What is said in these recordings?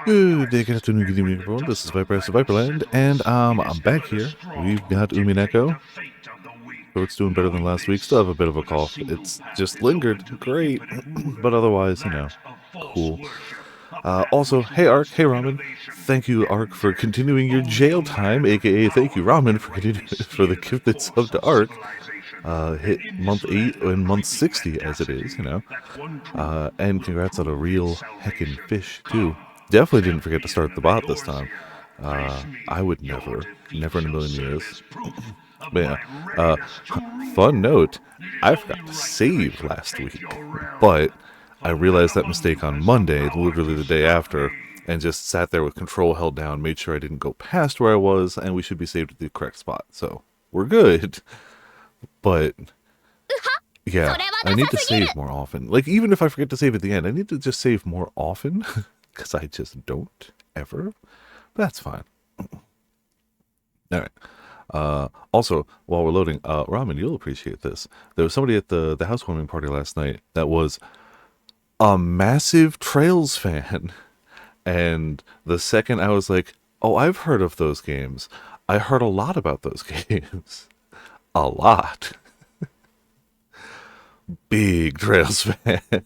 Good day, good afternoon, good evening, everyone. This is Viper of Viperland, and I'm back here. We've got Umineko, so it's doing better than last week. Still have a bit of a cough. It's just lingered. Great. But otherwise, cool. Also, hey Ark, hey Ramen. Thank you, Ark, for continuing your jail time, aka thank you, Ramen, for continuing for the gifted sub to Ark. Hit month 8 and month 60 as it is, and congrats on a real heckin' fish, too. Definitely didn't forget to start the bot this time. I would never in a million years. But yeah, fun note, I forgot to save last week, but I realized that mistake on Monday, literally the day after, and just sat there with control held down, made sure I didn't go past where I was, and we should be saved at the correct spot. So, we're good. But yeah, I need to save more often. Like, even if I forget to save at the end, I need to just save more often, because I just don't, ever. But that's fine. Alright. Also, while we're loading, Ramen, you'll appreciate this. There was somebody at the housewarming party last night that was a massive Trails fan. And the second I was like, oh, I've heard of those games. I heard a lot about those games. A lot. Big Trails fan.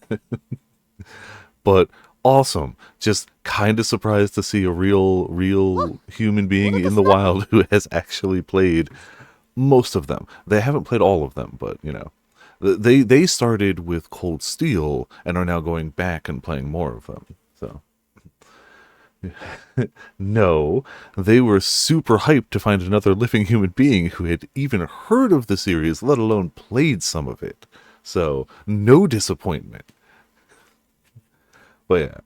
But awesome. Just kind of surprised to see a real human being in the wild who has actually played most of them. They haven't played all of them, but, they started with Cold Steel and are now going back and playing more of them. So, no, they were super hyped to find another living human being who had even heard of the series, let alone played some of it. So, no disappointment. But yeah,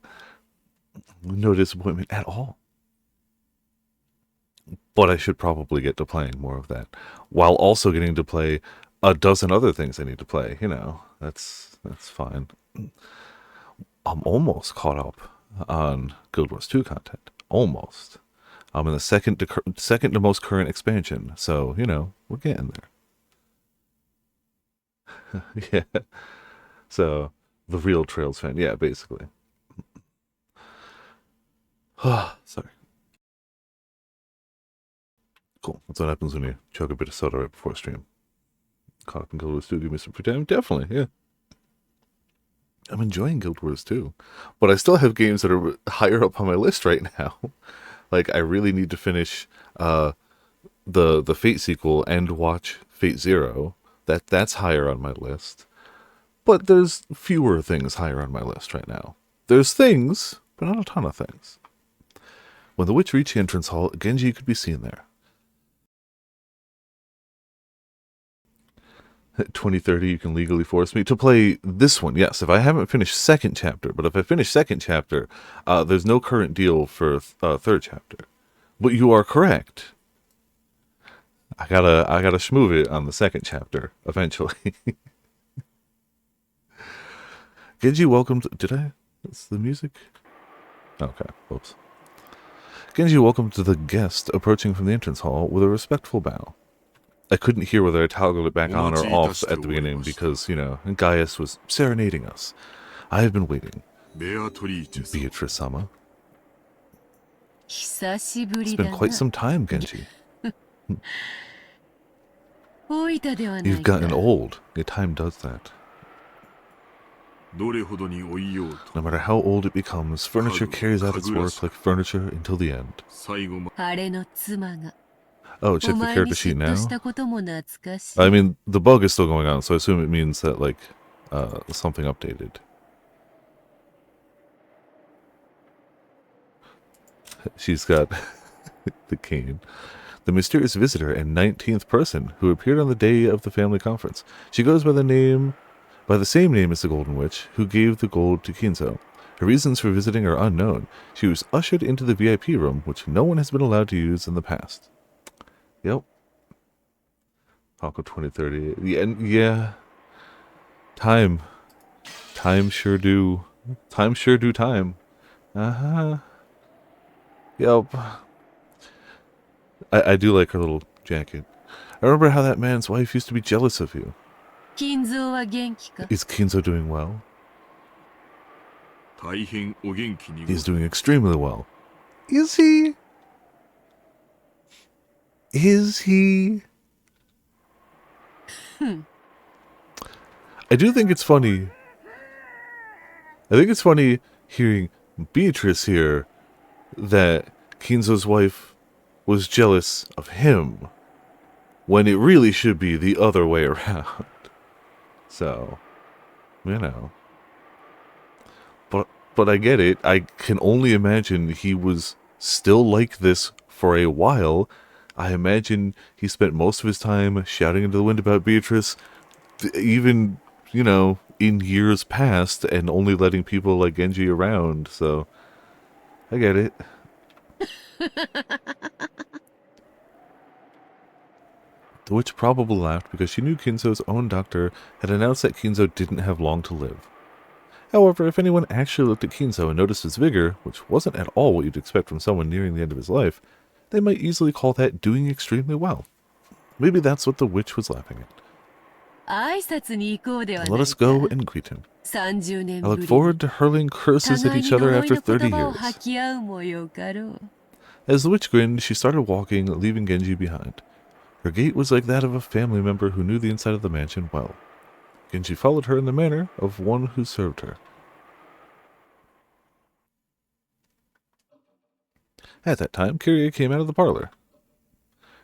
no disappointment at all. But I should probably get to playing more of that, while also getting to play a dozen other things I need to play. That's fine. I'm almost caught up on Guild Wars 2 content. Almost. I'm in the second to most current expansion, so we're getting there. Yeah. So the real Trails fan, yeah, basically. Sorry. Cool. That's what happens when you chug a bit of soda right before stream. Caught up in Guild Wars 2, give me some free time. Definitely, yeah. I'm enjoying Guild Wars 2. But I still have games that are higher up on my list right now. Like, I really need to finish the Fate sequel and watch Fate Zero. That's higher on my list. But there's fewer things higher on my list right now. There's things, but not a ton of things. When the witch reached the entrance hall, Genji could be seen there. 2030, you can legally force me to play this one. Yes, if I haven't finished second chapter, but if I finish second chapter, there's no current deal for third chapter. But you are correct. I gotta schmoove it on the second chapter eventually. Genji, welcome to... Did I? That's the music? Okay, whoops. Genji, welcome to the guest approaching from the entrance hall with a respectful bow. I couldn't hear whether I toggled it back on or off at the beginning because, Gaius was serenading us. I have been waiting. Beatrice-sama. It's been quite some time, Genji. You've gotten old. Yeah, time does that. No matter how old it becomes, furniture carries out its work like furniture until the end. Oh, check the character sheet now? I mean, the bug is still going on, so I assume it means that, something updated. She's got the cane. The mysterious visitor and 19th person who appeared on the day of the family conference. She goes by the same name as the Golden Witch, who gave the gold to Kinzo. Her reasons for visiting are unknown. She was ushered into the VIP room, which no one has been allowed to use in the past. Yep. Hako 2030. Yeah. Time sure do. Time sure do time. Uh-huh. Yep. I do like her little jacket. I remember how that man's wife used to be jealous of you. Is Kinzo doing well? He's doing extremely well. Is he? Is he? I do think it's funny. I think it's funny hearing Beatrice here that Kinzo's wife was jealous of him when it really should be the other way around. So, you know. But I get it. I can only imagine he was still like this for a while. I imagine he spent most of his time shouting into the wind about Beatrice, even, you know, in years past, and only letting people like Genji around, so I get it. The witch probably laughed because she knew Kinzo's own doctor had announced that Kinzo didn't have long to live. However, if anyone actually looked at Kinzo and noticed his vigor, which wasn't at all what you'd expect from someone nearing the end of his life, they might easily call that doing extremely well. Maybe that's what the witch was laughing at. Let us go and greet him. I look forward to hurling curses at each other after 30 years. As the witch grinned, she started walking, leaving Genji behind. Her gait was like that of a family member who knew the inside of the mansion well. Genji followed her in the manner of one who served her. At that time, Kyrie came out of the parlor.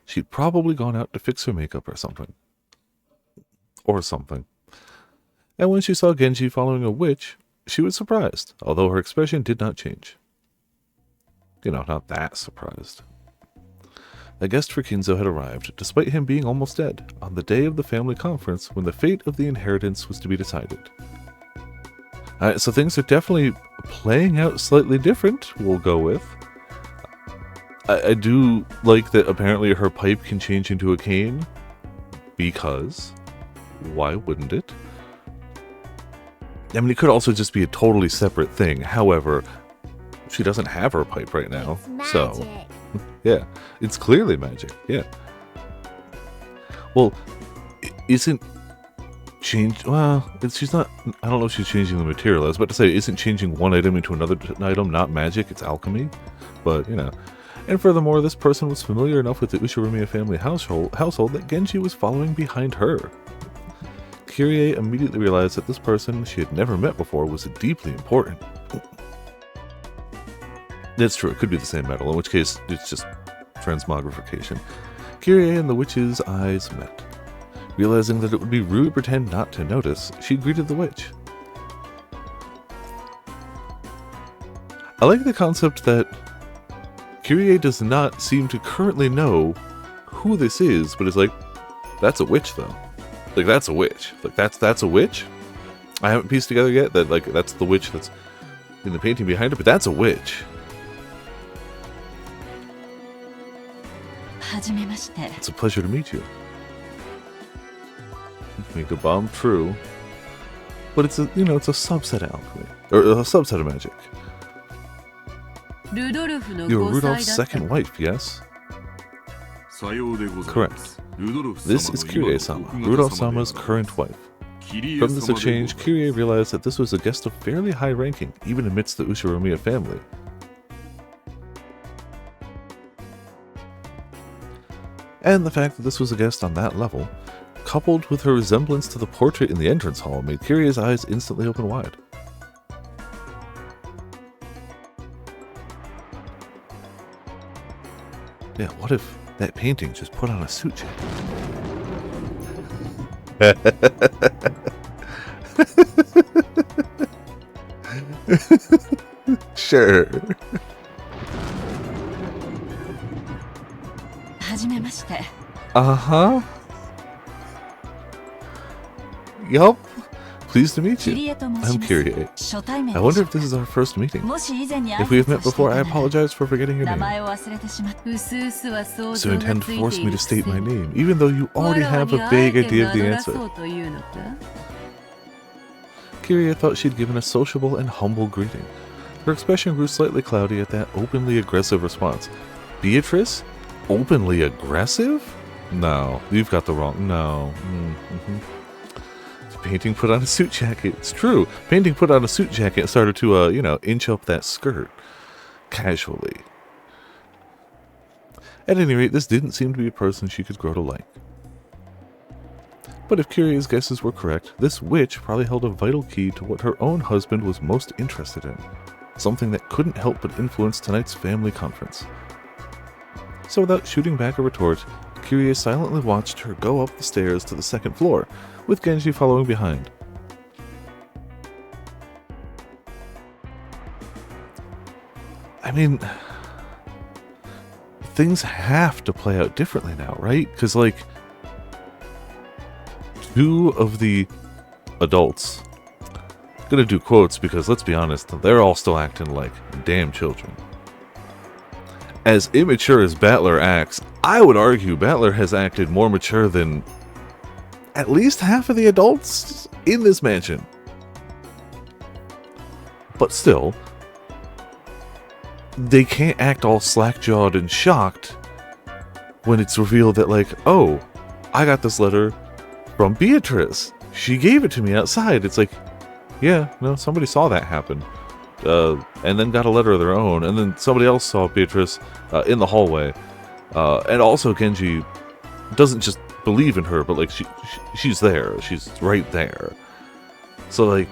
She'd probably gone out to fix her makeup or something. And when she saw Genji following a witch, she was surprised, although her expression did not change. You know, not that surprised. A guest for Kinzo had arrived, despite him being almost dead, on the day of the family conference when the fate of the inheritance was to be decided. So things are definitely playing out slightly different, we'll go with. I do like that apparently her pipe can change into a cane, because why wouldn't it? I mean, it could also just be a totally separate thing. However, she doesn't have her pipe right now, so yeah, it's clearly magic. Yeah. Well, isn't change? Well, she's not. I don't know if she's changing the material. I was about to say, isn't changing one item into another item not magic? It's alchemy, but you know. And furthermore, this person was familiar enough with the Ushiromiya family household that Genji was following behind her. Kyrie immediately realized that this person she had never met before was deeply important. That's true, it could be the same metal, in which case it's just transmogrification. Kyrie and the witch's eyes met. Realizing that it would be rude to pretend not to notice, she greeted the witch. I like the concept that Kyrie does not seem to currently know who this is, but is like, that's a witch though. Like, that's a witch. Like, that's a witch? I haven't pieced together yet that, like, that's the witch that's in the painting behind it, but that's a witch. It's a pleasure to meet you. Make a bomb, true. But it's a, you know, it's a subset of alchemy. Or a subset of magic. You're Rudolph's second wife, yes? Correct. This is Kyrie-sama, Rudolph-sama's current wife. From this exchange, Kyrie realized that this was a guest of fairly high ranking, even amidst the Ushiromiya family. And the fact that this was a guest on that level, coupled with her resemblance to the portrait in the entrance hall, made Kyrie's eyes instantly open wide. Yeah, what if that painting just put on a suit jacket? Sure. Uh-huh. Yup. Pleased to meet you. I'm Kyrie. I wonder if this is our first meeting. If we have met before, I apologize for forgetting your name. So you intend to force me to state my name, even though you already have a vague idea of the answer. Kyrie thought she'd given a sociable and humble greeting. Her expression grew slightly cloudy at that openly aggressive response. Beatrice? Openly aggressive? No, you've got the wrong... No. Painting put on a suit jacket. It's true. Painting put on a suit jacket and started to, inch up that skirt. Casually. At any rate, this didn't seem to be a person she could grow to like. But if Kyrie's guesses were correct, this witch probably held a vital key to what her own husband was most interested in. Something that couldn't help but influence tonight's family conference. So without shooting back a retort, Kyrie silently watched her go up the stairs to the second floor, with Genji following behind. I mean, things have to play out differently now, right? Because, like, two of the adults, I'm gonna do quotes because, let's be honest, they're all still acting like damn children. As immature as Battler acts, I would argue Battler has acted more mature than at least half of the adults in this mansion. But still, they can't act all slack-jawed and shocked when it's revealed that, like, oh, I got this letter from Beatrice. She gave it to me outside. It's like, yeah, no, somebody saw that happen. And then got a letter of their own, and then somebody else saw Beatrice in the hallway. And also Genji doesn't just believe in her, but like she's there. She's right there. So like,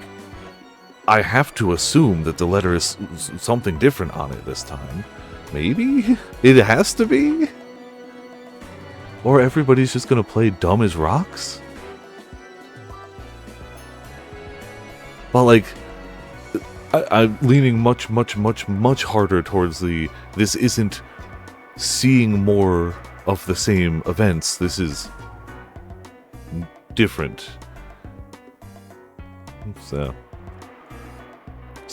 I have to assume that the letter is something different on it this time. Maybe? It has to be? Or everybody's just gonna play dumb as rocks? But like, I'm leaning much harder towards this isn't seeing more of the same events. This is different. So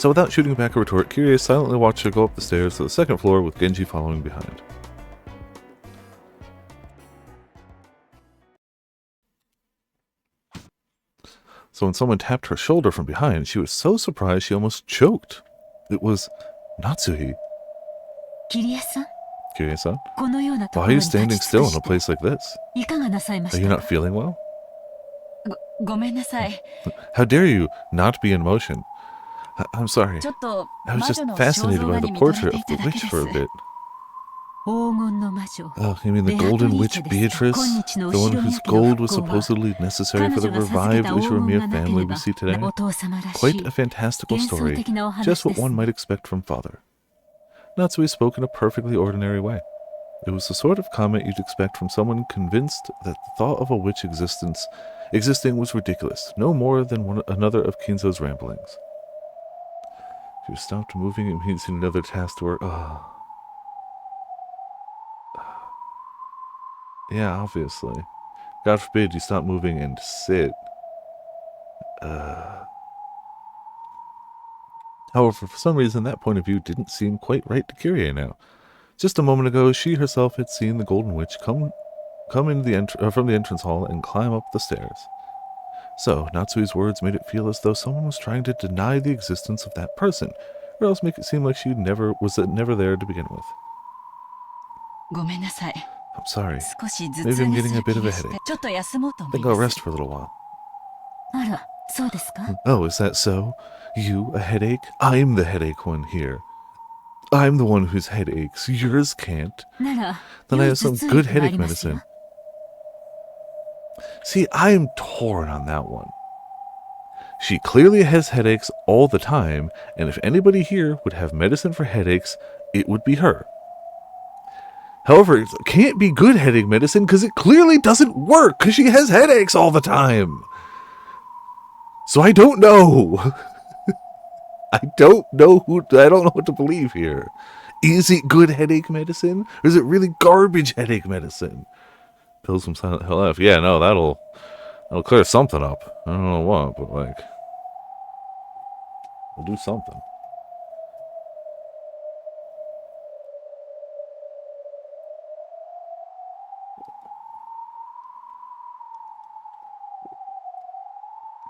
without shooting back a retort, Kyrie silently watched her go up the stairs to the second floor with Genji following behind. So when someone tapped her shoulder from behind, she was so surprised she almost choked. It was Natsuhi. Kirie-san? Why are you standing still in a place like this? Are you not feeling well? How dare you not be in motion? I'm sorry. I was just fascinated by the portrait of the witch for a bit. Oh, you mean the Golden Witch Beatrice? The one whose gold was supposedly necessary for the revived Ushiromir family we see today? Quite a fantastical story, just what one might expect from father. Natsui spoke in a perfectly ordinary way. It was the sort of comment you'd expect from someone convinced that the thought of a witch existing was ridiculous, no more than another of Kinzo's ramblings. She stopped moving and means another task to work. Yeah, obviously. God forbid you stop moving and sit. However, for some reason, that point of view didn't seem quite right to Kyrie now. Just a moment ago, she herself had seen the Golden Witch come in from the entrance hall and climb up the stairs. So, Natsui's words made it feel as though someone was trying to deny the existence of that person, or else make it seem like she was never there to begin with. I'm sorry. Maybe I'm getting a bit of a headache. I think I'll rest for a little while. Oh, is that so? You, a headache? I'm the headache one here. I'm the one whose head aches. Yours can't. Then I have some good headache medicine. See, I'm torn on that one. She clearly has headaches all the time, and if anybody here would have medicine for headaches, it would be her. However, it can't be good headache medicine because it clearly doesn't work because she has headaches all the time. So I don't know. I don't know what to believe here. Is it good headache medicine? Or is it really garbage headache medicine? Pills from Silent Hill F. Yeah, no, that'll clear something up. I don't know what, but like, we'll do something.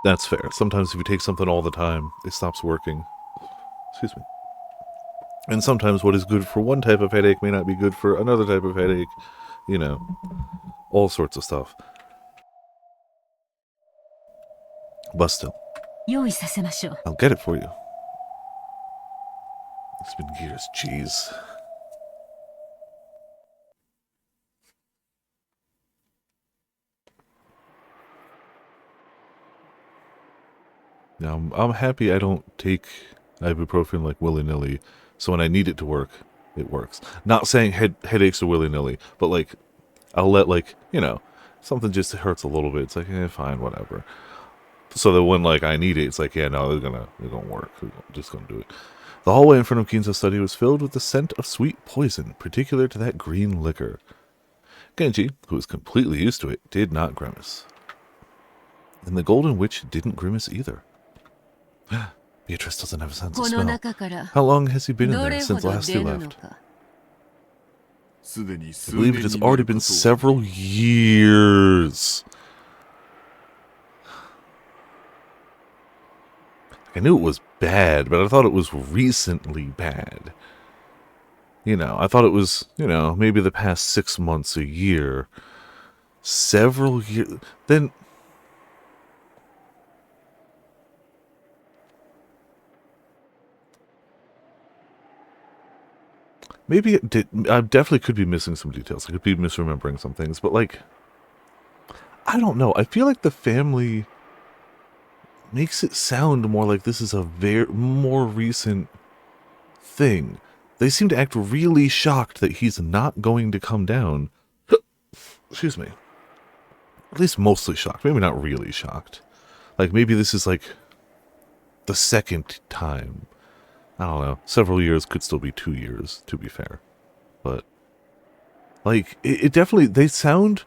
That's fair. Sometimes if you take something all the time, it stops working. Excuse me. And sometimes what is good for one type of headache may not be good for another type of headache. You know, all sorts of stuff. But still, I'll get it for you. It's been years, jeez. Now, I'm happy I don't take ibuprofen like willy-nilly, so when I need it to work, it works. Not saying headaches are willy-nilly, but like, I'll let like, something just hurts a little bit. It's like, fine, whatever. So that when like I need it, it's like, yeah, no, they're gonna work. We're just gonna do it. The hallway in front of Kinzo's study was filled with the scent of sweet poison, particular to that green liquor. Genji, who was completely used to it, did not grimace. And the Golden Witch didn't grimace either. Beatrice doesn't have a sense of smell. How long has he been in there since last he left? I believe it has already been several years. I knew it was bad, but I thought it was recently bad. I thought it was, maybe the past 6 months, a year. Several years. Then... maybe it did. I definitely could be missing some details. I could be misremembering some things, but like... I don't know. I feel like the family makes it sound more like this is a more recent thing. They seem to act really shocked that he's not going to come down. Excuse me. At least mostly shocked. Maybe not really shocked. Like, maybe this is like the second time. I don't know. Several years could still be 2 years, to be fair. But, like, it definitely, they sound,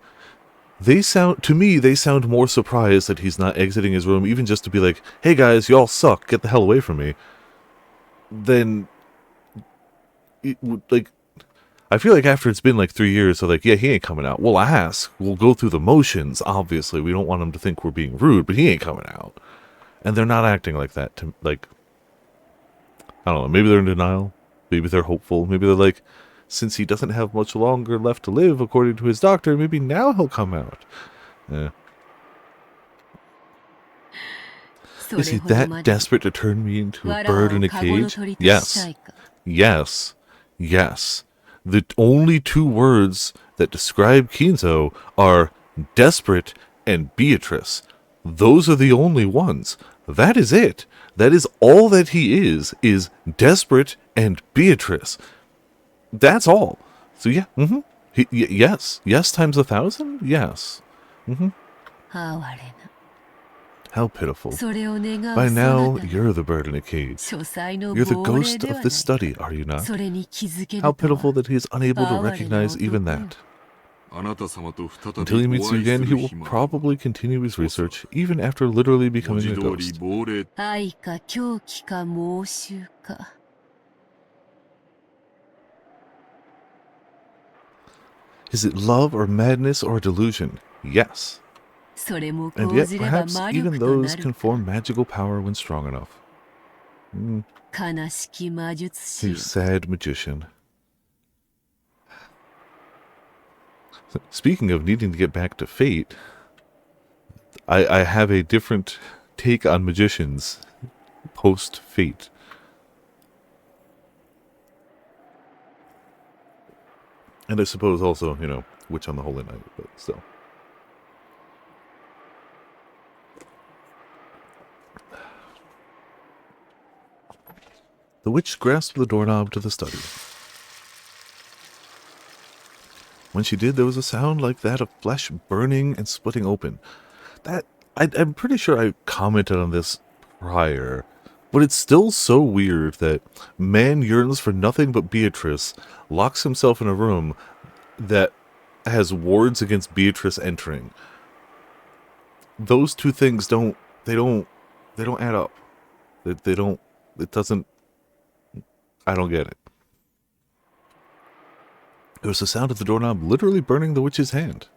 to me, they sound more surprised that he's not exiting his room, even just to be like, hey guys, y'all suck, get the hell away from me. Then, like, I feel like after it's been like 3 years, so like, yeah, he ain't coming out. We'll ask. We'll go through the motions, obviously. We don't want him to think we're being rude, but he ain't coming out. And they're not acting like that to, like, I don't know, maybe they're in denial. Maybe they're hopeful. Maybe they're like, since he doesn't have much longer left to live, according to his doctor, maybe now he'll come out. Yeah. Is he that desperate to turn me into a bird in a cage? Yes. Yes. Yes. The only 2 words that describe Kinzo are desperate and Beatrice. Those are the only ones. That is it. That is all that he is desperate and Beatrice. That's all. So yeah, yes. Yes times 1,000? Yes. How pitiful. By now, you're the bird in a cage. You're the ghost of this study, are you not? How pitiful that he is unable to recognize even that. Until he meets you again, he will probably continue his research, even after literally becoming a ghost. Is it love or madness or delusion? Yes. And yet, perhaps even those can form magical power when strong enough. You sad magician. Speaking of needing to get back to fate, I have a different take on magicians post-fate. And I suppose also, Witch on the Holy Night, but still. The witch grasped the doorknob to the study. When she did, there was a sound like that of flesh burning and splitting open. I'm pretty sure I commented on this prior, but it's still so weird that man yearns for nothing but Beatrice, locks himself in a room that has wards against Beatrice entering. Those 2 things don't add up. It doesn't, I don't get it. There was the sound of the doorknob literally burning the witch's hand.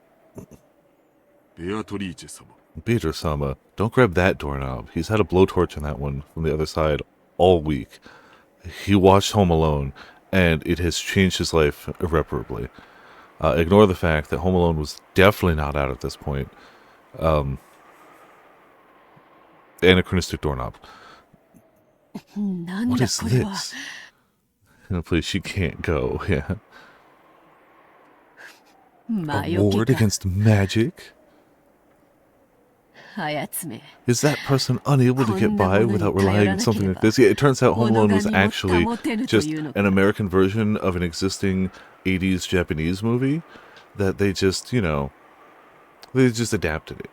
Beatrice-sama, don't grab that doorknob. He's had a blowtorch on that one from the other side all week. He watched Home Alone, and it has changed his life irreparably. Ignore the fact that Home Alone was definitely not out at this point. anachronistic doorknob. What is this? In a place she can't go, yeah. A ward against magic? Is that person unable to get by without relying on something like this? Yeah, it turns out Home Alone was actually just an American version of an existing 80s Japanese movie that they just, you know, they just adapted it.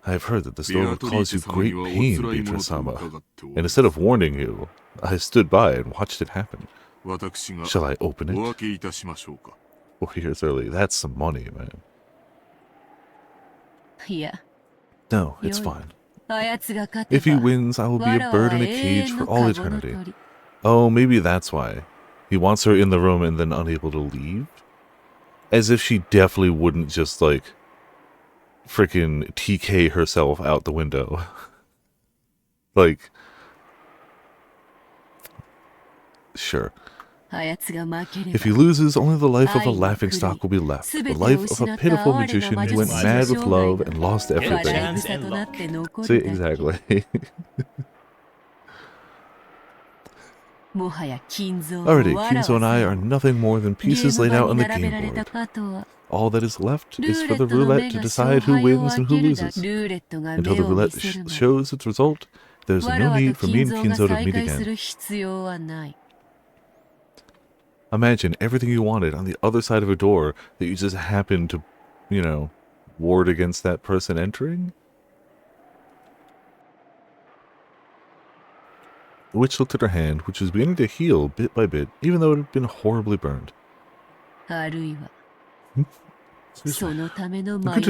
I've heard that this door would cause you great pain, Beatrice-sama. And instead of warning you, I stood by and watched it happen. Shall I open it? 4 years early. That's some money, man. No, it's fine. If he wins, I will be a bird in a cage for all eternity. Oh, maybe that's why. He wants her in the room and then unable to leave? As if she definitely wouldn't just, like, freaking TK herself out the window. Like, sure. If he loses, only the life of a laughingstock will be left. The life of a pitiful magician who went mad with love and lost everything. See, exactly. Already, Kinzo and I are nothing more than pieces laid out on the game board. All that is left is for the roulette to decide who wins and who loses. Until the roulette shows its result, there's no need for me and Kinzo to meet again. Imagine everything you wanted on the other side of a door that you just happened to, you know, ward against that person entering? The witch looked at her hand, which was beginning to heal bit by bit, even though it had been horribly burned. Good to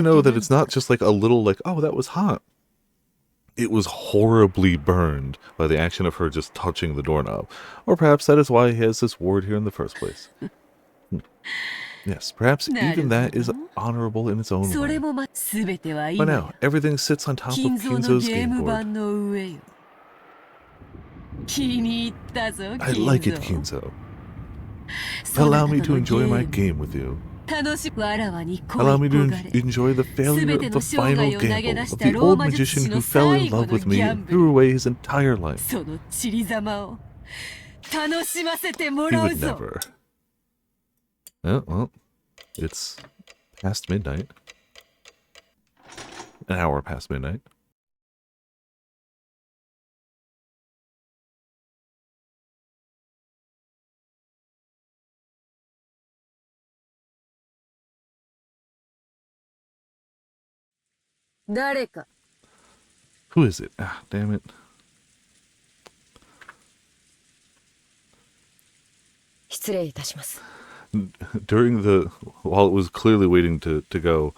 know that it's not just like a little, like, oh, that was hot. It was horribly burned by the action of her just touching the doorknob. Or perhaps that is why he has this ward here in the first place. Yes, perhaps even that is honorable in its own way. By now, everything sits on top of Kinzo's game board. I like it, Kinzo. Allow me to enjoy my game with you. Allow me to enjoy the failure of the final gamble of the old magician who fell in love with me and threw away his entire life. He would never. Well, it's past midnight. An hour past midnight. Who is it? Ah, damn it. While it was clearly waiting to go,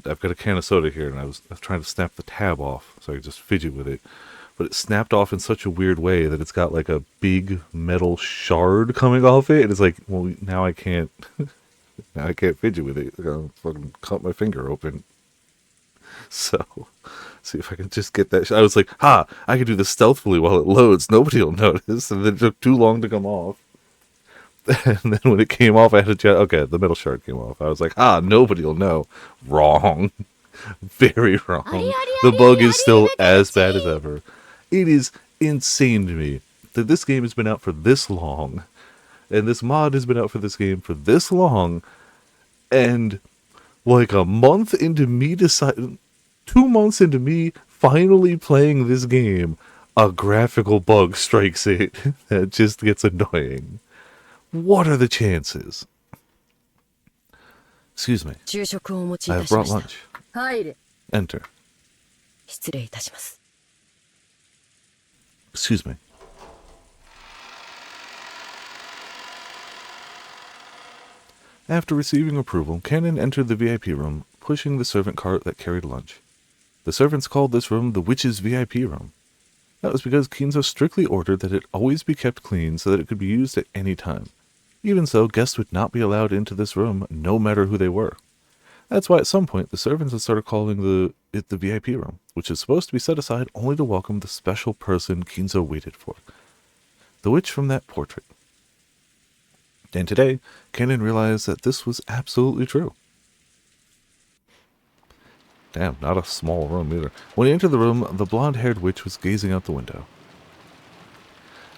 I've got a can of soda here, and I was trying to snap the tab off so I could just fidget with it. But it snapped off in such a weird way that it's got like a big metal shard coming off it, and it's like, well, now I can't, now I can't fidget with it. I'm gonna fucking cut my finger open. So, see if I can just get that. I was like, I can do this stealthily while it loads. Nobody will notice. And then it took too long to come off. And then when it came off, I had to okay, the metal shard came off. I was like, nobody will know. Wrong. Very wrong. The bug is still as bad as ever. It is insane to me that this game has been out for this long. And this mod has been out for this game for this long. And like a month into me 2 months into me finally playing this game, a graphical bug strikes it that just gets annoying. What are the chances? Excuse me. I have brought lunch. Enter. Excuse me. After receiving approval, Cannon entered the VIP room, pushing the servant cart that carried lunch. The servants called this room the Witch's VIP room. That was because Kinzo strictly ordered that it always be kept clean so that it could be used at any time. Even so, guests would not be allowed into this room, no matter who they were. That's why at some point the servants had started calling it the VIP room, which is supposed to be set aside only to welcome the special person Kinzo waited for. The witch from that portrait. And today, Cannon realized that this was absolutely true. Damn, not a small room either. When he entered the room, the blonde-haired witch was gazing out the window.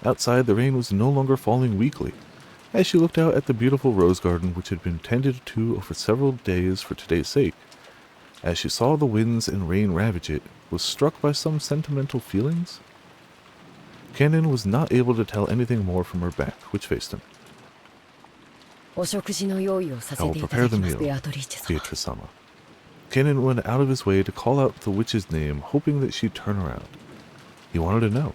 Outside, the rain was no longer falling weakly. As she looked out at the beautiful rose garden which had been tended to over several days for today's sake, as she saw the winds and rain ravage it, was struck by some sentimental feelings. Kennen was not able to tell anything more from her back, which faced him. I will prepare the meal, Beatrice-sama. Kennen went out of his way to call out the witch's name, hoping that she'd turn around. He wanted to know.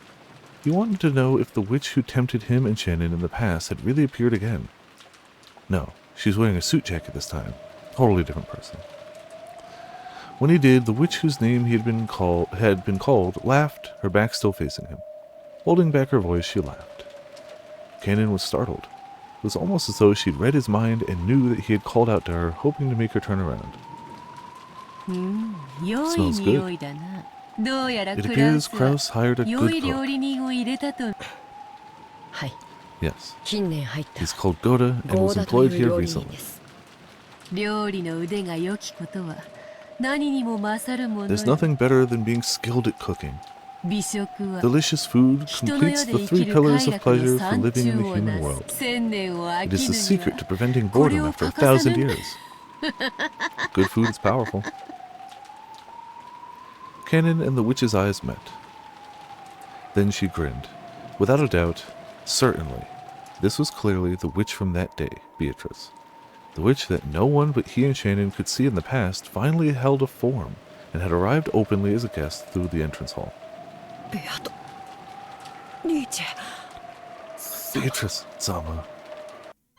He wanted to know if the witch who tempted him and Shannon in the past had really appeared again. No, she's wearing a suit jacket this time. Totally different person. When he did, the witch whose name had been called laughed, her back still facing him. Holding back her voice, she laughed. Kennen was startled. It was almost as though she'd read his mind and knew that he had called out to her, hoping to make her turn around. Smells good. It appears Kraus hired a good cook. Yes. He's called Goda and was employed here recently. There's nothing better than being skilled at cooking. Delicious food completes the 3 pillars of pleasure for living in the human world. It is the secret to preventing boredom after 1,000 years. Good food is powerful. Kennen and the witch's eyes met. Then she grinned. Without a doubt, certainly, this was clearly the witch from that day, Beatrice. The witch that no one but he and Shannon could see in the past finally held a form and had arrived openly as a guest through the entrance hall. Beatrice-sama.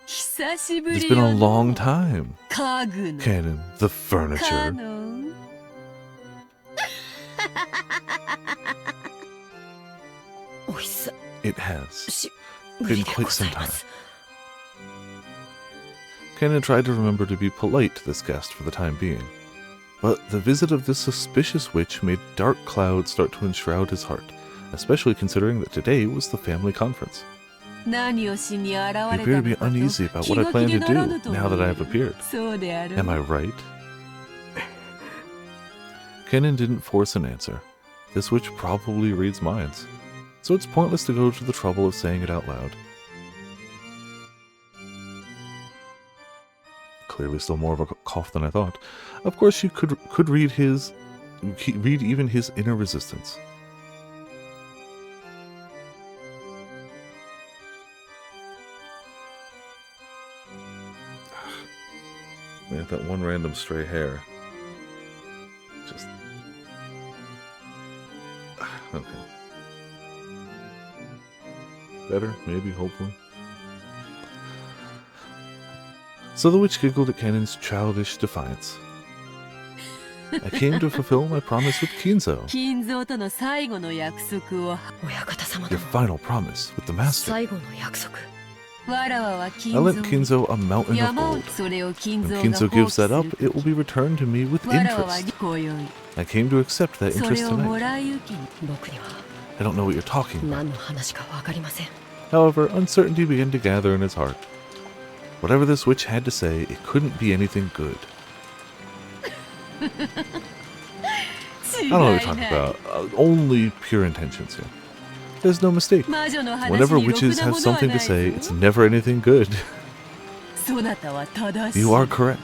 It's been a long time. Kennen, the furniture. It has been quite some time. Kennen tried to remember to be polite to this guest for the time being, but the visit of this suspicious witch made dark clouds start to enshroud his heart, especially considering that today was the family conference. He appeared to be uneasy about what I plan to do now that I have appeared. Am I right? Kennen didn't force an answer. This witch probably reads minds, so it's pointless to go to the trouble of saying it out loud. Clearly still more of a cough than I thought. Of course she could read even his inner resistance. Man, that one random stray hair. Just... Okay. Better, maybe, hopefully. So the witch giggled at Kennen's childish defiance. I came to fulfill my promise with Kinzo. Your final promise with the master. I lent Kinzo a mountain of gold. When Kinzo gives that up, it will be returned to me with interest. I came to accept that interest tonight. I don't know what you're talking about. However, uncertainty began to gather in his heart. Whatever this witch had to say, it couldn't be anything good. I don't know what you're talking about. Only pure intentions here. There's no mistake. Whenever witches have something to say, it's never anything good. You are correct.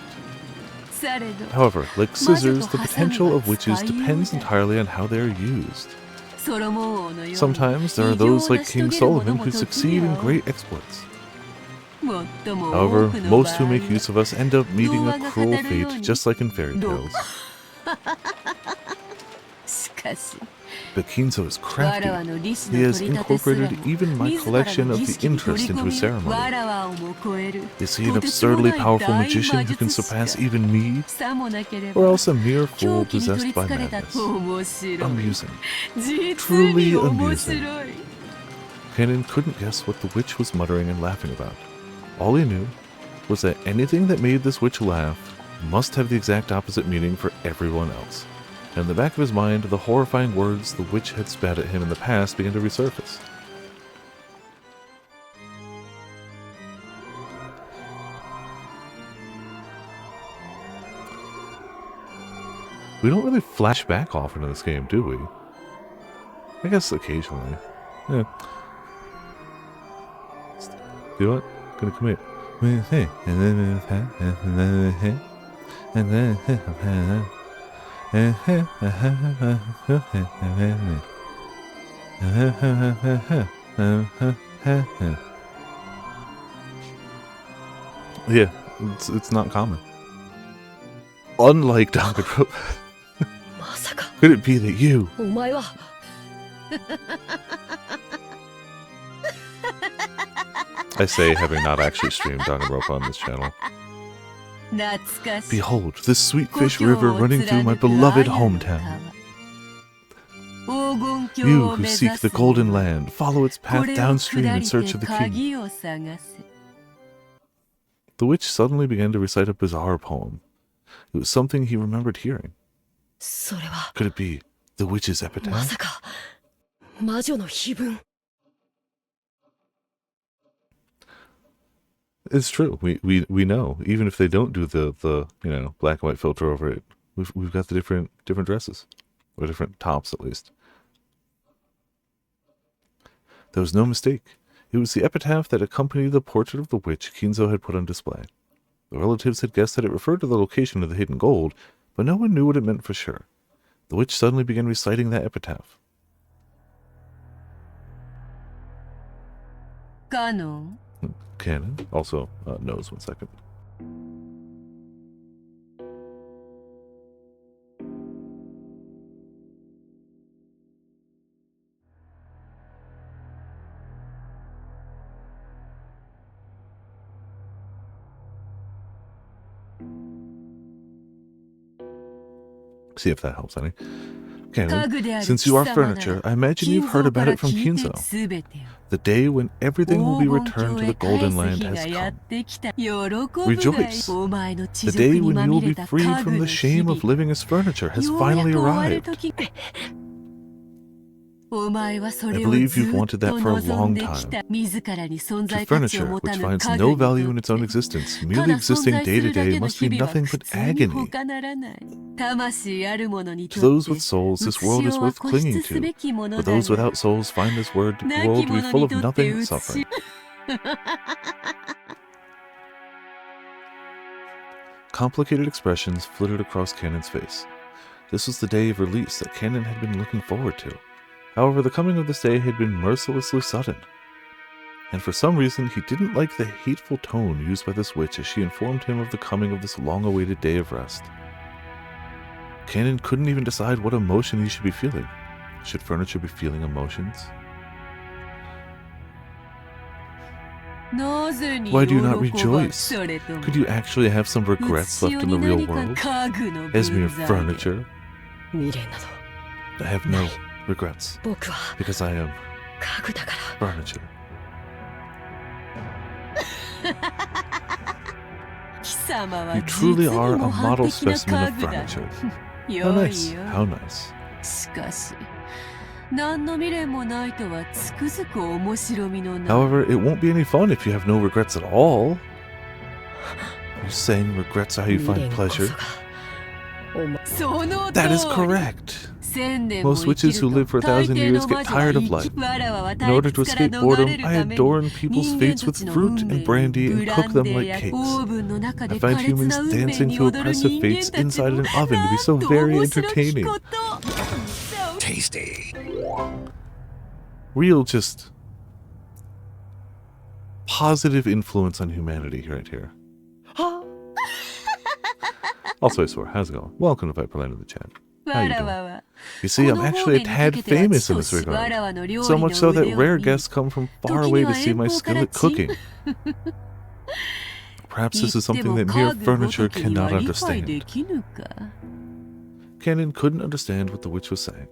However, like scissors, the potential of witches depends entirely on how they are used. Sometimes there are those like King Solomon who succeed in great exploits. However, most who make use of us end up meeting a cruel fate, just like in fairy tales. But Kinzo is crafty. He has incorporated even my collection of the interest into his ceremony. Is he an absurdly powerful magician who can surpass even me? Or else a mere fool possessed by madness? Amusing. Truly amusing. Kennen couldn't guess what the witch was muttering and laughing about. All he knew was that anything that made this witch laugh must have the exact opposite meaning for everyone else. And in the back of his mind, the horrifying words the witch had spat at him in the past began to resurface. We don't really flash back often in this game, do we? I guess occasionally. Yeah. Do what? Gonna commit. Yeah, it's not common. Unlike Danganronpa. Could it be that you? I say, having not actually streamed Danganronpa on this channel. Behold, this sweet fish river running through my beloved hometown. You who seek the golden land, follow its path downstream in search of the king. The witch suddenly began to recite a bizarre poem. It was something he remembered hearing. Could it be the witch's epitaph? It's true. We know. Even if they don't do the black and white filter over it, we've got the different dresses. Or different tops, at least. There was no mistake. It was the epitaph that accompanied the portrait of the witch Kinzo had put on display. The relatives had guessed that it referred to the location of the hidden gold, but no one knew what it meant for sure. The witch suddenly began reciting that epitaph. Canon also knows 1 second. See if that helps any. Canon, since you are furniture, I imagine you've heard about it from Kinzo. The day when everything will be returned to the Golden Land has come. Rejoice! The day when you will be freed from the shame of living as furniture has finally arrived. I believe you've wanted that for a long time. To furniture, which finds no value in its own existence, merely existing day to day must be nothing but agony. To those with souls, this world is worth clinging to, but those without souls find this world to be full of nothing but suffering. Complicated expressions flitted across Kanon's face. This was the day of release that Kanon had been looking forward to. However, the coming of this day had been mercilessly sudden. And for some reason, he didn't like the hateful tone used by this witch as she informed him of the coming of this long-awaited day of rest. Kanon couldn't even decide what emotion he should be feeling. Should furniture be feeling emotions? Why do you not rejoice? Could you actually have some regrets left in the real world? As mere furniture? I have no regrets, because I am furniture. You truly are a model specimen of furniture. How nice, how nice. However, it won't be any fun if you have no regrets at all. You're saying regrets are how you find pleasure? That is correct. Most witches who live for 1,000 years get tired of life. In order to escape boredom, I adorn people's fates with fruit and brandy and cook them like cakes. I find humans dancing through oppressive fates inside an oven to be so very entertaining. Tasty. Real just positive influence on humanity right here. Also, I swear, how's it going? Welcome to Viperland in the chat. How you doing? You see, I'm actually a tad famous in this regard. So much so that rare guests come from far away to see my skill at cooking. Perhaps this is something that mere furniture cannot understand. Kanon couldn't understand what the witch was saying.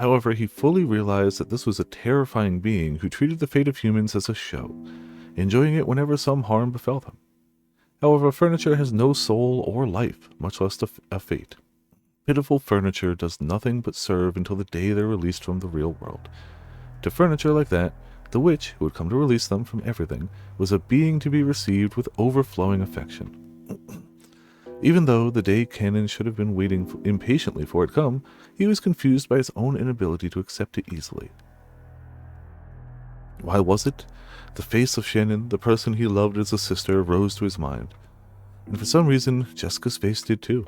However, he fully realized that this was a terrifying being who treated the fate of humans as a show, enjoying it whenever some harm befell them. However, furniture has no soul or life, much less a fate. Pitiful furniture does nothing but serve until the day they're released from the real world. To furniture like that, the witch, who had come to release them from everything, was a being to be received with overflowing affection. Even though the day Canon should have been waiting impatiently for it come, he was confused by his own inability to accept it easily. Why was it? The face of Shannon, the person he loved as a sister, rose to his mind. And for some reason, Jessica's face did too.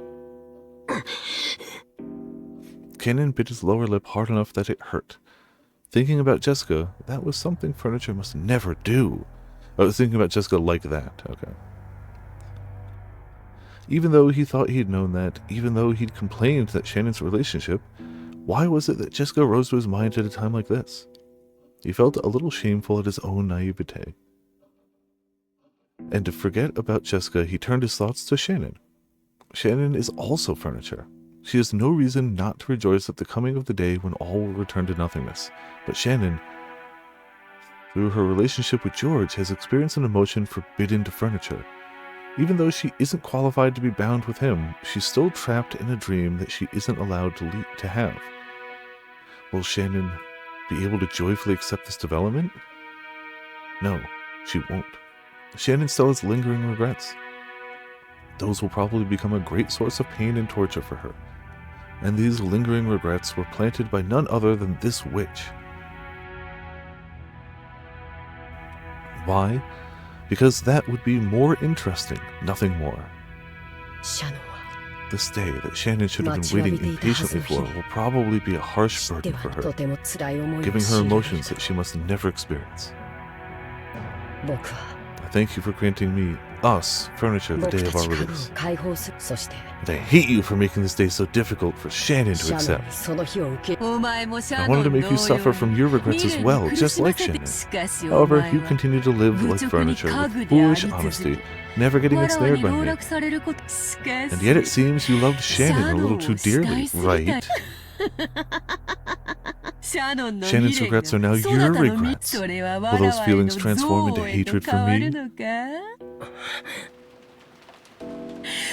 Canon bit his lower lip hard enough that it hurt. Thinking about Jessica, that was something furniture must never do. I was thinking about Jessica like that, okay. Even though he thought he'd known that, even though he'd complained that Shannon's relationship, why was it that Jessica rose to his mind at a time like this? He felt a little shameful at his own naivete. And to forget about Jessica, he turned his thoughts to Shannon. Shannon is also furniture. She has no reason not to rejoice at the coming of the day when all will return to nothingness. But Shannon, through her relationship with George, has experienced an emotion forbidden to furniture. Even though she isn't qualified to be bound with him, she's still trapped in a dream that she isn't allowed to have. Will Shannon be able to joyfully accept this development? No, she won't. Shannon still has lingering regrets. Those will probably become a great source of pain and torture for her. And these lingering regrets were planted by none other than this witch. Why? Because that would be more interesting, nothing more. This day that Shannon should have been waiting impatiently for will probably be a harsh burden for her, giving her emotions that she must never experience. I thank you for granting me, us, furniture the day of our release. And I hate you for making this day so difficult for Shannon to accept. I wanted to make you suffer from your regrets as well, just like Shannon. However, you continue to live like furniture with foolish honesty, never getting ensnared by me. And yet it seems you loved Shannon a little too dearly, right? Shannon's regrets are now your regrets. Will those feelings transform into hatred for me?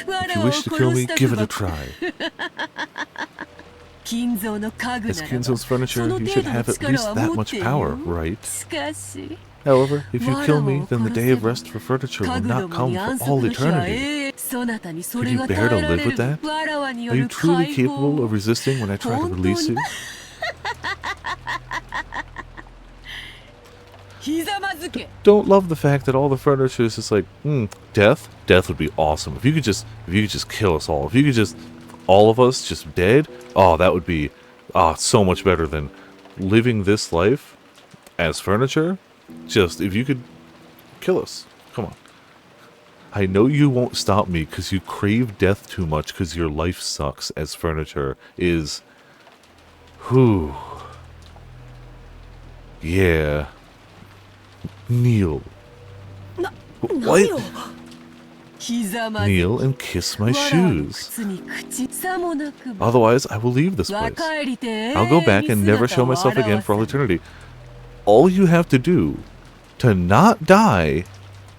If you wish to kill me, give it a try. As Kinzo's furniture, you should have at least that much power, right? However, if you kill me, then the day of rest for furniture will not come for all eternity. Could you bear to live with that? Are you truly capable of resisting when I try to release you? Don't love the fact that all the furniture is just like, death? Death would be awesome. If you could just kill us all. If you could just, all of us just dead, oh, that would be, so much better than living this life as furniture. Just, if you could kill us. Come on. I know you won't stop me because you crave death too much because your life sucks as furniture is... Whew. Yeah. Kneel. What? Kneel and kiss my shoes. Otherwise, I will leave this place. I'll go back and never show myself again for all eternity. All you have to do to not die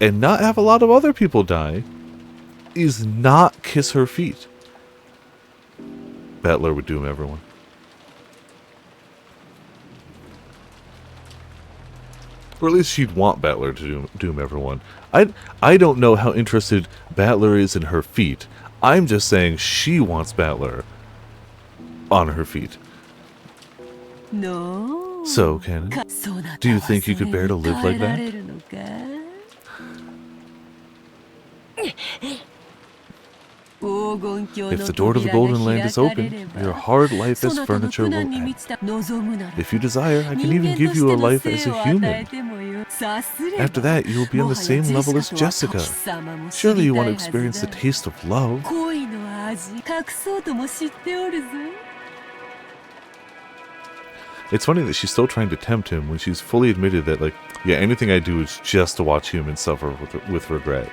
and not have a lot of other people die is not kiss her feet. Battler would doom everyone. Or at least she'd want Battler to doom everyone. I don't know how interested Battler is in her feet. I'm just saying she wants Battler on her feet. No. So, Canon, do you think you could bear to live like that? If the door to the Golden Land is open, your hard life as furniture will end. If you desire, I can even give you a life as a human. After that, you will be on the same level as Jessica. Surely you want to experience the taste of love. It's funny that she's still trying to tempt him when she's fully admitted that, like, yeah, anything I do is just to watch humans suffer with regret.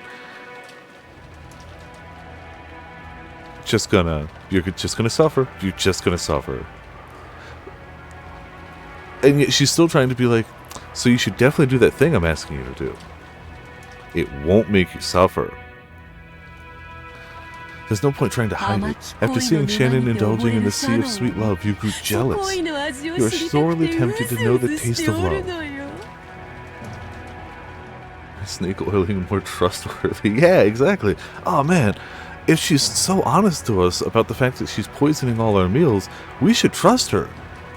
You're just gonna suffer. You're just gonna suffer. And yet she's still trying to be like, so you should definitely do that thing I'm asking you to do. It won't make you suffer. There's no point trying to hide it. After seeing Shannon indulging in the sea of sweet love, you grew jealous. You are sorely tempted to know the taste of love. Snake oiling more trustworthy. Yeah, exactly. Oh man, if she's so honest to us about the fact that she's poisoning all our meals, we should trust her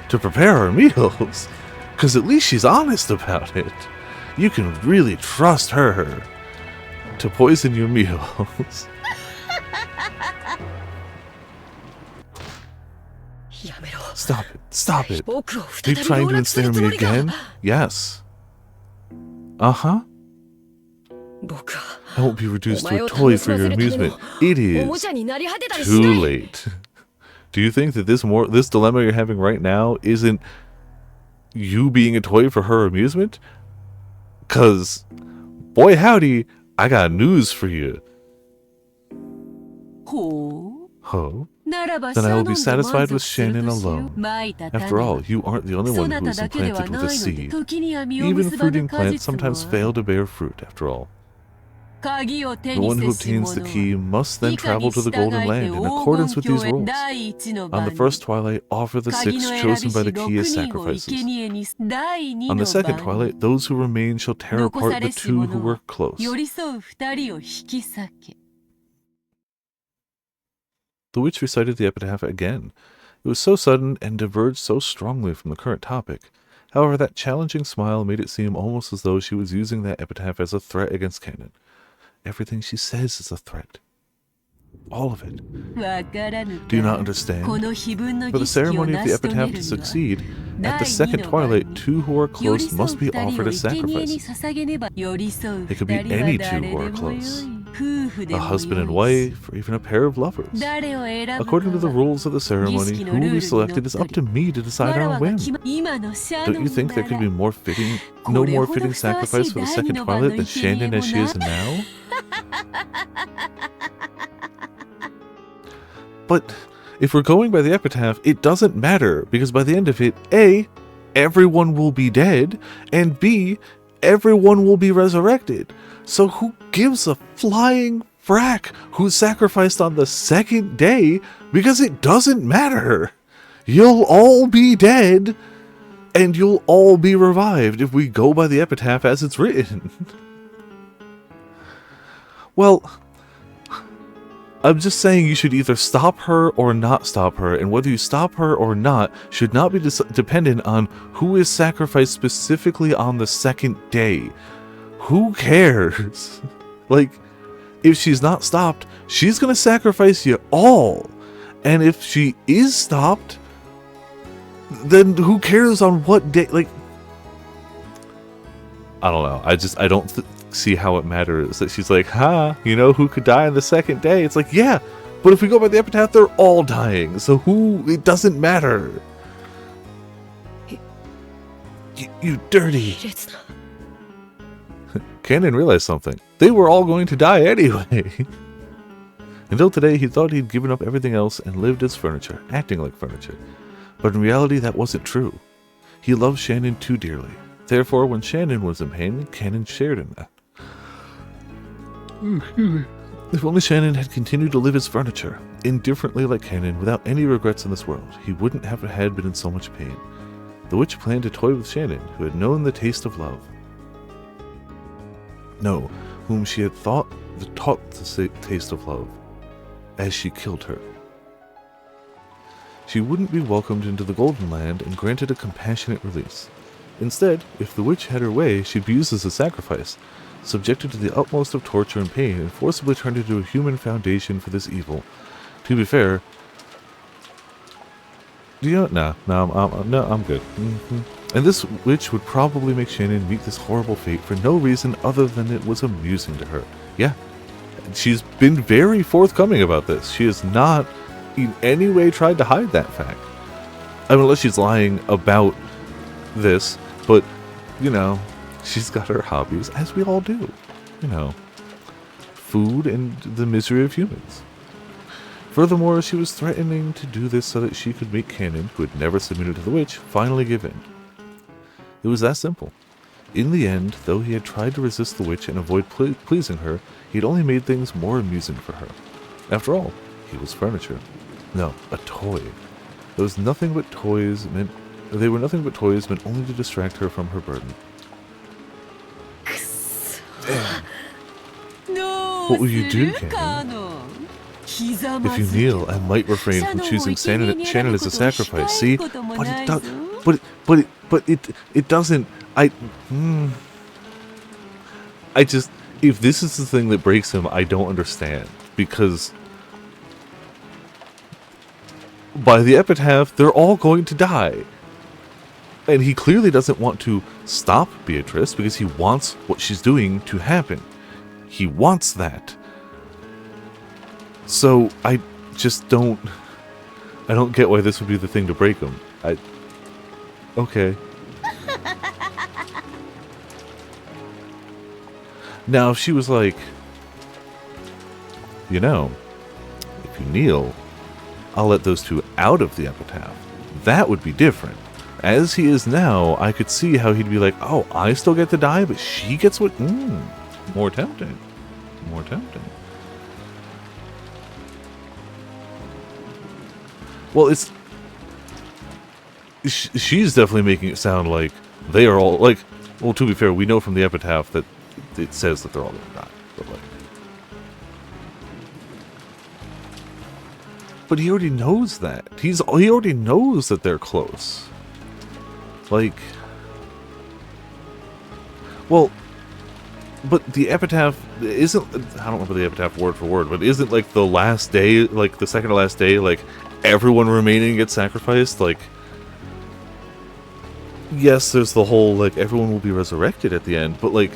to prepare our meals. Because at least she's honest about it. You can really trust her to poison your meals. Stop it. Stop it. Are you trying to ensnare me again? Yes. Uh-huh. I won't be reduced to a toy for your amusement. It is too late. Do you think that this dilemma you're having right now isn't you being a toy for her amusement? 'Cause, boy howdy, I got news for you. Oh? Then I will be satisfied with Shannon alone. After all, you aren't the only one who is implanted with a seed. Even fruiting plants sometimes fail to bear fruit, after all. The one who obtains the key must then travel to the Golden Land in accordance with these rules. On the first twilight, offer the 6 chosen by the key as sacrifices. On the second twilight, those who remain shall tear apart the 2 who were close. The witch recited the epitaph again. It was so sudden and diverged so strongly from the current topic. However, that challenging smile made it seem almost as though she was using that epitaph as a threat against Cannon. Everything she says is a threat. All of it. Do you not understand? For the ceremony of the epitaph to succeed, at the second twilight, 2 who are close must be offered as sacrifice. It could be any 2 who are close. A husband and wife, or even a pair of lovers. According to the rules of the ceremony, who will be selected is up to me to decide on a whim. Don't you think there could be no more fitting sacrifice for the second twilight than Shannon as she is now? But if we're going by the epitaph, it doesn't matter, because by the end of it, A, everyone will be dead, and B, everyone will be resurrected. So who gives a flying frack who's sacrificed on the second day, because it doesn't matter. You'll all be dead, and you'll all be revived if we go by the epitaph as it's written. Well, I'm just saying you should either stop her or not stop her, and whether you stop her or not should not be dependent on who is sacrificed specifically on the second day. Who cares? Like, if she's not stopped, she's gonna sacrifice you all. And if she is stopped, then who cares on what day? Like, I don't know. I don't see how it matters that she's like, you know, who could die on the second day? It's like, yeah, but if we go by the epitaph, they're all dying. So it doesn't matter. You dirty. Cannon realized something. They were all going to die anyway. Until today, he thought he'd given up everything else and lived as furniture, acting like furniture. But in reality, that wasn't true. He loved Shannon too dearly. Therefore, when Shannon was in pain, Cannon shared in that. If only Shannon had continued to live as furniture, indifferently like Cannon, without any regrets in this world, he wouldn't have been in so much pain. The witch planned to toy with Shannon, who had known the taste of love. No, whom she had taught the taste of love, as she killed her. She wouldn't be welcomed into the Golden Land and granted a compassionate release. Instead, if the witch had her way, she'd be used as a sacrifice, subjected to the utmost of torture and pain, and forcibly turned into a human foundation for this evil. To be fair, I'm good. And this witch would probably make Shannon meet this horrible fate for no reason other than it was amusing to her. Yeah, she's been very forthcoming about this. She has not in any way tried to hide that fact. I mean, unless she's lying about this, but, you know, she's got her hobbies, as we all do. You know, food and the misery of humans. Furthermore, she was threatening to do this so that she could make Cannon, who had never submitted to the witch, finally give in. It was that simple. In the end, though he had tried to resist the witch and avoid pleasing her, he had only made things more amusing for her. After all, he was furniture. No, a toy. They were nothing but toys meant only to distract her from her burden. Damn. What will you do, Cannon? If you kneel, I might refrain from choosing Shannon as a sacrifice. See, but it does, but it doesn't. I just, if this is the thing that breaks him, I don't understand, because by the epitaph, they're all going to die. And he clearly doesn't want to stop Beatrice because he wants what she's doing to happen. He wants that. So I just don't get why this would be the thing to break him. Okay. Now if she was like, you know, if you kneel, I'll let those two out of the epitaph. That would be different. As he is now, I could see how he'd be like, oh, I still get to die, but she gets what? More tempting. More tempting. Well, it's... She's definitely making it sound like they are all... Like, well, to be fair, we know from the epitaph that it says that they're all going to die. But he already knows that. He already knows that they're close. Like, well, but the epitaph isn't, I don't remember the epitaph word for word, but isn't like the last day, like the second to last day, like everyone remaining gets sacrificed? Like, yes, there's the whole, like, everyone will be resurrected at the end, but like,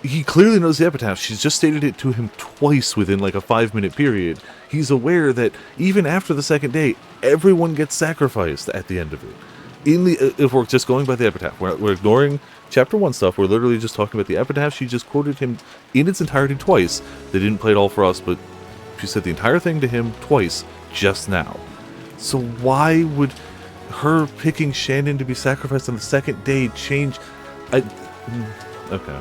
he clearly knows the epitaph. She's just stated it to him twice within like a 5-minute period. He's aware that even after the second day, everyone gets sacrificed at the end of it. If we're just going by the epitaph, we're ignoring chapter 1 stuff. We're literally just talking about the epitaph. She just quoted him in its entirety twice. They didn't play it all for us, but she said the entire thing to him twice just now. So why would her picking Shannon to be sacrificed on the second day change? Okay.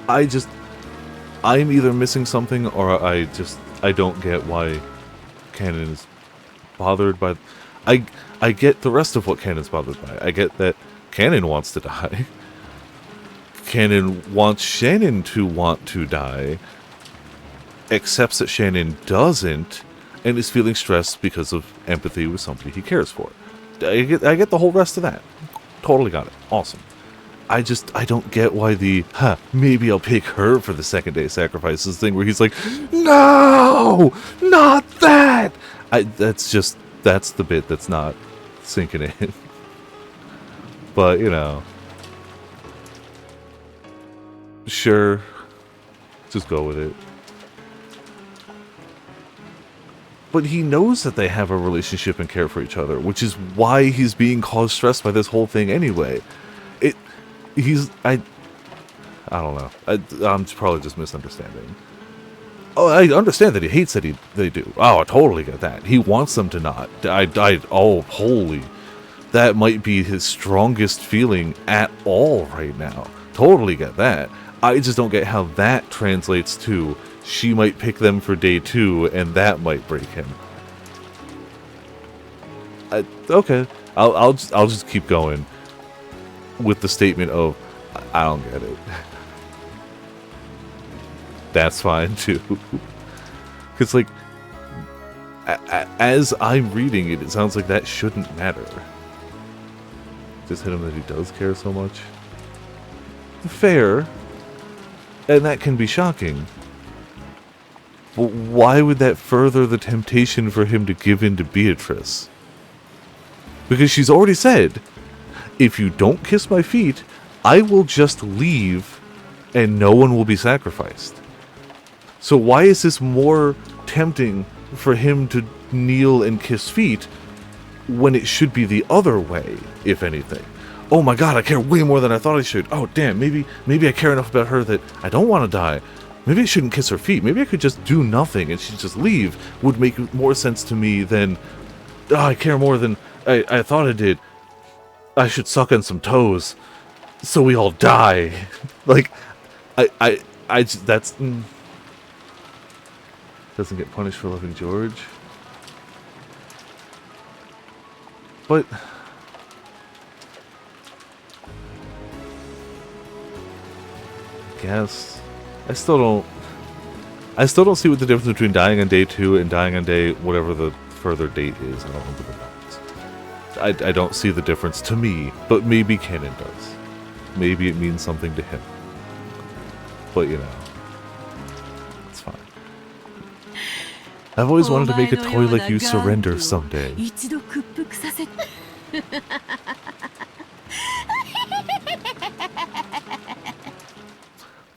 I'm either missing something, or I don't get why Canon is bothered by... I get the rest of what Canon's bothered by. I get that Canon wants to die. Canon wants Shannon to want to die, accepts that Shannon doesn't, and is feeling stressed because of empathy with somebody he cares for. I get the whole rest of that. Totally got it. Awesome. I don't get why the, maybe I'll pick her for the second day sacrifices thing where he's like, no, not that. That's the bit that's not sinking in. But, you know, sure, just go with it. But he knows that they have a relationship and care for each other, which is why he's being caused stress by this whole thing anyway. I don't know. I'm probably just misunderstanding. Oh, I understand that he hates that they do. Oh, I totally get that. He wants them to not. Oh, holy. That might be his strongest feeling at all right now. Totally get that. I just don't get how that translates to she might pick them for day 2 and that might break him. Okay. I'll just keep going with the statement of, I don't get it. That's fine too. Because, like, as I'm reading it, it sounds like that shouldn't matter. Just hit him that he does care so much. Fair. And that can be shocking. But why would that further the temptation for him to give in to Beatrice? Because she's already said, if you don't kiss my feet, I will just leave and no one will be sacrificed. So why is this more tempting for him to kneel and kiss feet when it should be the other way, if anything? Oh my god, I care way more than I thought I should. Oh damn, maybe I care enough about her that I don't want to die. Maybe I shouldn't kiss her feet. Maybe I could just do nothing and she'd just leave. Would make more sense to me than, oh, I care more than I thought I did. I should suck on some toes so we all die. Like, that's... Doesn't get punished for loving George. But... guess... I still don't. I still don't see what the difference between dying on day 2 and dying on day whatever the further date is. I don't remember the numbers. I don't see the difference to me, but maybe Kenan does. Maybe it means something to him. But you know, it's fine. I've always wanted to make a toy like you surrender someday.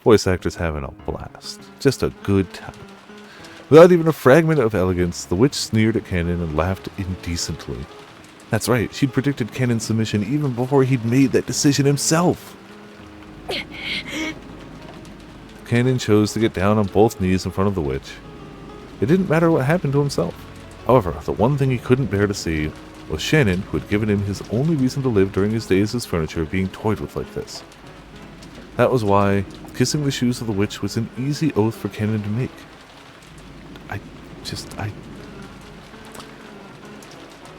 Voice actors having a blast. Just a good time. Without even a fragment of elegance, the witch sneered at Kenan and laughed indecently. That's right, she'd predicted Kenan's submission even before he'd made that decision himself. Kenan chose to get down on both knees in front of the witch. It didn't matter what happened to himself. However, the one thing he couldn't bear to see was Shannon, who had given him his only reason to live during his days as furniture, being toyed with like this. That was why kissing the shoes of the witch was an easy oath for Kenan to make.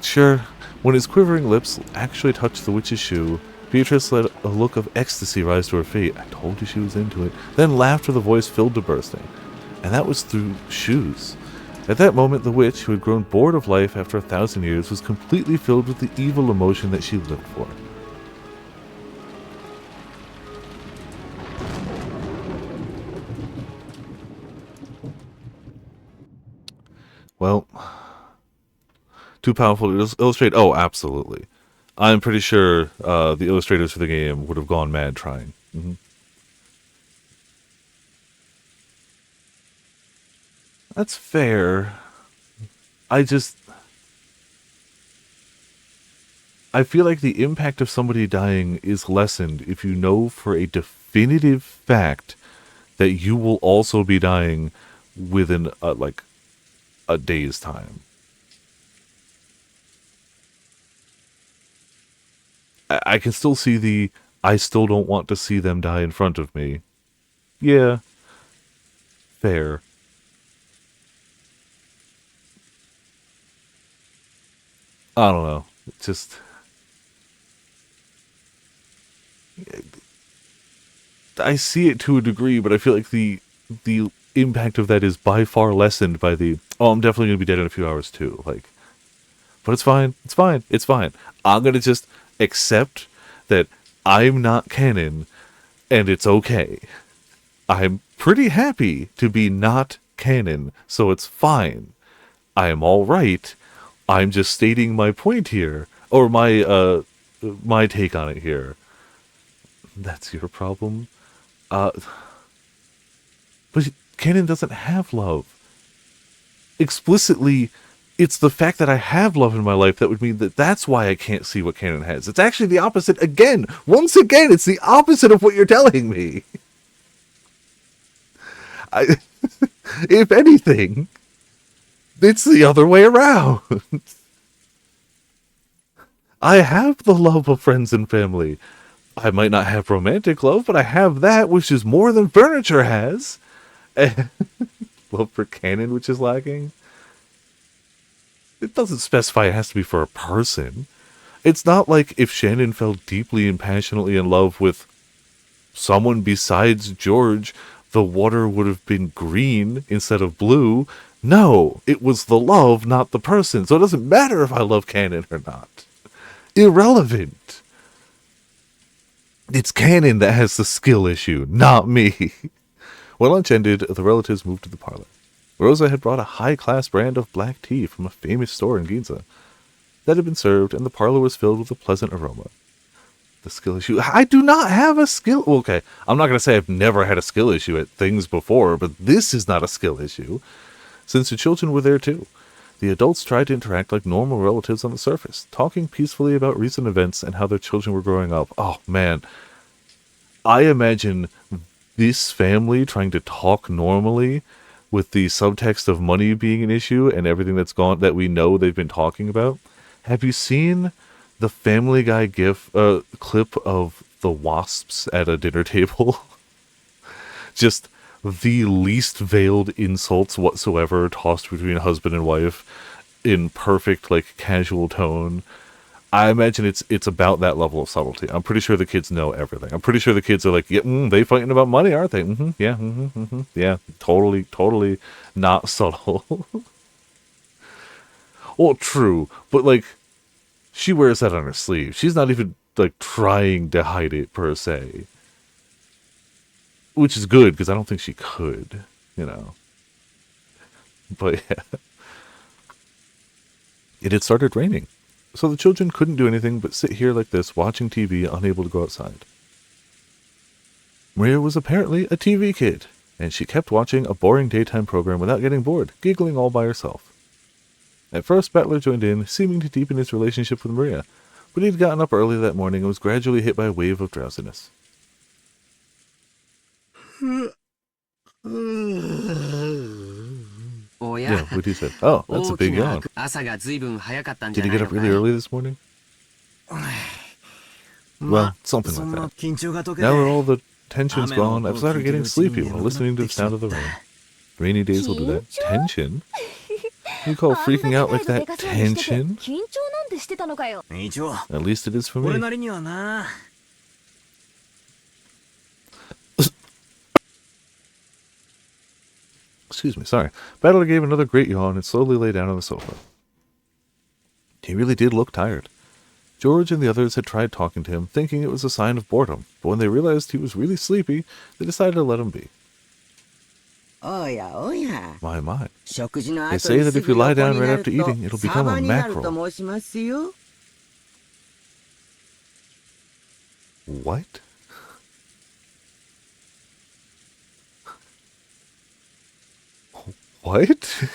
Sure, when his quivering lips actually touched the witch's shoe, Beatrice let a look of ecstasy rise to her face. I told you she was into it. Then laughed with a voice filled to bursting. And that was through shoes. At that moment, the witch, who had grown bored of life after 1,000 years, was completely filled with the evil emotion that she lived for. Well, too powerful to illustrate? Oh, absolutely. I'm pretty sure the illustrators for the game would have gone mad trying. That's fair. I feel like the impact of somebody dying is lessened if you know for a definitive fact that you will also be dying within a day's time. I can still see I still don't want to see them die in front of me. Yeah. Fair. I don't know. It's just... I see it to a degree, but I feel like the impact of that is by far lessened by I'm definitely going to be dead in a few hours too. But it's fine. It's fine. It's fine. I'm going to just accept that I'm not canon, and it's okay. I'm pretty happy to be not canon, so it's fine. I am alright. I'm just stating my point here, or my take on it here. That's your problem. But canon doesn't have love. Explicitly, it's the fact that I have love in my life that would mean that's why I can't see what canon has. It's actually the opposite again. Once again, it's the opposite of what you're telling me. If anything, it's the other way around. I have the love of friends and family. I might not have romantic love, but I have that, which is more than furniture has. Love for canon, which is lacking. It doesn't specify it has to be for a person. It's not like if Shannon fell deeply and passionately in love with someone besides George, the water would have been green instead of blue. No, it was the love, not the person. So it doesn't matter if I love canon or not. Irrelevant. It's canon that has the skill issue, not me. When lunch ended, the relatives moved to the parlor. Rosa had brought a high-class brand of black tea from a famous store in Ginza. That had been served, and the parlor was filled with a pleasant aroma. The skill issue... I do not have a skill... Okay, I'm not going to say I've never had a skill issue at things before, but this is not a skill issue, since the children were there too. The adults tried to interact like normal relatives on the surface, talking peacefully about recent events and how their children were growing up. Oh, man. I imagine this family trying to talk normally with the subtext of money being an issue and everything that's gone that we know they've been talking about. Have you seen the Family Guy clip of the wasps at a dinner table? Just the least veiled insults whatsoever tossed between husband and wife in perfect, casual tone. I imagine it's about that level of subtlety. I'm pretty sure the kids know everything. I'm pretty sure the kids are like, yeah, they fighting about money, aren't they? Yeah, yeah, totally not subtle. Well, true, but like, she wears that on her sleeve. She's not even like trying to hide it per se, which is good because I don't think she could, you know. But yeah, it had started raining, so the children couldn't do anything but sit here like this, watching TV, unable to go outside. Maria was apparently a TV kid, and she kept watching a boring daytime program without getting bored, giggling all by herself. At first, Battler joined in, seeming to deepen his relationship with Maria, but he'd gotten up early that morning and was gradually hit by a wave of drowsiness. Yeah, what he said. Oh, that's a big yawn. Did he get up really early this morning? Well, something like that. Now that all the tension's gone, I've started getting sleepy while listening to the sound of the rain. Rainy days will do that. Tension? You call freaking out like that tension? At least it is for me. Excuse me, sorry. Battler gave another great yawn and slowly lay down on the sofa. He really did look tired. George and the others had tried talking to him, thinking it was a sign of boredom, but when they realized he was really sleepy, they decided to let him be. My. They say that if you lie down right after eating, it'll become a mackerel. What? What?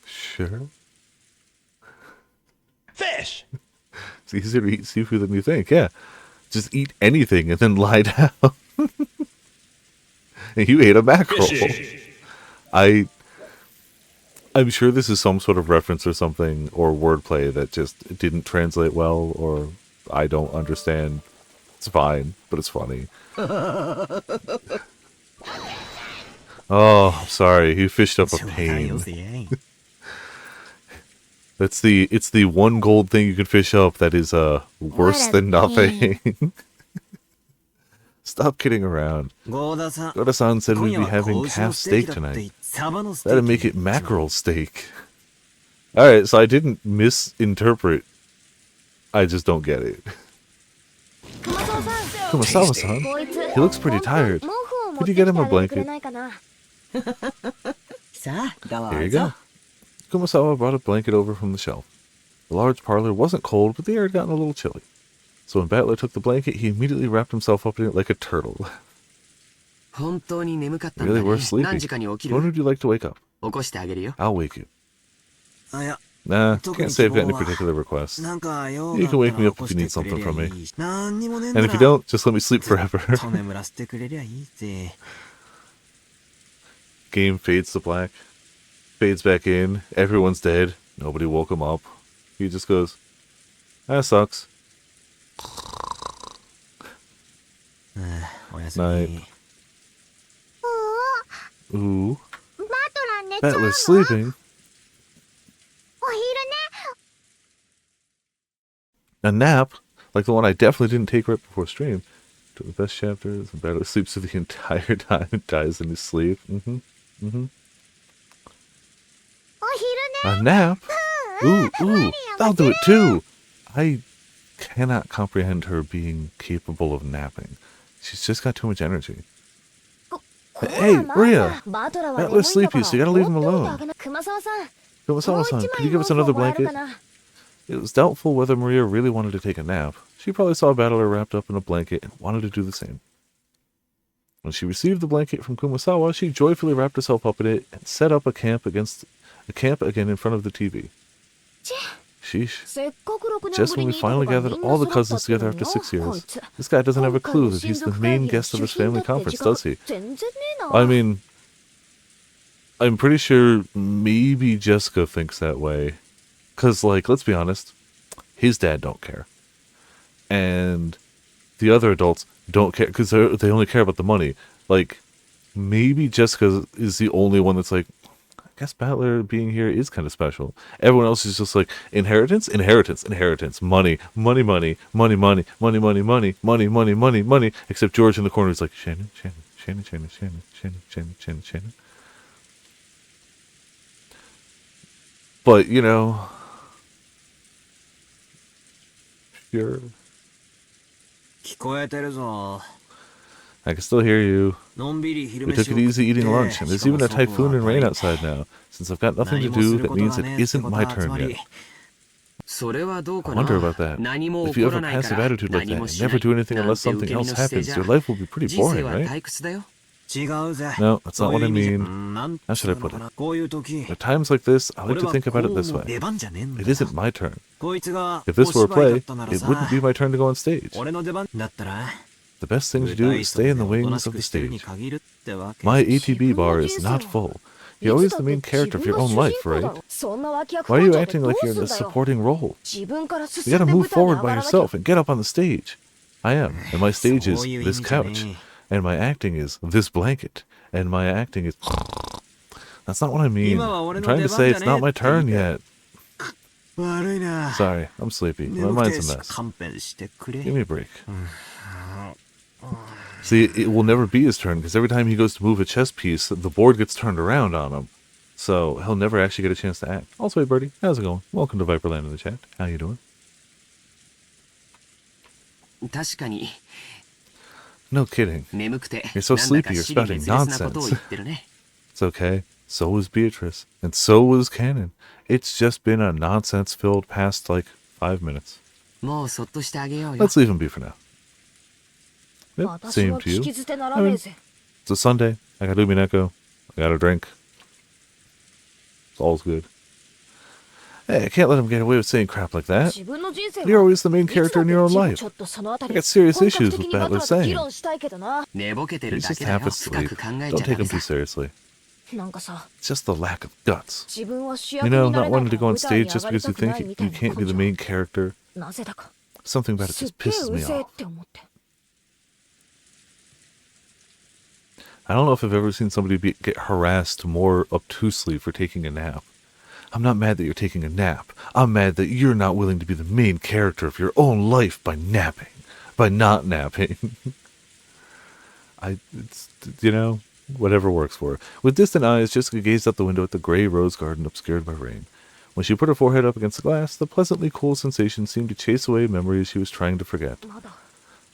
Sure. Fish! It's easier to eat seafood than you think, yeah. Just eat anything and then lie down. And you ate a mackerel. I'm sure this is some sort of reference or something, or wordplay that just didn't translate well, or I don't understand. It's fine, but it's funny. Oh, sorry. He fished up a pain. It's the one gold thing you can fish up that is worse than nothing. Stop kidding around. Goda-san said we'd be having half steak tonight. That'd make it mackerel steak. Alright, so I didn't misinterpret. I just don't get it. Kumasawa-san, he looks pretty tired. Could you get him a blanket? Here you go. Kumasawa brought a blanket over from the shelf. The large parlor wasn't cold, but the air had gotten a little chilly. So when Battler took the blanket, he immediately wrapped himself up in it like a turtle. Really, we're sleepy. When would you like to wake up? I'll wake you. Nah, can't say I've got any particular requests. You can wake me up if you need something from me. And if you don't, just let me sleep forever. Game fades to black. Fades back in. Everyone's dead. Nobody woke him up. He just goes, that sucks. Night. Ooh. Battler's sleeping. A nap, like the one I definitely didn't take right before stream. To the best chapters, and Battler sleeps through the entire time and dies in his sleep. A nap? Ooh, I'll do it too! I cannot comprehend her being capable of napping. She's just got too much energy. Hey, Maria! Battler's sleepy, so you gotta leave him alone. Kumasawa-san, could you give us another blanket? It was doubtful whether Maria really wanted to take a nap. She probably saw Battler wrapped up in a blanket and wanted to do the same. When she received the blanket from Kumasawa, she joyfully wrapped herself up in it and set up a camp again in front of the TV. Sheesh. Just when we finally gathered all the cousins together after 6 years, this guy doesn't have a clue that he's the main guest of his family conference, does he? I mean, I'm pretty sure maybe Jessica thinks that way. Because, like, let's be honest, his dad don't care. And the other adults don't care because they only care about the money. Like, maybe Jessica is the only one that's like, guess Battler being here is kind of special. Everyone else is just like, inheritance, inheritance, inheritance, money, money, money, money, money, money, money, money, money, money, money, money. Except George in the corner is like, Shannon, Shannon, Shannon, Shannon, Shannon, Shannon, Shannon, Shannon, Shannon. But, you know, sure. 聞こえてるぞ。 I can still hear you. のんびり昼 We 飯 took を it 食っ easy て eating lunch, and し there's かも even a 外は typhoon and 明る rain い outside now. Since I've got nothing 何 to もす do, る that こと means が it ねえって isn't こと my はつ turn ま yet. りそれはどう I かな。 wonder about that. 何も If 起 you こ have ら a ないか passive ら attitude like 何 that も and しな never い do anything なん unless て受 something け身 else の姿勢 happens, じゃ your life will be pretty 人生 boring, は right? 退屈だよ。違うぜ。 No, that's そ not う what いう I 意味じゃ mean. なんつ How should I うの put か it? な。こういう時 At times like this, I like 俺 to は think こ about it う this も way. 出番じゃねえん It だよ。 isn't my turn. こいつが If お this were a 芝居だっ play, たなら it さ wouldn't be my turn to go on stage. 俺の出番だったら The best thing to 舞 do 台 is 袖 stay in で the おとな wings し of く the してるに stage. 限るってわけ。 My ATB bar is not full. You're always the main character of your own life, right? Why are you acting like you're in a supporting role? You gotta move forward by yourself and get up on the stage. I am, and my stage is this couch, and my acting is this blanket, and my acting is... That's not what I mean. I'm trying to say it's not my turn yet. 悪いな。 Sorry, I'm sleepy. My 眠く mind's て a mess. 勘弁してくれ。 Give me a break. See, it will never be his turn, because every time he goes to move a chess piece, the board gets turned around on him. So he'll never actually get a chance to act. Also, hey, Birdie, how's it going? Welcome to Viperland in the chat. How you doing? 確かに No kidding. 眠くて You're so なんだか sleepy, you're 尻 spouting 滅裂なことを nonsense. 言ってるね。 It's okay. So was Beatrice. And so was Cannon. It's just been a nonsense-filled past, like, 5 minutes. もうそっとしてあげようよ。 Let's leave him be for now. Yep, same to you. I mean, it's a Sunday. I got Umineko. I got a drink. It's all's good. Hey, I can't let him get away with saying crap like that. You're always the main character in your own life. I got serious issues with Battler saying. 寝ぼけてる He's だ just けだよ。 half 深 asleep. く考え Don't ちゃダ take メ him too さ。 seriously. It's just the lack of guts. You know, not wanting to go on stage just because you think you can't be the main character. Something about it just pisses me off. I don't know if I've ever seen somebody get harassed more obtusely for taking a nap. I'm not mad that you're taking a nap. I'm mad that you're not willing to be the main character of your own life by napping. By not napping. It's, you know, whatever works for her. With distant eyes, Jessica gazed out the window at the gray rose garden obscured by rain. When she put her forehead up against the glass, the pleasantly cool sensation seemed to chase away memories she was trying to forget.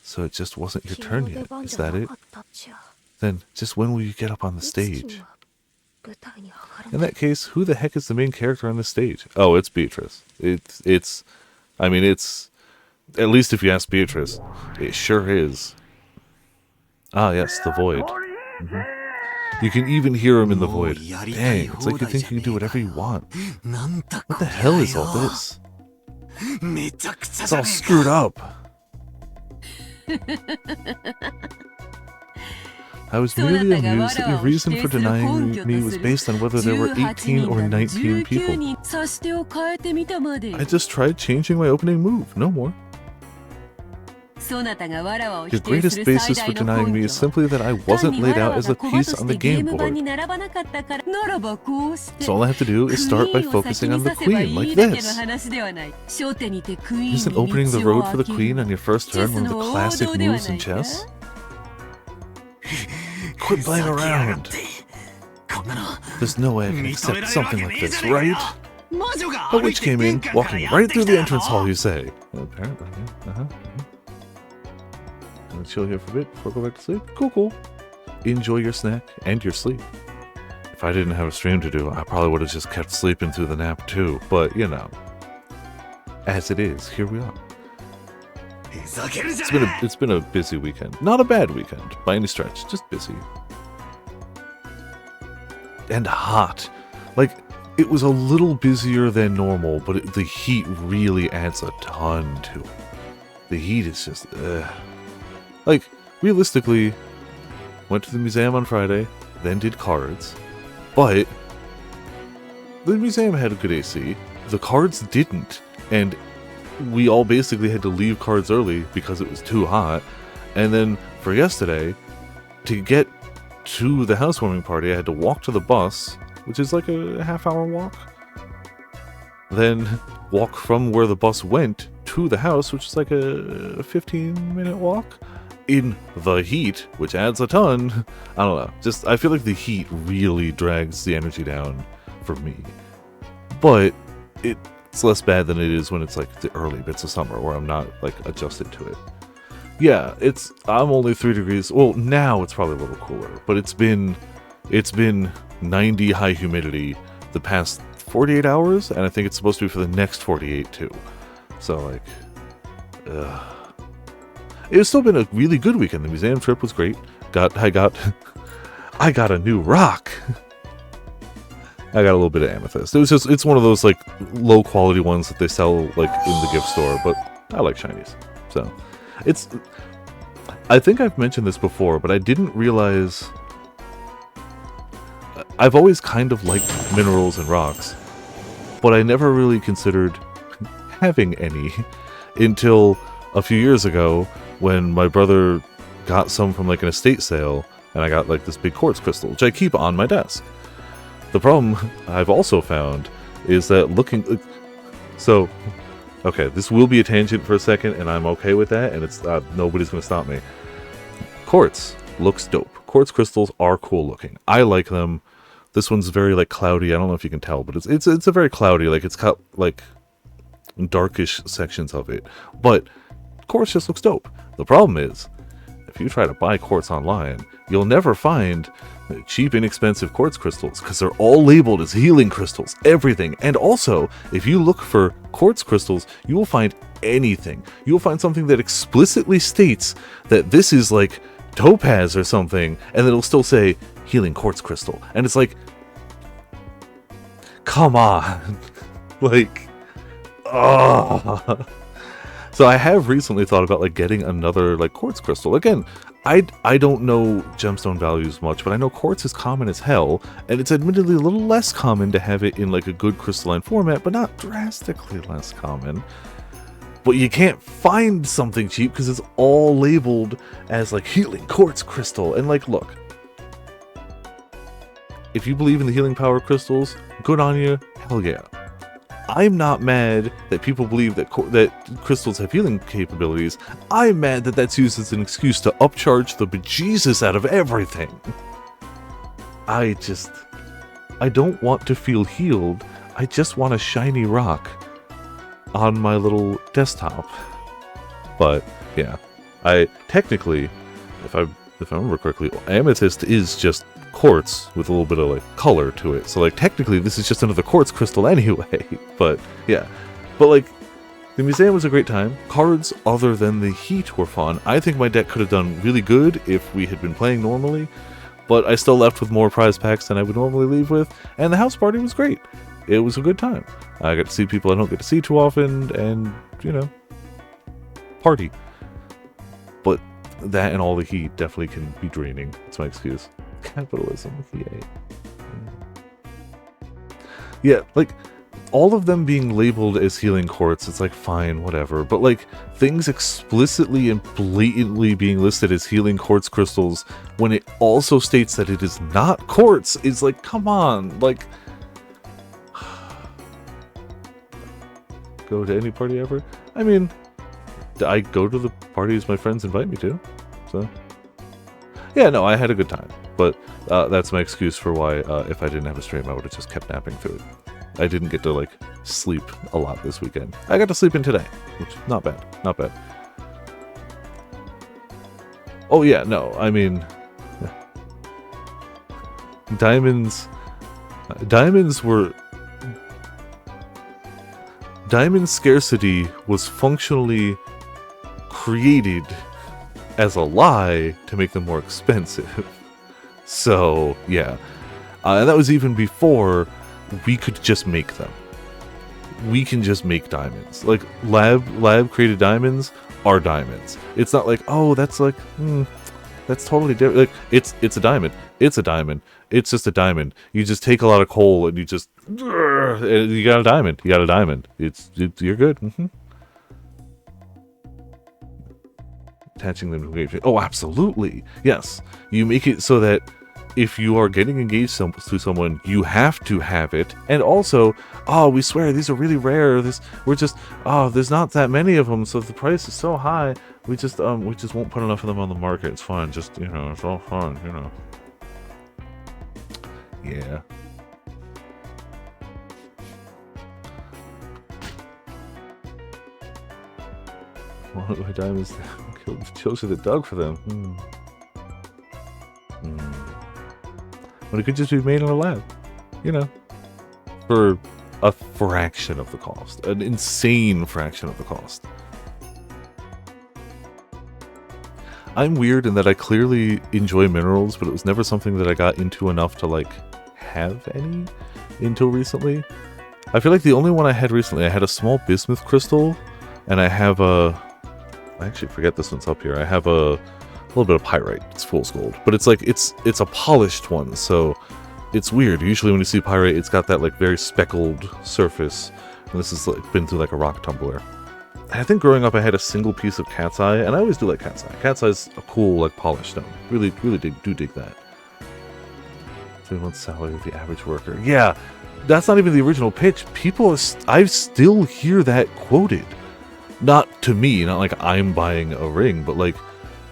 So it just wasn't your turn yet, is that it? Then, just when will you get up on the stage? In that case, who the heck is the main character on this stage? Oh, it's Beatrice. I mean, it's, at least if you ask Beatrice, it sure is. Ah, yes, the void. You can even hear him in the void. Dang, it's like you think you can do whatever you want. What the hell is all this? It's all screwed up. I was merely amused that your reason for denying me was based on whether there were 18 or 19 people. I just tried changing my opening move, no more. Your greatest basis for denying me is simply that I wasn't laid out as a piece on the game board. So all I have to do is start by focusing on the queen, like this. Isn't opening the road for the queen on your first turn one of the classic moves in chess? Quit playing around. There's no way I can accept something like this, right? A witch came in, walking right through the entrance hall, you say. Well, apparently, yeah. Gonna chill here for a bit before I go back to sleep. Cool. Enjoy your snack and your sleep. If I didn't have a stream to do, I probably would have just kept sleeping through the nap too. But, you know, as it is, here we are. It's been a busy weekend. Not a bad weekend by any stretch, just busy. And hot. Like, it was a little busier than normal, but the heat really adds a ton to it. The heat is just, like, realistically, went to the museum on Friday, then did cards, but the museum had a good AC, the cards didn't, and we all basically had to leave cards early because it was too hot. And then for yesterday, to get to the housewarming party, I had to walk to the bus, which is like a half-hour walk. Then walk from where the bus went to the house, which is like a 15-minute walk. In the heat, which adds a ton. I don't know. Just, I feel like the heat really drags the energy down for me. But it's less bad than it is when it's like the early bits of summer where I'm not like adjusted to it. Yeah, I'm only 3 degrees. Well, now it's probably a little cooler, but it's been 90 high humidity the past 48 hours, and I think it's supposed to be for the next 48 too. So like, it's still been a really good weekend. The museum trip was great. I got a new rock. I got a little bit of amethyst. It's one of those like low quality ones that they sell like in the gift store, but I like shinies. So I think I've mentioned this before, but I didn't realize I've always kind of liked minerals and rocks, but I never really considered having any until a few years ago when my brother got some from like an estate sale, and I got like this big quartz crystal, which I keep on my desk. The problem I've also found is that okay, this will be a tangent for a second, and I'm okay with that, and it's nobody's going to stop me. Quartz looks dope. Quartz crystals are cool looking. I like them. This one's very like cloudy. I don't know if you can tell, but it's a very cloudy, like it's got like darkish sections of it. But quartz just looks dope. The problem is, if you try to buy quartz online, you'll never find cheap, inexpensive quartz crystals because they're all labeled as healing crystals, everything. And also, if you look for quartz crystals, you will find anything. You'll find something that explicitly states that this is like topaz or something, and it'll still say healing quartz crystal. And it's like, come on. Like, oh. So I have recently thought about like getting another like quartz crystal. Again, I don't know gemstone values much, but I know quartz is common as hell, and it's admittedly a little less common to have it in like a good crystalline format, but not drastically less common. But you can't find something cheap because it's all labeled as like healing quartz crystal. And like, look, if you believe in the healing power of crystals, good on you, hell yeah. I'm not mad that people believe that crystals have healing capabilities. I'm mad that that's used as an excuse to upcharge the bejesus out of everything. I don't want to feel healed. I just want a shiny rock on my little desktop. But yeah, I technically, if I remember correctly, amethyst is just quartz with a little bit of like color to it. So like technically this is just another quartz crystal anyway. But yeah. But like the museum was a great time. Cards other than the heat were fun. I think my deck could have done really good if we had been playing normally, but I still left with more prize packs than I would normally leave with, and the house party was great. It was a good time. I got to see people I don't get to see too often, and you know, party. But that and all the heat definitely can be draining. That's my excuse. Capitalism, yay. Yeah, like, all of them being labeled as healing quartz, it's like, fine, whatever. But, like, things explicitly and blatantly being listed as healing quartz crystals when it also states that it is not quartz is like, come on, like... Go to any party ever? I mean, I go to the parties my friends invite me to, so... Yeah, no, I had a good time. But that's my excuse for why, if I didn't have a stream, I would have just kept napping through it. I didn't get to, like, sleep a lot this weekend. I got to sleep in today, which, not bad, not bad. Oh, yeah, no, I mean... Diamond scarcity was functionally created as a lie to make them more expensive. So, yeah. And that was even before we could just make them. We can just make diamonds. Like, lab created diamonds are diamonds. It's not like, oh, that's like, that's totally different. Like, it's a diamond. It's a diamond. It's just a diamond. You just take a lot of coal and you just, you got a diamond. You got a diamond. You're good. Attaching them to engagement. Oh, absolutely. Yes. You make it so that if you are getting engaged to someone, you have to have it. And also, oh, we swear these are really rare. There's not that many of them, so if the price is so high, we just won't put enough of them on the market. It's fine. Just, it's all fine, Yeah. One of my diamonds chose the dug for them. But it could just be made in a lab, for a fraction of the cost, an insane fraction of the cost. I'm weird in that I clearly enjoy minerals, but it was never something that I got into enough to like have any until recently. I feel like the only one I had recently, I had a small bismuth crystal, and I have I actually forget this one's up here. I have a little bit of pyrite. It's fool's gold, but it's like it's a polished one, so it's weird. Usually when you see pyrite, it's got that like very speckled surface, and this has like been through like a rock tumbler. And I think growing up I had a single piece of cat's eye, and I always do like cat's eye. Cat's eye is a cool like polished stone. Really dig that. 3 months salary of the average worker. Yeah, that's not even the original pitch. I still hear that quoted. Not to me, not like I'm buying a ring, but like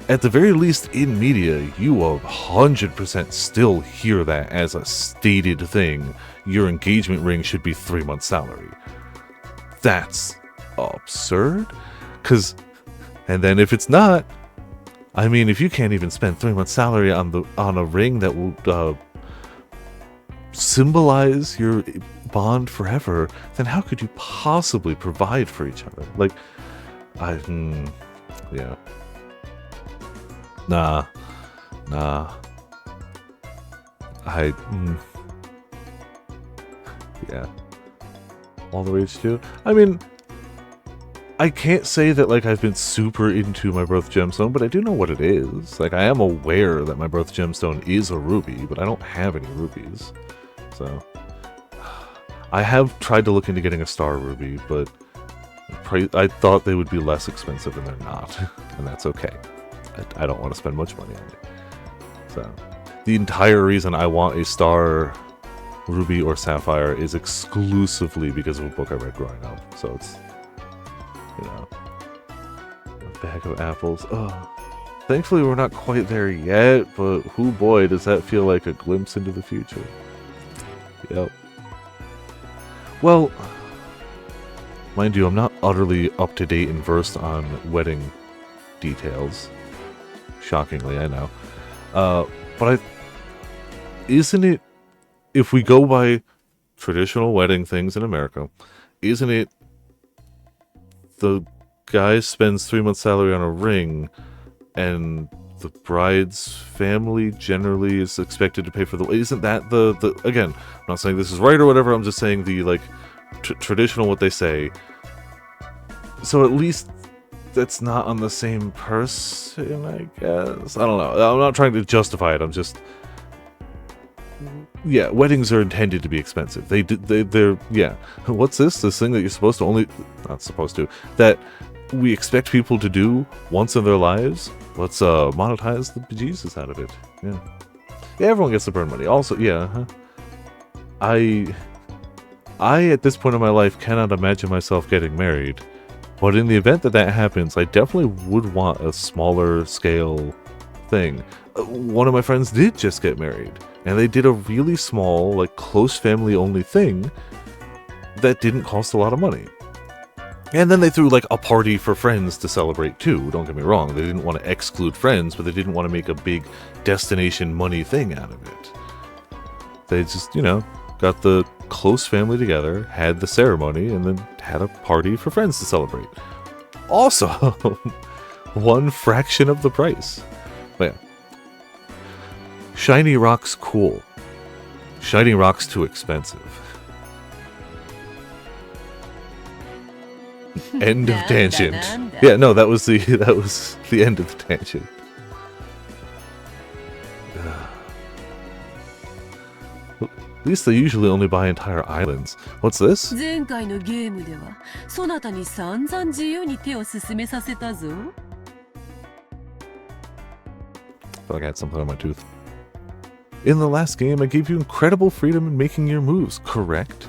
at the very least in media, you 100% still hear that as a stated thing. Your engagement ring should be 3 months' salary. That's absurd. And then if it's not, I mean, if you can't even spend 3 months' salary on a ring that will symbolize your bond forever, then how could you possibly provide for each other? Like, yeah. Nah. Yeah. All the rage too. I mean, I can't say that like I've been super into my birth gemstone, but I do know what it is. Like, I am aware that my birth gemstone is a ruby, but I don't have any rubies. So I have tried to look into getting a star ruby, but I thought they would be less expensive, and they're not. And that's okay. I don't want to spend much money on it. So the entire reason I want a star ruby or sapphire is exclusively because of a book I read growing up. So it's, a bag of apples. Oh, thankfully we're not quite there yet, but hoo boy, does that feel like a glimpse into the future. Yep. Well, mind you, I'm not utterly up to date and versed on wedding details. Shockingly, I know. But isn't it, if we go by traditional wedding things in America, isn't it the guy spends 3 months' salary on a ring, and the bride's family generally is expected to pay for the... Isn't that the again, I'm not saying this is right or whatever, I'm just saying the, like, traditional what they say. So at least that's not on the same person, I guess. I don't know. I'm not trying to justify it. I'm just... Yeah, weddings are intended to be expensive. They're yeah. What's this? This thing that you're supposed to only... Not supposed to. That we expect people to do once in their lives? Let's monetize the bejesus out of it. Yeah. Yeah, everyone gets to burn money. Also, yeah. I at this point in my life cannot imagine myself getting married. But in the event that happens, I definitely would want a smaller scale thing. One of my friends did just get married, and they did a really small, like, close family only thing that didn't cost a lot of money. And then they threw, like, a party for friends to celebrate too, don't get me wrong. They didn't want to exclude friends, but they didn't want to make a big destination money thing out of it. They just, got the close family together, had the ceremony, and then had a party for friends to celebrate. Also, one fraction of the price. But yeah. Shiny rock's cool. Shiny rock's too expensive. End of tangent. Yeah, no, that was the end of the tangent. At least they usually only buy entire islands. What's this? 前回のゲームではそなたに散々自由に手を進めさせたぞ。 I feel like I had something on my tooth. In the last game, I gave you incredible freedom in making your moves, correct?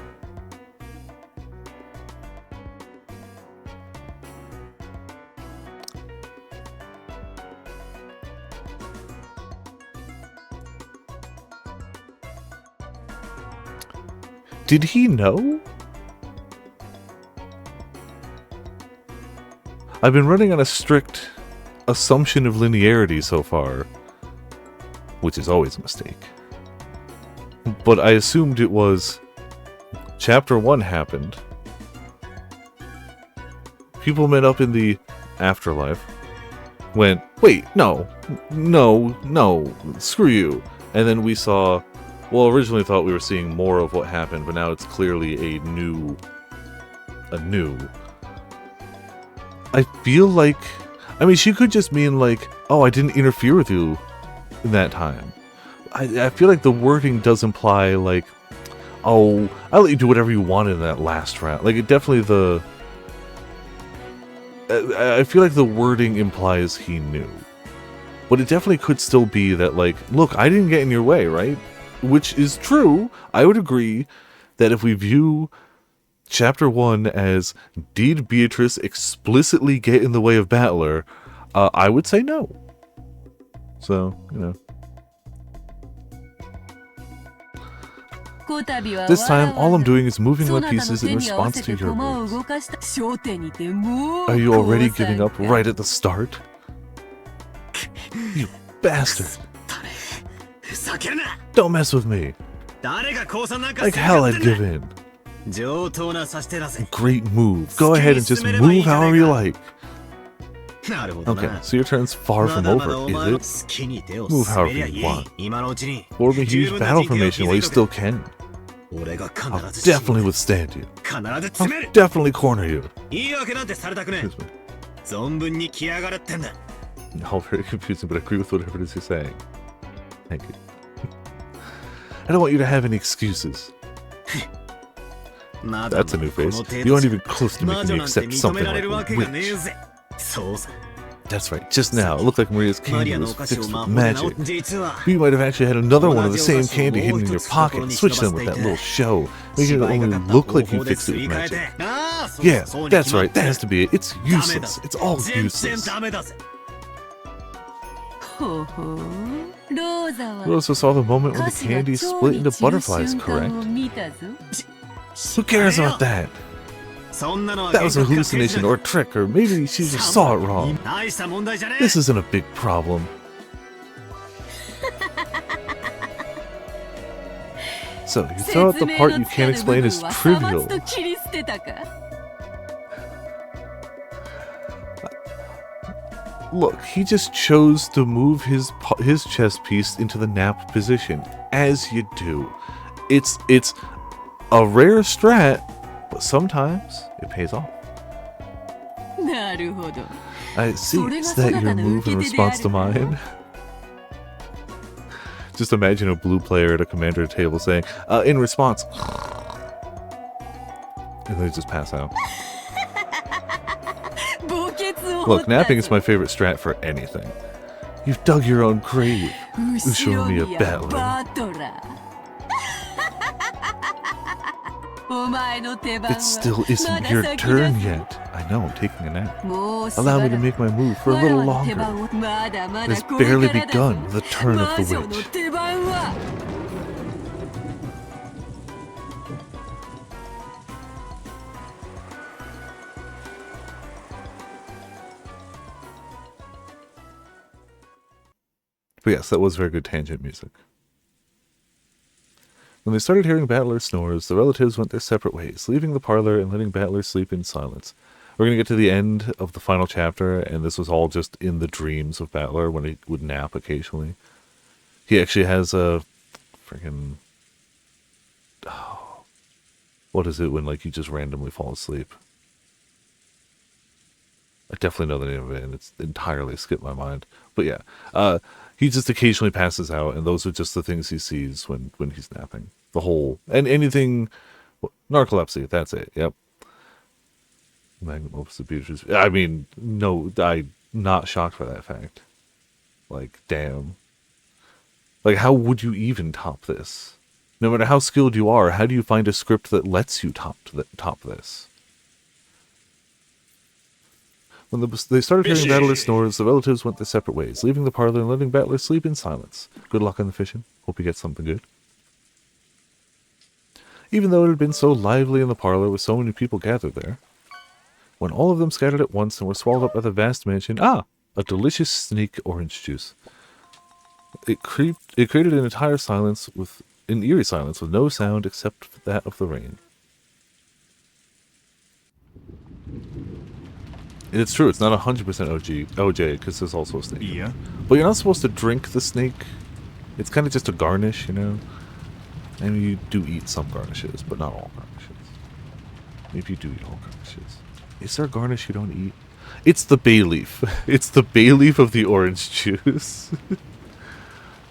Did he know? I've been running on a strict assumption of linearity so far, which is always a mistake. But I assumed it was Chapter 1 happened. People met up in the afterlife. Went, wait, no, screw you. And then we saw, well, originally thought we were seeing more of what happened, but now it's clearly a new. I feel like, I mean, she could just mean like, oh, I didn't interfere with you in that time. I feel like the wording does imply like, oh, I let you do whatever you wanted in that last round. Like, it definitely I feel like the wording implies he knew. But it definitely could still be that, like, look, I didn't get in your way, right? Which is true. I would agree that if we view Chapter 1 as, did Beatrice explicitly get in the way of Battler, I would say no. So, you know. This time, all I'm doing is moving my pieces in response to your moves. Are you already giving up right at the start? You bastard! Don't mess with me! Like hell I'd give in. Great move. Go ahead and just move however you like. Okay, so your turn's far from over, is it? Move however you want. Form a huge battle formation while you still can. I'll definitely withstand you. I'll definitely corner you. Excuse me. All very confusing, but I agree with whatever it is you're saying. Thank you. I don't want you to have any excuses. That's a new face. You aren't even close to making me accept something like a witch. That's right, just now, it looked like Maria's candy was fixed with magic. You might have actually had another one of the same candy hidden in your pocket. Switch them with that little show, making it only look like you fixed it with magic. Yeah, that's right, that has to be it. It's useless. It's all useless. Rosa saw the moment when the candy split into butterflies, correct? Who cares about that? That was a hallucination or a trick, or maybe she just saw it wrong. This isn't a big problem. So, you throw out the part you can't explain as trivial. Look, he just chose to move his chess piece into the nap position, as you do. It's a rare strat, but sometimes it pays off. I see. Is that your move in response to mine? Just imagine a blue player at a commander table saying, in response. And they just pass out. Look, napping is my favorite strat for anything. You've dug your own grave. Ushomiya Battler. It still isn't your turn yet. I know, I'm taking a nap. Allow me to make my move for a little longer. It has barely begun with the turn of the witch. But yes, that was very good tangent music. When they started hearing Battler's snores, the relatives went their separate ways, leaving the parlor and letting Battler sleep in silence. We're going to get to the end of the final chapter, and this was all just in the dreams of Battler when he would nap occasionally. He actually has a freaking... Oh, what is it when like you just randomly fall asleep? I definitely know the name of it, and it's entirely skipped my mind. But yeah, he just occasionally passes out, and those are just the things he sees when he's napping. The whole... And anything... Narcolepsy, that's it, yep. Magnum opus of Beatrice. I mean, no, I'm not shocked by that fact. Like, damn. Like, how would you even top this? No matter how skilled you are, how do you find a script that lets you top this? When they started hearing Battler's snores, the relatives went their separate ways, leaving the parlor and letting Battler sleep in silence. Good luck on the fishing. Hope you get something good. Even though it had been so lively in the parlor with so many people gathered there, when all of them scattered at once and were swallowed up by the vast mansion, a delicious snake orange juice. It created an entire silence an eerie silence with no sound except that of the rain. And it's true, it's not 100% OJ, because there's also a snake. Yeah. But you're not supposed to drink the snake. It's kind of just a garnish, you know? I mean, you do eat some garnishes, but not all garnishes. Maybe you do eat all garnishes. Is there a garnish you don't eat? It's the bay leaf. It's the bay leaf of the orange juice.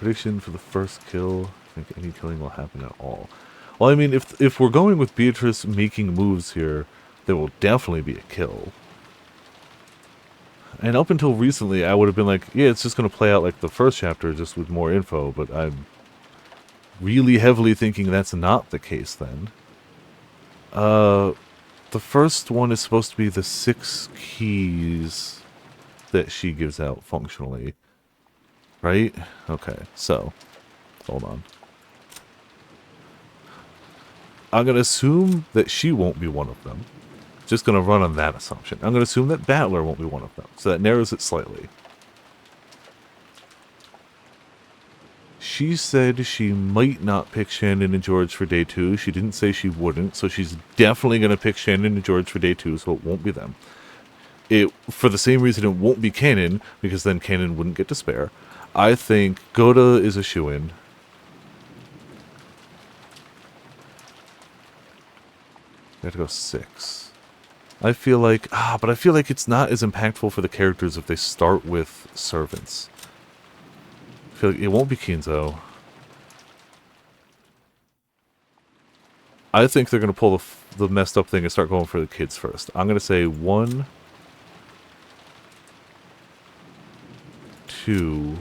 Prediction for the first kill. I think any killing will happen at all. Well, I mean, if we're going with Beatrice making moves here, there will definitely be a kill. And up until recently, I would have been like, yeah, it's just going to play out like the first chapter, just with more info, but I'm really heavily thinking that's not the case then. The first one is supposed to be the 6 keys that she gives out functionally. Right? Okay, so, hold on. I'm going to assume that she won't be one of them. Just going to run on that assumption. I'm going to assume that Battler won't be one of them. So that narrows it slightly. She said she might not pick Shannon and George for day 2. She didn't say she wouldn't. So she's definitely going to pick Shannon and George for day 2. So it won't be them. For the same reason it won't be Kanan. Because then Kanan wouldn't get to spare. I think Goda is a shoo-in. I have to go 6. I feel like, but I feel like it's not as impactful for the characters if they start with servants. I feel like it won't be Kinzo. I think they're going to pull the messed up thing and start going for the kids first. I'm going to say 1, 2,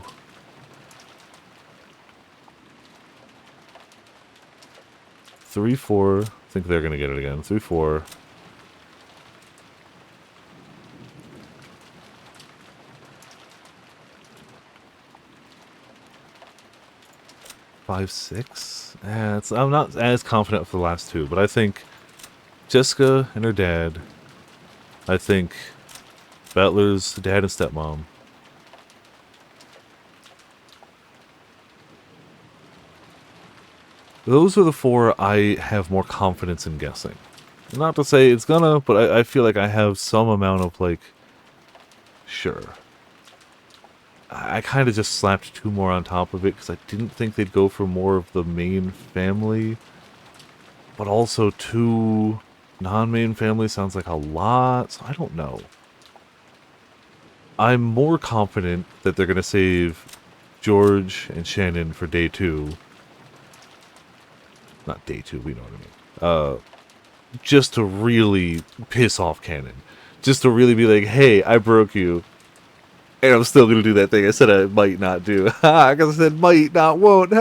3, 4. I think they're going to get it again. 3, 4. 5, 6. I'm not as confident for the last 2, but I think Jessica and her dad. I think Battler's dad and stepmom. Those are the 4 I have more confidence in guessing. Not to say it's gonna, but I feel like I have some amount of, like, sure. I kind of just slapped 2 more on top of it because I didn't think they'd go for more of the main family. But also 2 non-main family sounds like a lot, so I don't know. I'm more confident that they're going to save George and Shannon for day 2. Not day 2, we know what I mean. Just to really piss off Kanan. Just to really be like, hey, I broke you. And I'm still going to do that thing I said I might not do. Because I said might, not won't.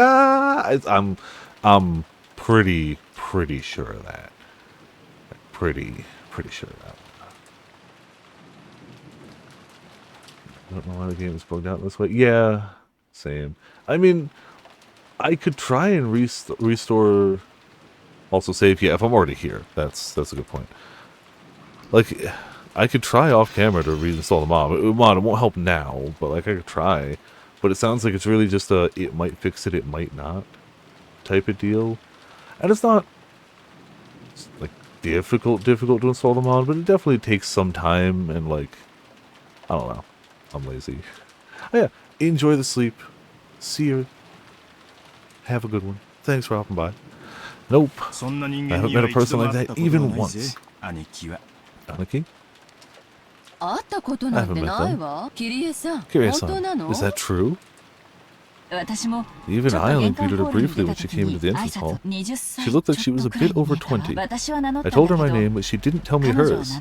I'm pretty sure of that. Pretty sure of that. I don't know why the game is bugged out this way. Yeah, same. I mean, I could try and restore... Also save, yeah, if I'm already here. That's a good point. Like... I could try off camera to reinstall the mod. It won't help now, but like I could try. But it sounds like it's really just a it might fix it, it might not type of deal. And it's not like difficult to install the mod, but it definitely takes some time and like I don't know. I'm lazy. Oh, yeah, enjoy the sleep. See you. Have a good one. Thanks for hopping by. Nope. I haven't met a person like that even once. Aniki? I haven't met them. Kirie-san, is that true? Even I only greeted her briefly when she came into the entrance hall. She looked like she was a bit over 20. I told her my name, but she didn't tell me hers.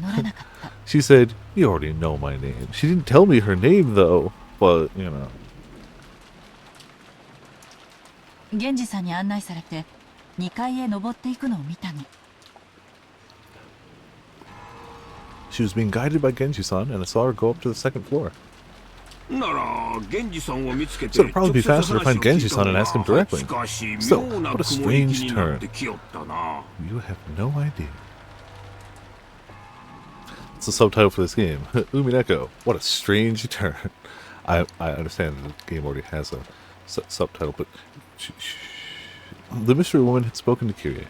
She said, you already know my name. She didn't tell me her name, though. But, you know. 源氏さんに案内されて2階へ登っていくのを見たの。 She was being guided by Genji-san, and I saw her go up to the second floor. なら源氏さんを見つけて So it'd probably be faster to find Genji-san and ask him directly. しかし Still, 妙な what a 雲行き strange になっ turn. てきよったな。 You have no idea. It's the subtitle for this game. Umineko. What a strange turn. I understand the game already has a subtitle, but the mystery woman had spoken to Kyrie.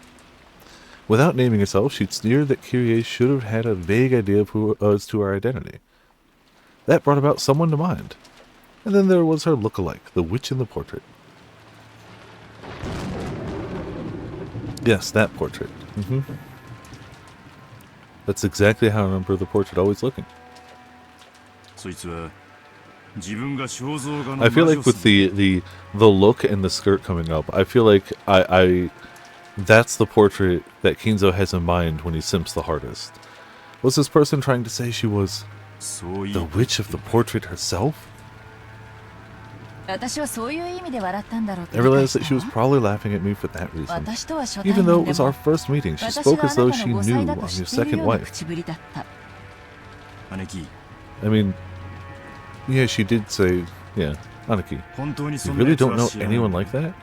Without naming herself, she'd sneered that Kyrie should have had a vague idea of who as to her identity. That brought about someone to mind. And then there was her look-alike, the witch in the portrait. Yes, that portrait. That's exactly how I remember the portrait always looking. I feel like with the look and the skirt coming up, I feel like that's the portrait that Kinzo has in mind when he simps the hardest. Was this person trying to say she was the witch of the portrait herself? 私はそういう意味で笑ったんだろうと I 理解 realized した that she was わ。 probably laughing at me for that reason. 私とは初対 Even though 面 it で was our も first meeting, she 私 spoke は as あ though なた she の5 knew 歳だ I'm と your 知っている second ような wife. 口ぶりだった。 I mean, yeah, she did say, yeah, Anaki. You really don't know anyone like that?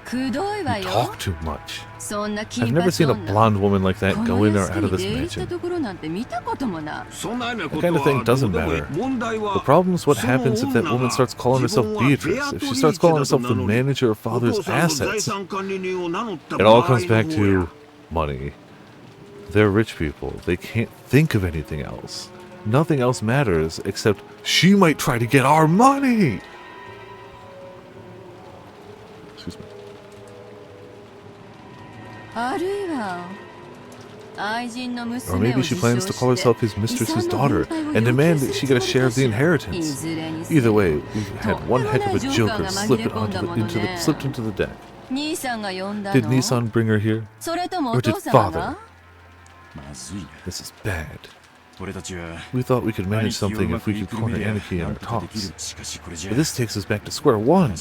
くどい You わよ。 talk too much. そんな I've 金 never 髪 seen a 女 blonde woman like that こ go の in or 屋 out of 敷 this に出入りした mansion. ところなんて見たこともない。そんなようなこ That と kind は of thing どう doesn't でもいい。 matter. 問題 The は problem is what その happens if that 女 woman が starts calling 自 herself 分は Beatrice, if she ベアトリー starts チェ calling だと herself the 名乗り、 manager of お father's 父さんの財 assets. 産管理人を名乗った It 場 all 合 comes の back 方や to money. They're rich people. They can't think of anything else. Nothing else matters except she might try to get our money! Excuse me. あるいは愛人の Or 娘 maybe を she 自称 plans to call して herself his 遺 mistress's 産の daughter 分配を and 要 demand 求 that す she る get a つ share も of the りかしら。い inheritance. ずれにせ Either よ way, we've had one heck of a joker slipped into the deck. 兄さんが呼んだ Did の？ Nissan bring her here? それとも Or お did 父様 father? が？ This is bad. We thought we could manage something if we could corner Anarchy in our talks. But this takes us back to square one.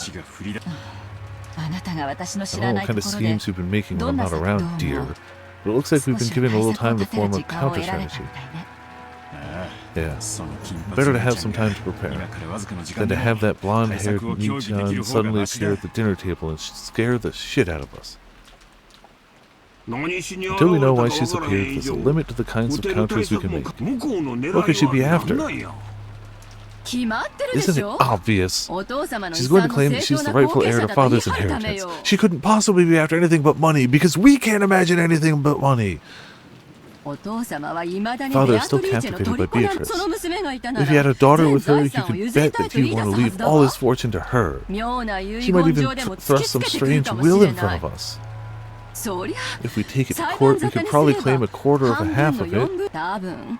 あなたが私の I 知 don't ら know な what い kind と of ころで schemes you've been making when ど I'm んな not 策 around, 動 dear. も But it looks like we've 少 been し given a 対 little 策を time to 立てる form a 時間を counter 得られた strategy. みたいね。 Yeah. Better to have some time to prepare than to have that blonde-haired Nichan suddenly appear at the dinner table and scare the shit out of us. 何しに現 Until we れ know た why か she's わからへ appeared, ん以 there's a 上 limit to the kinds ホ of テル counters 対 we 策 can も make. 向こうの狙い What could she be は after? ないやん。決まってるで Isn't し it ょ？ obvious? お父様の遺 She's 産 going to の claim that 正 she's 当 the な後 rightful 継 heir 者 to だと言い father's 張るため inheritance. よ。 She couldn't possibly be after anything but money because we can't imagine anything but money. お父様は未だに Father ベ is アト still リーチェの captivated 虜 by な Beatrice. その娘がいたな If he had ら a daughter 全 with her, 財 you 産を could 譲り bet たい that と言 he'd い出 want す to は leave ずだ all わ his。fortune to her. 妙な遺 She might 言 even 状でも突 thrust きつ some けてくる strange かもし will れ in な front い of。us. そりゃ If we take it to 裁 court, 判 we 沙汰 could に probably す claim れ a quarter ば of 半 a half 分 of の it, 4分多分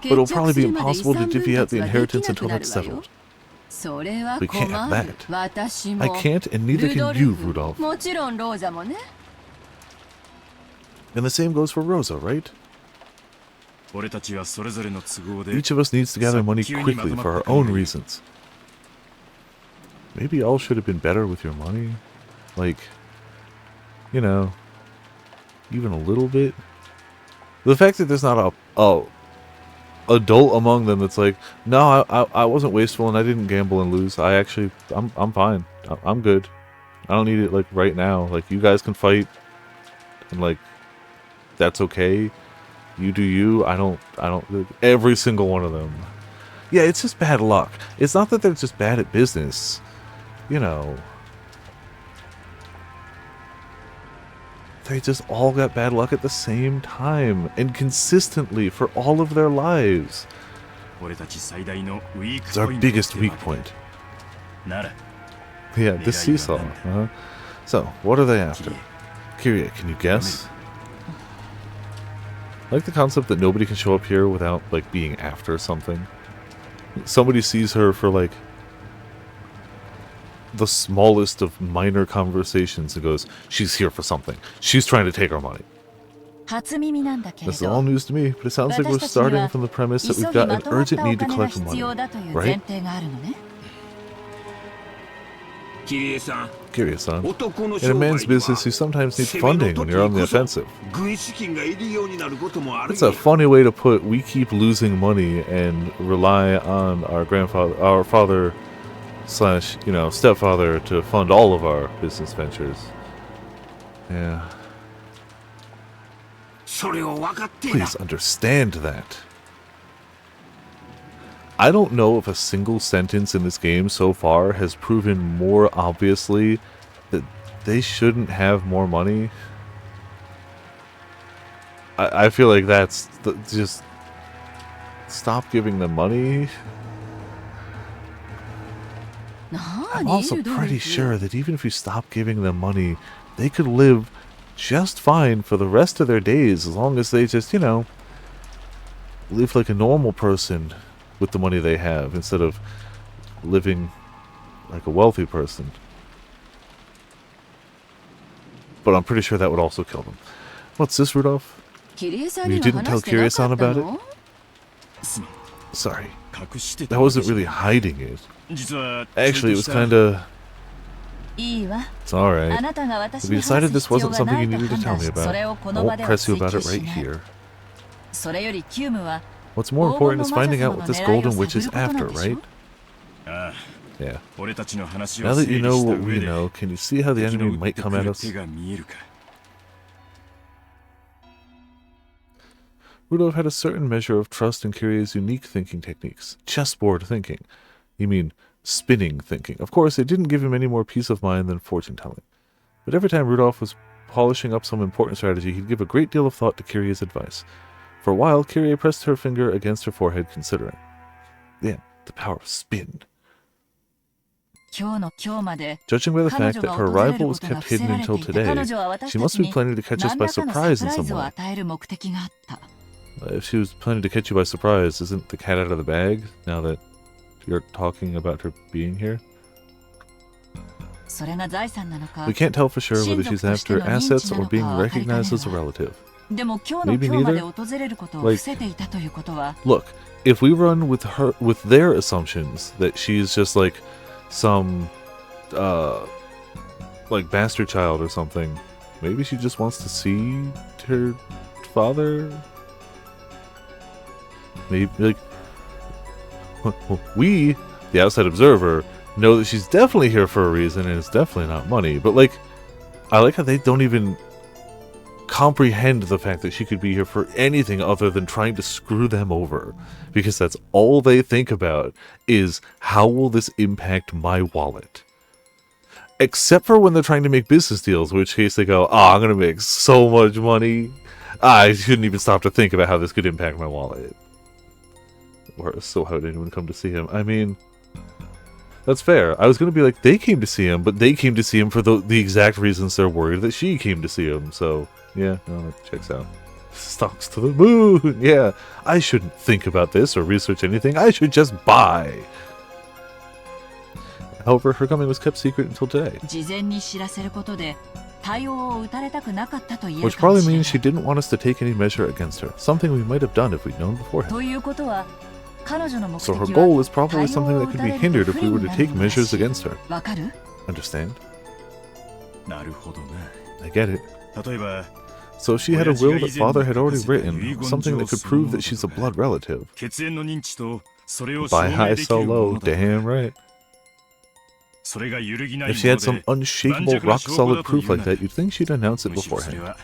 but it'll 決着 probably す be るまで遺 impossible to 産分 divvy out 割 the はでき inheritance なく until な that's るわよ。 settled. それは We can't 困 have る。 that. 私 I も can't, and neither ルド can ル you, フ Rudolph. もちろんローザもね。 And the same goes for Rosa, right? Each of us needs to gather money quickly for our own reasons. Maybe all should have been better with your money. Like, you know, even a little bit. The fact that there's not a adult among them that's like, no, I wasn't wasteful and I didn't gamble and lose. I'm fine. I'm good. I don't need it like right now. Like, you guys can fight and like that's okay. You do you. I don't every single one of them. Yeah, it's just bad luck. It's not that they're just bad at business. You know, they just all got bad luck at the same time and consistently for all of their lives. It's our biggest weak point. Yeah, this seesaw. So, what are they after? Kiria, can you guess? I like the concept that nobody can show up here without, like, being after something. Somebody sees her for, like, the smallest of minor conversations and goes, she's here for something. She's trying to take our money. 初耳なんだけれ This is all ど、 news to me, but it sounds like we're 私たちに starting は from the premise that 急 we've ぎ got ま an とまっ urgent たお need to 金が collect 必要だという money, 前 right? 提があるのね。キリエさん Curious-san. 男の In a 商売 man's には business, you sometimes need 攻めの funding when 時 you're on に the こそ offensive. 軍資金がいるようになることもある It's a んや funny way to put we keep losing money and rely on our father slash, stepfather to fund all of our business ventures. Yeah. それを分かっていな Please understand that. I don't know if a single sentence in this game so far has proven more obviously that they shouldn't have more money. I feel like that's just stop giving them money. I'm also pretty sure that even if you stop giving them money, they could live just fine for the rest of their days as long as they just, live like a normal person with the money they have instead of living like a wealthy person. But I'm pretty sure that would also kill them. What's this, Rudolph? You didn't tell Kiryu-san about it? Sorry. I wasn't really hiding it. Actually, it was kinda... It's alright. If you decided this wasn't something you needed to tell me about, I won't press you about it right here. What's more important is finding out what this Golden Witch is after, right? Yeah. Now that you know what we know, can you see how the enemy might come at us? Rudolph had a certain measure of trust in Kiryu's unique thinking techniques. Chessboard thinking. You mean spinning thinking. Of course, it didn't give him any more peace of mind than fortune-telling. But every time Rudolph was polishing up some important strategy, he'd give a great deal of thought to Kiryu's advice. For a while, Kiryu pressed her finger against her forehead, considering. Yeah, the power of spin. Judging by the fact that her arrival was kept hidden until today, she must be planning to catch us by surprise in some way. If she was planning to catch you by surprise, isn't the cat out of the bag now that you're talking about her being here? We can't tell for sure whether she's after assets or being recognized as a relative. Maybe neither. Look, if we run with their assumptions that she's just like some like bastard child or something, maybe she just wants to see her father. Maybe like we, the outside observer, know that she's definitely here for a reason and it's definitely not money. But like, I like how they don't even comprehend the fact that she could be here for anything other than trying to screw them over, because that's all they think about is how will this impact my wallet. Except for when they're trying to make business deals, in which case they go, oh, I'm gonna make so much money, I shouldn't even stop to think about how this could impact my wallet. Or so how did anyone come to see him? I mean, that's fair. I was gonna be like, they came to see him, but they came to see him for the exact reasons they're worried that she came to see him, so yeah, no, that checks out. Stocks to the moon! Yeah, I shouldn't think about this or research anything, I should just buy! However, her coming was kept secret until today. Which probably means she didn't want us to take any measure against her, something we might have done if we'd known beforehand. So her goal is probably something that could be hindered if we were to take measures against her. Understand? I get it. So she had a will that father had already written, something that could prove that she's a blood relative. Buy high, sell low, damn right. If she had some unshakable, rock-solid proof like that, you'd think she'd announce it beforehand.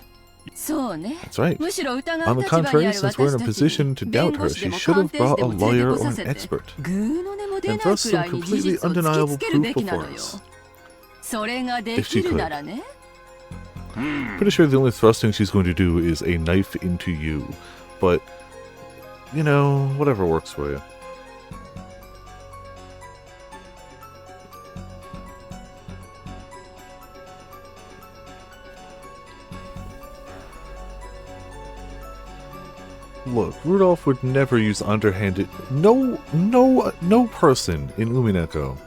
That's right. On the contrary, since we're in a position to doubt her, she should have brought a lawyer or an expert, and thrust some completely undeniable proof before us. If she could. Pretty sure the only thrusting she's going to do is a knife into you, but, you know, whatever works for you. Look, Rudolph would never use underhanded... No person in Umineko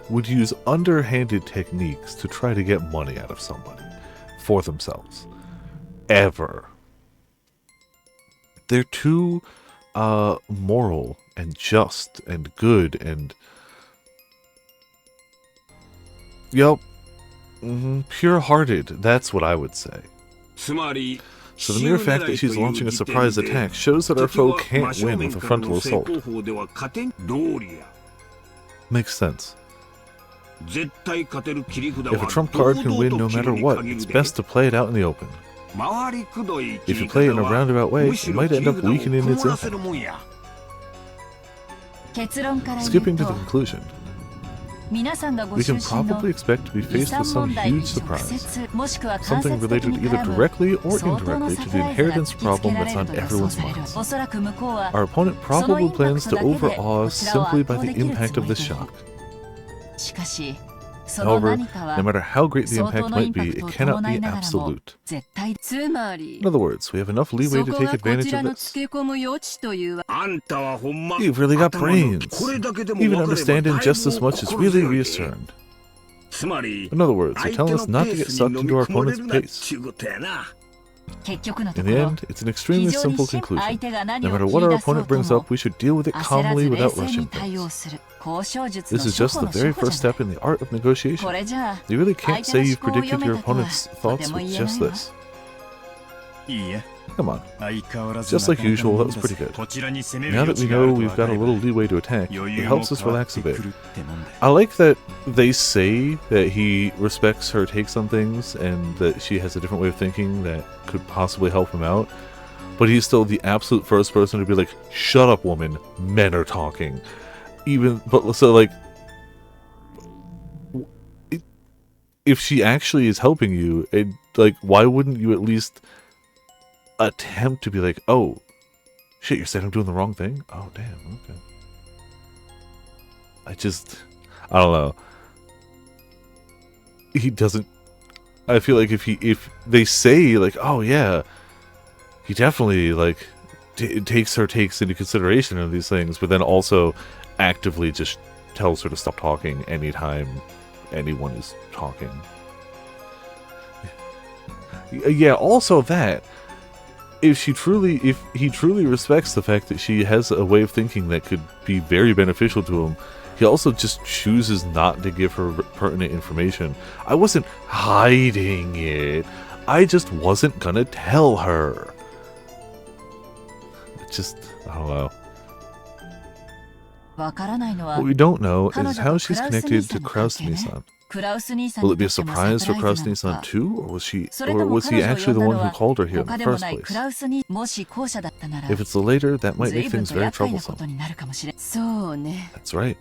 would use underhanded techniques to try to get money out of somebody for themselves. Ever. They're too moral and just and good and Yep. Pure-hearted, that's what I would say. つまり So the mere fact that she's launching a surprise attack shows that our foe can't win with a frontal assault. Makes sense. If a trump card can win no matter what, it's best to play it out in the open. If you play it in a roundabout way, it might end up weakening its impact. Skipping to the conclusion, we can probably expect to be faced with some huge surprise. Something related either directly or indirectly to the inheritance problem that's on everyone's minds. Our opponent probably plans to overawe us simply by the impact of this shock. However, no matter how great the impact might be, it cannot be absolute. In other words, we have enough leeway to take advantage of this. You've really got brains. Even understanding just as much is really reassuring. In other words, you're telling us not to get sucked into our opponent's pace. In the end, it's an extremely simple conclusion. No matter what our opponent brings up, we should deal with it calmly without rushing things. This is just the very first step in the art of negotiation. You really can't say you've predicted your opponent's thoughts with just this. Come on. Just like usual, that was pretty good. Now that we know we've got a little leeway to attack, it helps us relax a bit. I like that they say that he respects her takes on things and that she has a different way of thinking that could possibly help him out. But he's still the absolute first person to be like, shut up, woman, men are talking. If she actually is helping you, why wouldn't you at least attempt to be like, oh, shit, you're saying I'm doing the wrong thing? Oh, damn, okay. I don't know. He doesn't, I feel like if they say, like, oh, yeah, he definitely, like, takes her takes into consideration of these things, but then also actively just tells her to stop talking anytime anyone is talking. Yeah, also that, if he truly respects the fact that she has a way of thinking that could be very beneficial to him, he also just chooses not to give her pertinent information. I wasn't hiding it. I just wasn't gonna tell her. I don't know. What we don't know is how she's connected to Kraus-Nissan. Will it be a surprise for Kraus-Nissan too, or was he actually the one who called her here in the first place? If it's the later, that might make things very troublesome. That's right.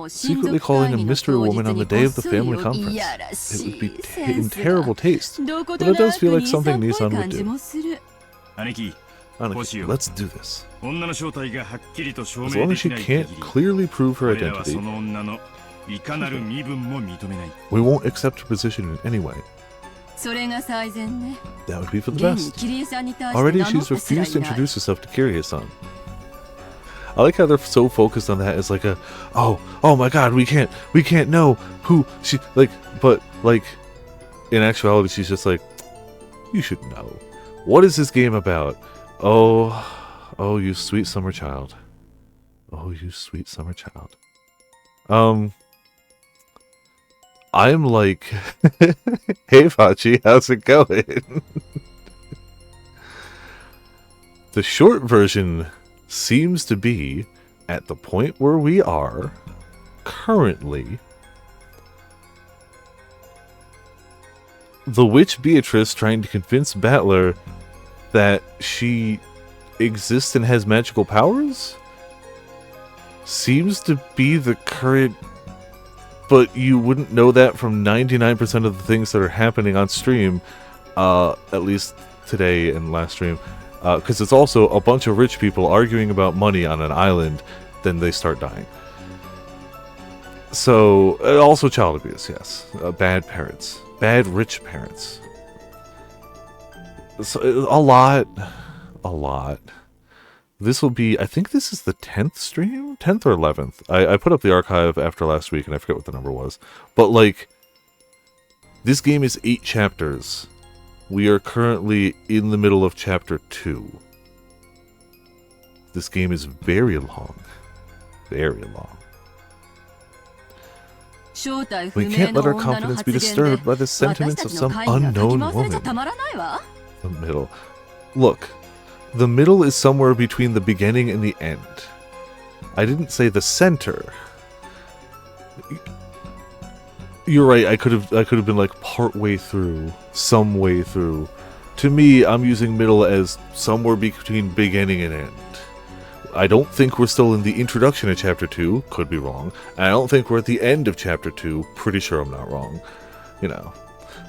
Secretly calling a mystery woman on the day of the family conference. It would be in terrible taste, but it does feel like something Nissan would do. Aniki, let's do this. As long as she can't clearly prove her identity, we won't accept her position in any way. That would be for the best. Already she's refused to introduce herself to Kirie-san. I like how they're so focused on that as like a, oh my god, we can't know who she, but in actuality she's just like, you should know. What is this game about? Oh, you sweet summer child. Oh, you sweet summer child. I'm like, hey Fachi, how's it going? The short version seems to be, at the point where we are currently, the witch Beatrice trying to convince Battler that she exists and has magical powers seems to be the current, but you wouldn't know that from 99% of the things that are happening on stream, at least today and last stream, because it's also a bunch of rich people arguing about money on an island, then they start dying. So, also child abuse, yes. Bad parents. Bad rich parents. So, a lot. This will be, I think this is the 10th stream? 10th or 11th. I put up the archive after last week and I forget what the number was. But this game is 8 chapters. We are currently in the middle of chapter 2. This game is very long. Very long. We can't let our confidence be disturbed by the sentiments of some unknown woman. The middle. Look, the middle is somewhere between the beginning and the end. I didn't say the center. You're right, I could have been like part way through, some way through. To me, I'm using middle as somewhere between beginning and end. I don't think we're still in the introduction of Chapter 2, could be wrong. I don't think we're at the end of Chapter 2, pretty sure I'm not wrong. You know,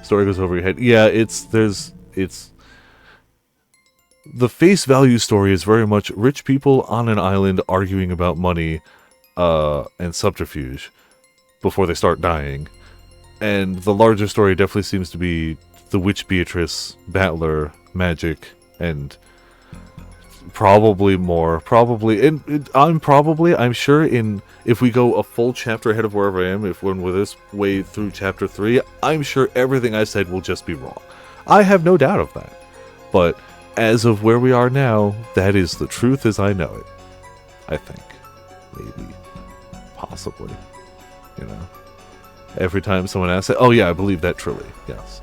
story goes over your head. Yeah, it's... The face value story is very much rich people on an island arguing about money and subterfuge before they start dying. And the larger story definitely seems to be the witch Beatrice, battler, magic, and... probably more. I'm sure if we go a full chapter ahead of wherever I am, if when we're this way through chapter 3, I'm sure everything I said will just be wrong. I have no doubt of that. But as of where we are now, that is the truth as I know it. I think. Maybe. Possibly. You know. Every time someone asks it, oh yeah, I believe that truly. Yes.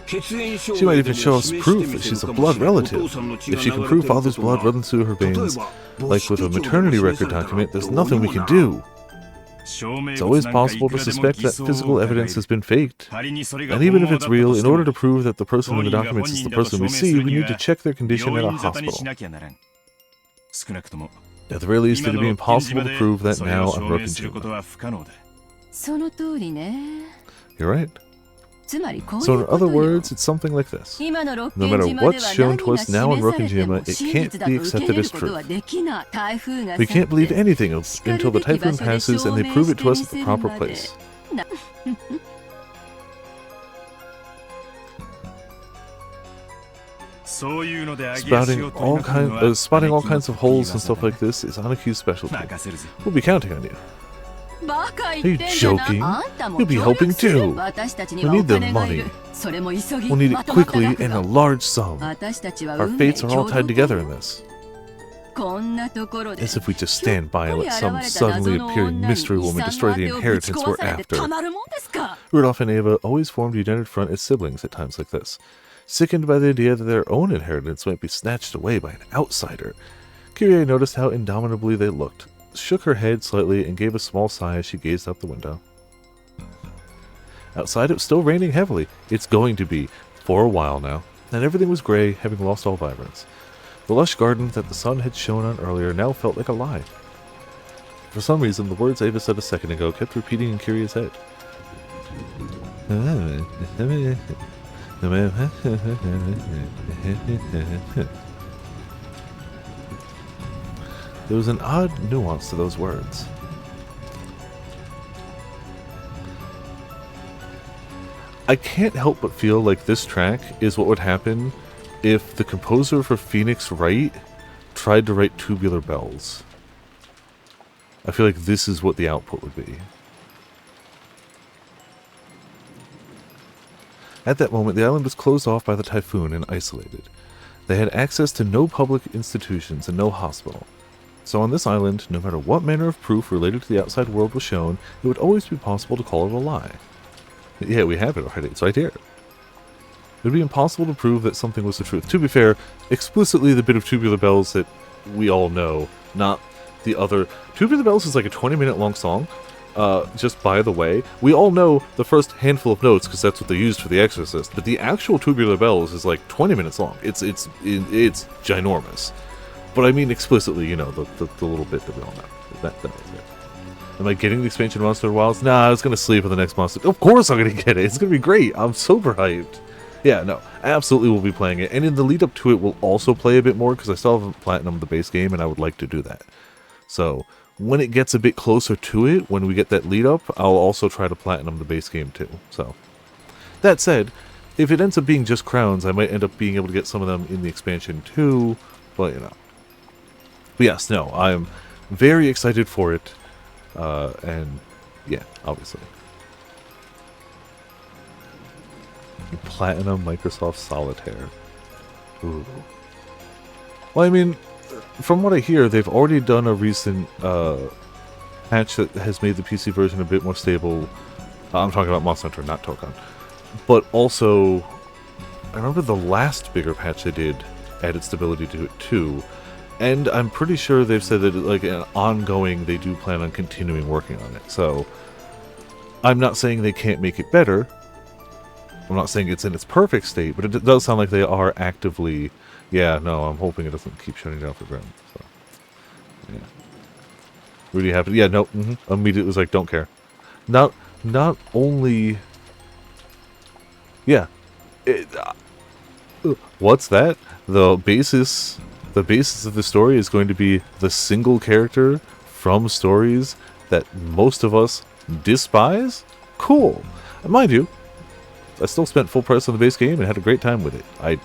She might even show us proof that she's a blood relative. If she can prove father's blood runs through her veins, like with a maternity record document, there's nothing we can do. It's always possible to suspect that physical evidence has been faked. And even if it's real, in order to prove that the person in the documents is the person we see, we need to check their condition at a hospital. At the very least, it would be impossible to prove that now on Rokujima. You're right. So in other words, it's something like this. No matter what's shown to us now in Rokujima, it can't be accepted as truth. We can't believe anything until the typhoon passes and they prove it to us at the proper place. Spotting all kinds of holes and stuff like this is Anaki's specialty. We'll be counting on you. Are you joking? You'll be helping too. We need the money. We'll need it quickly in a large sum. Our fates are all tied together in this. As if we just stand by and let some suddenly appearing mystery woman destroy the inheritance we're after. Rudolph and Ava always formed a united front as siblings at times like this. Sickened by the idea that their own inheritance might be snatched away by an outsider, Kyrie noticed how indomitably they looked, shook her head slightly, and gave a small sigh as she gazed out the window. Outside it was still raining heavily. It's going to be, for a while now, and everything was gray, having lost all vibrance. The lush garden that the sun had shone on earlier now felt like a lie. For some reason, the words Ava said a second ago kept repeating in Kyrie's head. There was an odd nuance to those words. I can't help but feel like this track is what would happen if the composer for Phoenix Wright tried to write Tubular Bells. I feel like this is what the output would be. At that moment, the island was closed off by the typhoon and isolated. They had access to no public institutions and no hospital. So on this island, no matter what manner of proof related to the outside world was shown, it would always be possible to call it a lie. Yeah, we have it already. It's right here. It would be impossible to prove that something was the truth. To be fair, explicitly the bit of Tubular Bells that we all know, not the other... Tubular Bells is like a 20-minute long song. Just by the way, we all know the first handful of notes because that's what they used for The Exorcist, but the actual Tubular Bells is like 20 minutes long. It's ginormous. But I mean explicitly, you know, the little bit that we all know. That was it. Am I getting the expansion Monster Wilds? Nah, I was going to sleep for the next Monster. Of course I'm going to get it. It's going to be great. I'm super hyped. Yeah, no, absolutely we'll be playing it. And in the lead up to it, we'll also play a bit more because I still haven't platinumed the base game and I would like to do that. So, when it gets a bit closer to it, when we get that lead up, I'll also try to platinum the base game too. So, that said, if it ends up being just crowns, I might end up being able to get some of them in the expansion too, but you know. But yes, no, I'm very excited for it, and yeah, obviously. Platinum Microsoft Solitaire. Ooh. Well, I mean, from what I hear, they've already done a recent patch that has made the PC version a bit more stable. I'm talking about Monster Hunter, not Tokan. But also, I remember the last bigger patch they did added stability to it too. And I'm pretty sure they've said that, like, an ongoing, they do plan on continuing working on it. So, I'm not saying they can't make it better. I'm not saying it's in its perfect state, but it does sound like they are actively... Yeah, no, I'm hoping it doesn't keep shutting down for Grim. So, yeah. Really happy. Yeah, no, immediately was like, don't care. Not only... Yeah. What's that? The basis of the story is going to be the single character from stories that most of us despise? Cool. And mind you, I still spent full price on the base game and had a great time with it. I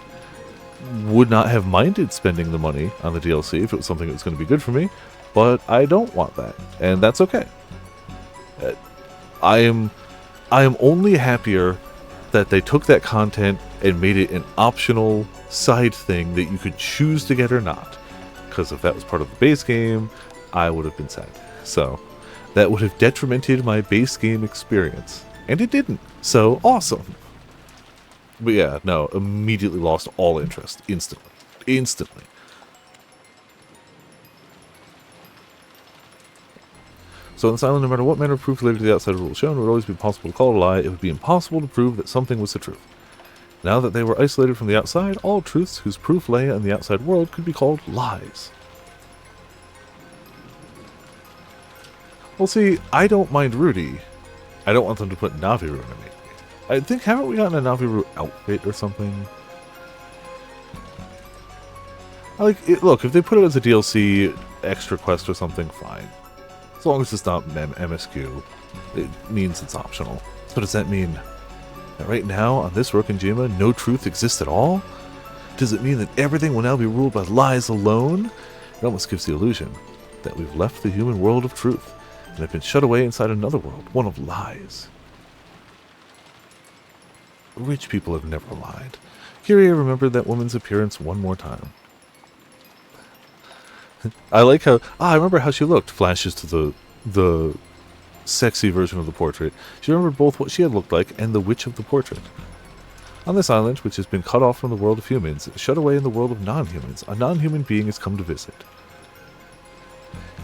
would not have minded spending the money on the DLC if it was something that was going to be good for me, but I don't want that, and that's okay. I am only happier that they took that content and made it an optional side thing that you could choose to get or not. Because if that was part of the base game, I would have been sad. So, that would have detrimented my base game experience. And it didn't. So, awesome. But yeah, no, immediately lost all interest. Instantly. Instantly. So in this island, no matter what manner of proof related to the outside rule shown, it would always be possible to call it a lie. It would be impossible to prove that something was the truth. Now that they were isolated from the outside, all truths whose proof lay in the outside world could be called lies. Well, see, I don't mind Rudy. I don't want them to put Naviru in me. I think, haven't we gotten a Naviru outfit or something? Look, if they put it as a DLC extra quest or something, fine. As long as it's not MSQ, it means it's optional. So does that mean that right now, on this Rokenjima, no truth exists at all? Does it mean that everything will now be ruled by lies alone? It almost gives the illusion that we've left the human world of truth and have been shut away inside another world, one of lies. Rich people have never lied. Kyrie remembered that woman's appearance one more time. I like how... I remember how she looked. Flashes to the sexy version of the portrait. She remembered both what she had looked like and the witch of the portrait. On this island, which has been cut off from the world of humans, shut away in the world of non-humans, a non-human being has come to visit.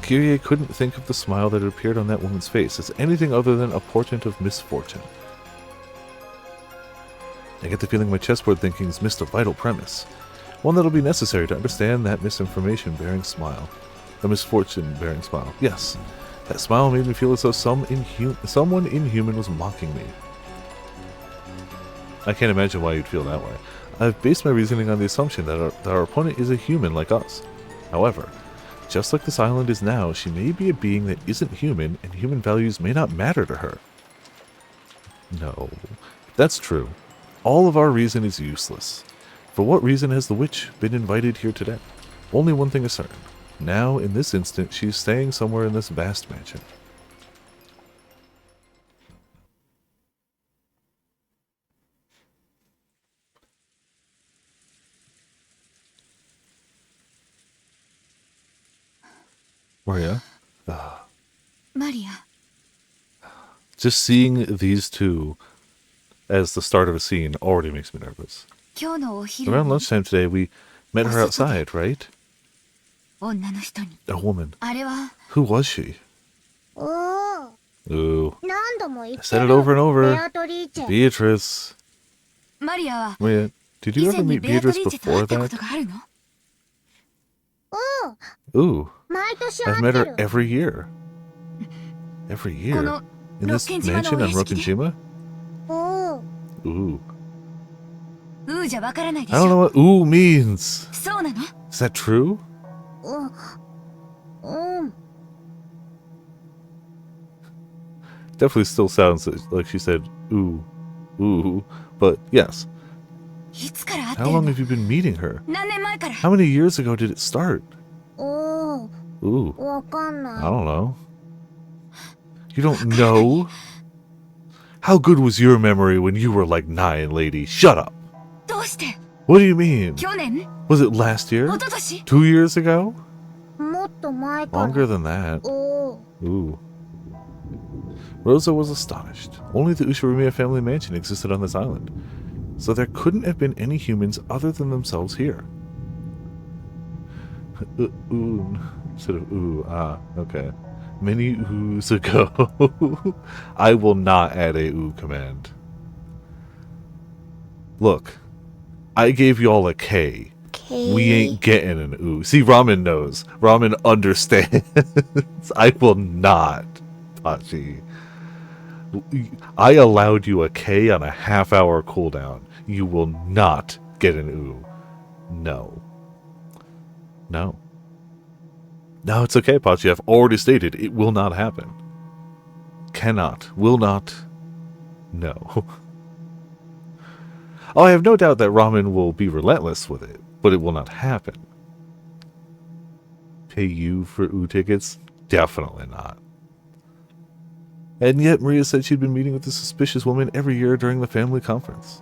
Kyrie couldn't think of the smile that had appeared on that woman's face as anything other than a portent of misfortune. I get the feeling my chessboard thinking's missed a vital premise. One that'll be necessary to understand that misinformation-bearing smile. The misfortune-bearing smile. Yes, that smile made me feel as though someone inhuman was mocking me. I can't imagine why you'd feel that way. I've based my reasoning on the assumption that our opponent is a human like us. However, just like this island is now, she may be a being that isn't human, and human values may not matter to her. No, that's true. All of our reason is useless. For what reason has the witch been invited here today? Only one thing is certain. Now, in this instant, she is staying somewhere in this vast mansion. Maria? Maria. Just seeing these two as the start of a scene already makes me nervous. Around lunchtime today, we met her outside, right? A woman. Who was she? Ooh. I said it over and over. Beatrice. Maria, did you ever meet Beatrice before that? Ooh. I've met her every year. Every year? In this mansion on Rokenjima? Ooh. I don't know what ooh means. Is that true? Definitely still sounds like she said ooh, ooh, but yes. How long have you been meeting her? How many years ago did it start? Ooh, I don't know. You don't know? How good was your memory when you were like 9, lady? Shut up. What do you mean? Was it last year? 2 years ago? Longer than that. Ooh. Rosa was astonished. Only the Ushiromiya family mansion existed on this island, so there couldn't have been any humans other than themselves here. Instead of ooh, okay. Many oohs ago. I will not add a ooh command. Look, I gave y'all a K. We ain't getting an ooh. See, Ramen knows. Ramen understands. I will not, Pachi. I allowed you a K on a half-hour cooldown. You will not get an ooh. No. No. No, it's okay, Pachi. I've already stated it will not happen. Cannot. Will not. No. Oh, I have no doubt that Ramen will be relentless with it, but it will not happen. Pay you for ooh tickets? Definitely not. And yet Maria said she'd been meeting with the suspicious woman every year during the family conference.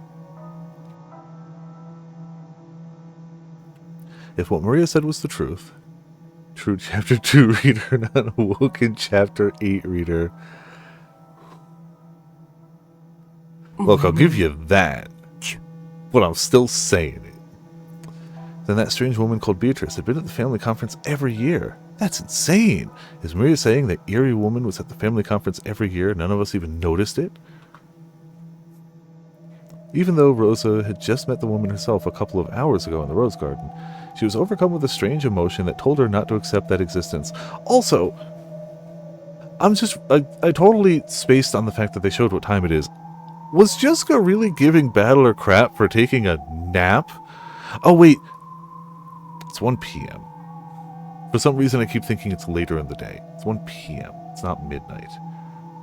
If what Maria said was the truth, true chapter 2 reader, not awoken chapter 8 reader. Look, I'll give you that, but I'm still saying it. Then that strange woman called Beatrice had been at the family conference every year. That's insane. Is Maria saying that eerie woman was at the family conference every year and none of us even noticed it? Even though Rosa had just met the woman herself a couple of hours ago in the Rose Garden, she was overcome with a strange emotion that told her not to accept that existence. Also, I totally spaced on the fact that they showed what time it is. Was Jessica really giving Battler crap for taking a nap? Oh wait, it's 1 p.m. For some reason I keep thinking it's later in the day. It's 1 p.m. It's not midnight.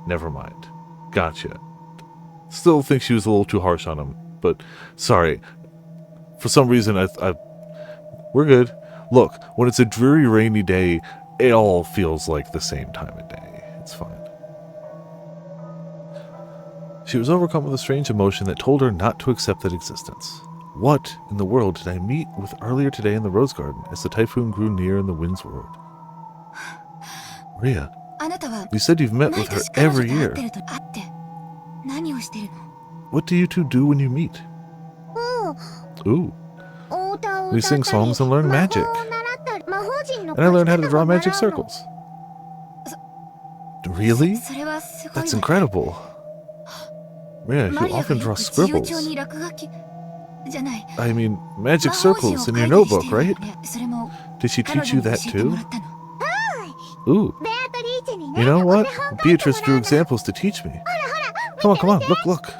Never mind. Gotcha. Still think she was a little too harsh on him, but sorry. For some reason we're good. Look, when it's a dreary rainy day, it all feels like the same time of day. It's fine. She was overcome with a strange emotion that told her not to accept that existence. What in the world did I meet with earlier today in the Rose Garden as the typhoon grew near and the winds roared? Maria, you said you've met with her every year. What do you two do when you meet? Ooh. We sing songs and learn magic. And I learned how to draw magic circles. Really? That's incredible. Maria, you often draw scribbles. I mean, magic circles in your notebook, right? Did she teach you that too? Ooh. You know what? Beatrice drew examples to teach me. Come on, look.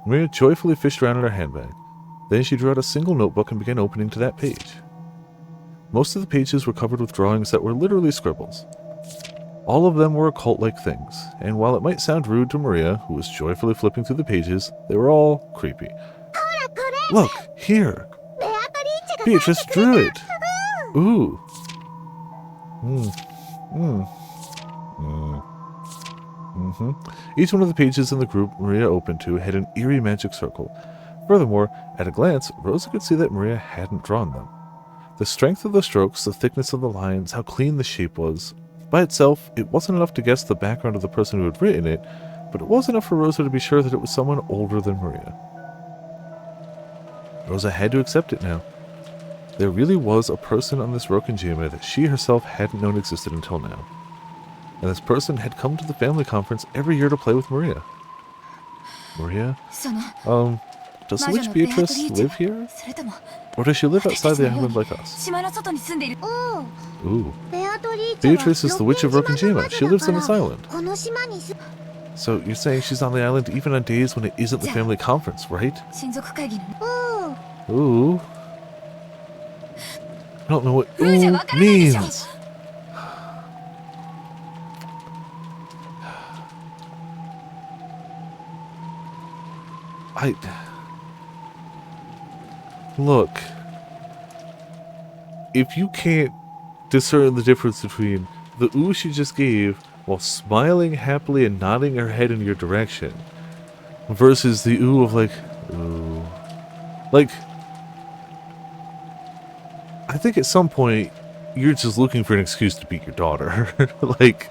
Maria joyfully fished around in her handbag. Then she drew out a single notebook and began opening to that page. Most of the pages were covered with drawings that were literally scribbles. All of them were occult-like things, and while it might sound rude to Maria, who was joyfully flipping through the pages, they were all creepy. Look, here! Beatrice drew it! Ooh! Each one of the pages in the group Maria opened to had an eerie magic circle. Furthermore, at a glance, Rosa could see that Maria hadn't drawn them. The strength of the strokes, the thickness of the lines, how clean the shape was. By itself, it wasn't enough to guess the background of the person who had written it, but it was enough for Rosa to be sure that it was someone older than Maria. Rosa had to accept it now. There really was a person on this Rokenjima that she herself hadn't known existed until now. And this person had come to the family conference every year to play with Maria. Maria? Does Witch Beatrice live here? Or does she live outside the island like us? Ooh. Beatrice is the Witch of Rokenjima. She lives on this island. So you're saying she's on the island even on days when it isn't the family conference, right? Ooh. I don't know what ooh means. Look. If you can't discern the difference between the ooh she just gave while smiling happily and nodding her head in your direction versus the ooh of like, ooh. Like, I think at some point you're just looking for an excuse to beat your daughter. Like,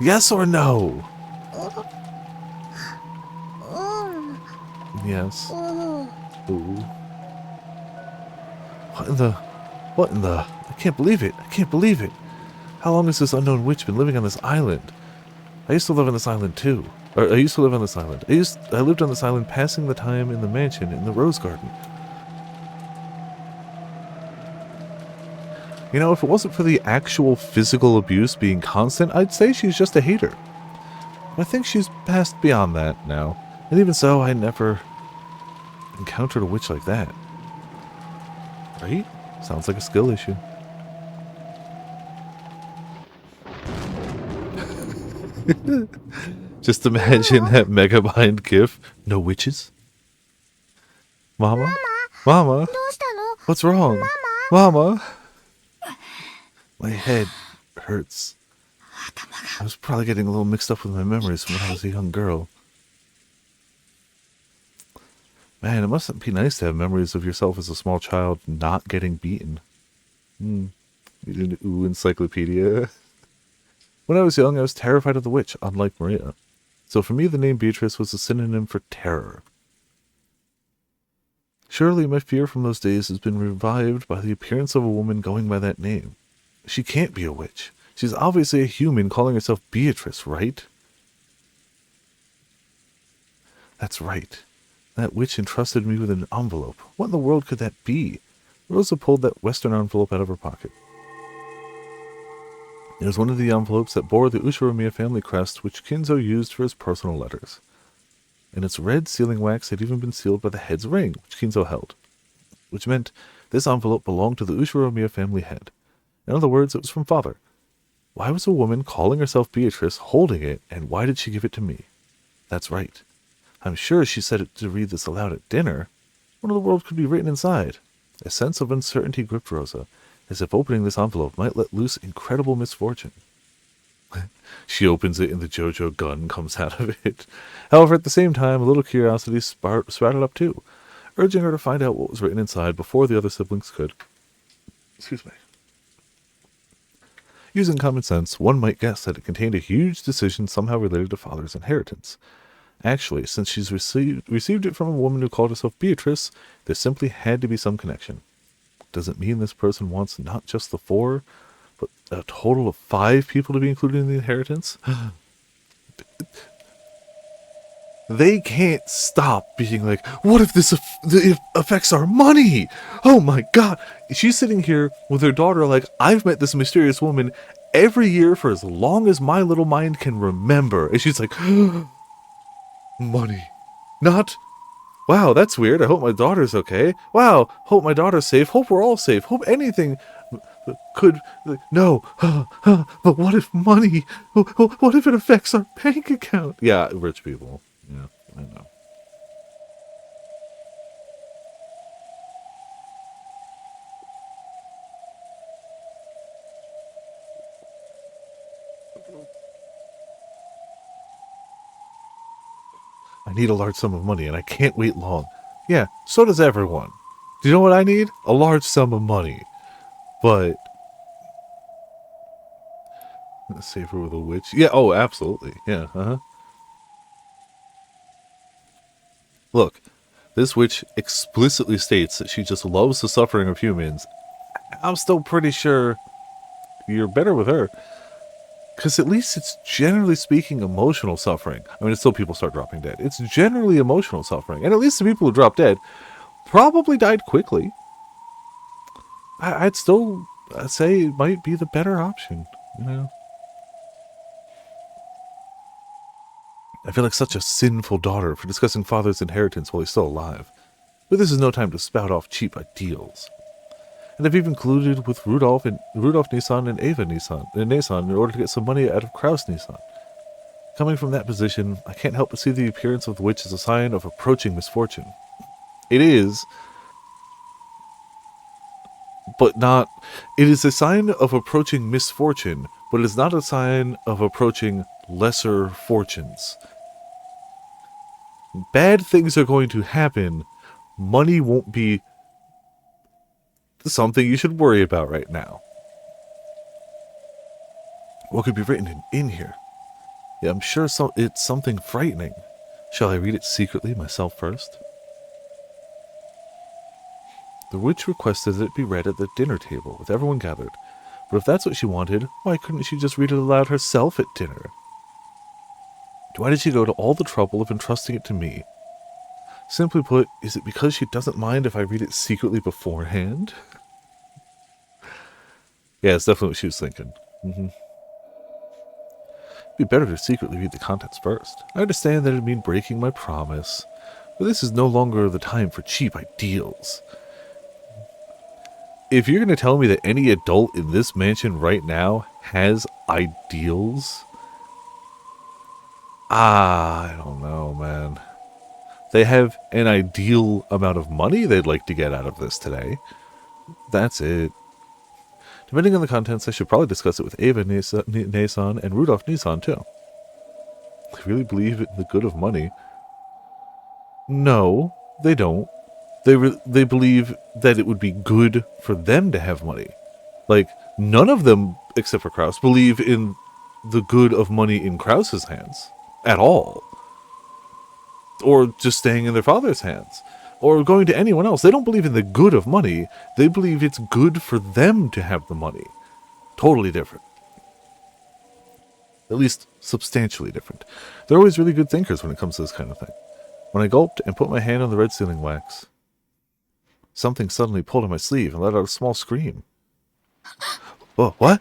Yes or no? Yes. Ooh. What in the... I can't believe it. I can't believe it. How long has this unknown witch been living on this island? I used to live on this island too. I used to live on this island. I lived on this island passing the time in the mansion in the rose garden. You know, if it wasn't for the actual physical abuse being constant, I'd say she's just a hater. I think she's passed beyond that now. And even so, I never encountered a witch like that. Right? Sounds like a skill issue. Just imagine that Megamind gif. No witches? Mama? Mama? What's wrong? Mama? My head hurts. I was probably getting a little mixed up with my memories from when I was a young girl. Man, it must be nice to have memories of yourself as a small child not getting beaten. You did an ooh encyclopedia. When I was young, I was terrified of the witch, unlike Maria. So for me, the name Beatrice was a synonym for terror. Surely my fear from those days has been revived by the appearance of a woman going by that name. She can't be a witch. She's obviously a human calling herself Beatrice, right? That's right. That witch entrusted me with an envelope. What in the world could that be? Rosa pulled that western envelope out of her pocket. It was one of the envelopes that bore the Ushiromiya family crest, which Kinzo used for his personal letters. And its red sealing wax had even been sealed by the head's ring, which Kinzo held. Which meant this envelope belonged to the Ushiromiya family head. In other words, it was from father. Why was a woman calling herself Beatrice holding it, and why did she give it to me? That's right. I'm sure she said it to read this aloud at dinner. What in the world could be written inside? A sense of uncertainty gripped Rosa, as if opening this envelope might let loose incredible misfortune. She opens it and the JoJo gun comes out of it. However, at the same time, a little curiosity sprouted up too, urging her to find out what was written inside before the other siblings could. Excuse me. Using common sense, one might guess that it contained a huge decision somehow related to father's inheritance. Actually, since she's received it from a woman who called herself Beatrice, there simply had to be some connection. Does it mean this person wants not just the 4, but a total of 5 people to be included in the inheritance? They can't stop being like, what if this affects our money? Oh my god. She's sitting here with her daughter like, I've met this mysterious woman every year for as long as my little mind can remember. And she's like, money. Not, wow, that's weird. I hope my daughter's okay. Wow, hope my daughter's safe. Hope we're all safe. Hope anything could, no. But what if money, what if it affects our bank account? Yeah, rich people. Yeah, I know. I need a large sum of money and I can't wait long. Yeah, so does everyone. Do you know what I need? A large sum of money. But save her with a witch. Yeah, oh, absolutely. Yeah, Look, this witch explicitly states that she just loves the suffering of humans. I'm still pretty sure you're better with her. Because at least it's generally speaking emotional suffering. I mean, it's still people start dropping dead. It's generally emotional suffering. And at least the people who drop dead probably died quickly. I'd still say it might be the better option, you know? I feel like such a sinful daughter for discussing father's inheritance while he's still alive. But this is no time to spout off cheap ideals. And I've even colluded with Rudolph Nissan and Ava Nissan in order to get some money out of Kraus Nissan. Coming from that position, I can't help but see the appearance of the witch as a sign of approaching misfortune. It is, but not... It is a sign of approaching misfortune, but it is not a sign of approaching lesser fortunes. Bad things are going to happen. Money won't be something you should worry about right now. What could be written in here? Yeah, I'm sure it's something frightening. Shall I read it secretly myself first? The witch requested that it be read at the dinner table, with everyone gathered. But if that's what she wanted, why couldn't she just read it aloud herself at dinner? Why did she go to all the trouble of entrusting it to me? Simply put, is it because she doesn't mind if I read it secretly beforehand? Yeah, it's definitely what she was thinking. It'd be better to secretly read the contents first. I understand that it'd mean breaking my promise, but this is no longer the time for cheap ideals. If you're going to tell me that any adult in this mansion right now has ideals, I don't know, man. They have an ideal amount of money they'd like to get out of this today. That's it. Depending on the contents, I should probably discuss it with Ava Nason and Rudolph Nissan too. They really believe in the good of money. No, they don't. They believe that it would be good for them to have money. Like, none of them, except for Kraus, believe in the good of money in Kraus's hands. At all. Or just staying in their father's hands. Or going to anyone else. They don't believe in the good of money. They believe it's good for them to have the money. Totally different. At least, substantially different. They're always really good thinkers when it comes to this kind of thing. When I gulped and put my hand on the red sealing wax, something suddenly pulled on my sleeve and let out a small scream. Oh, what?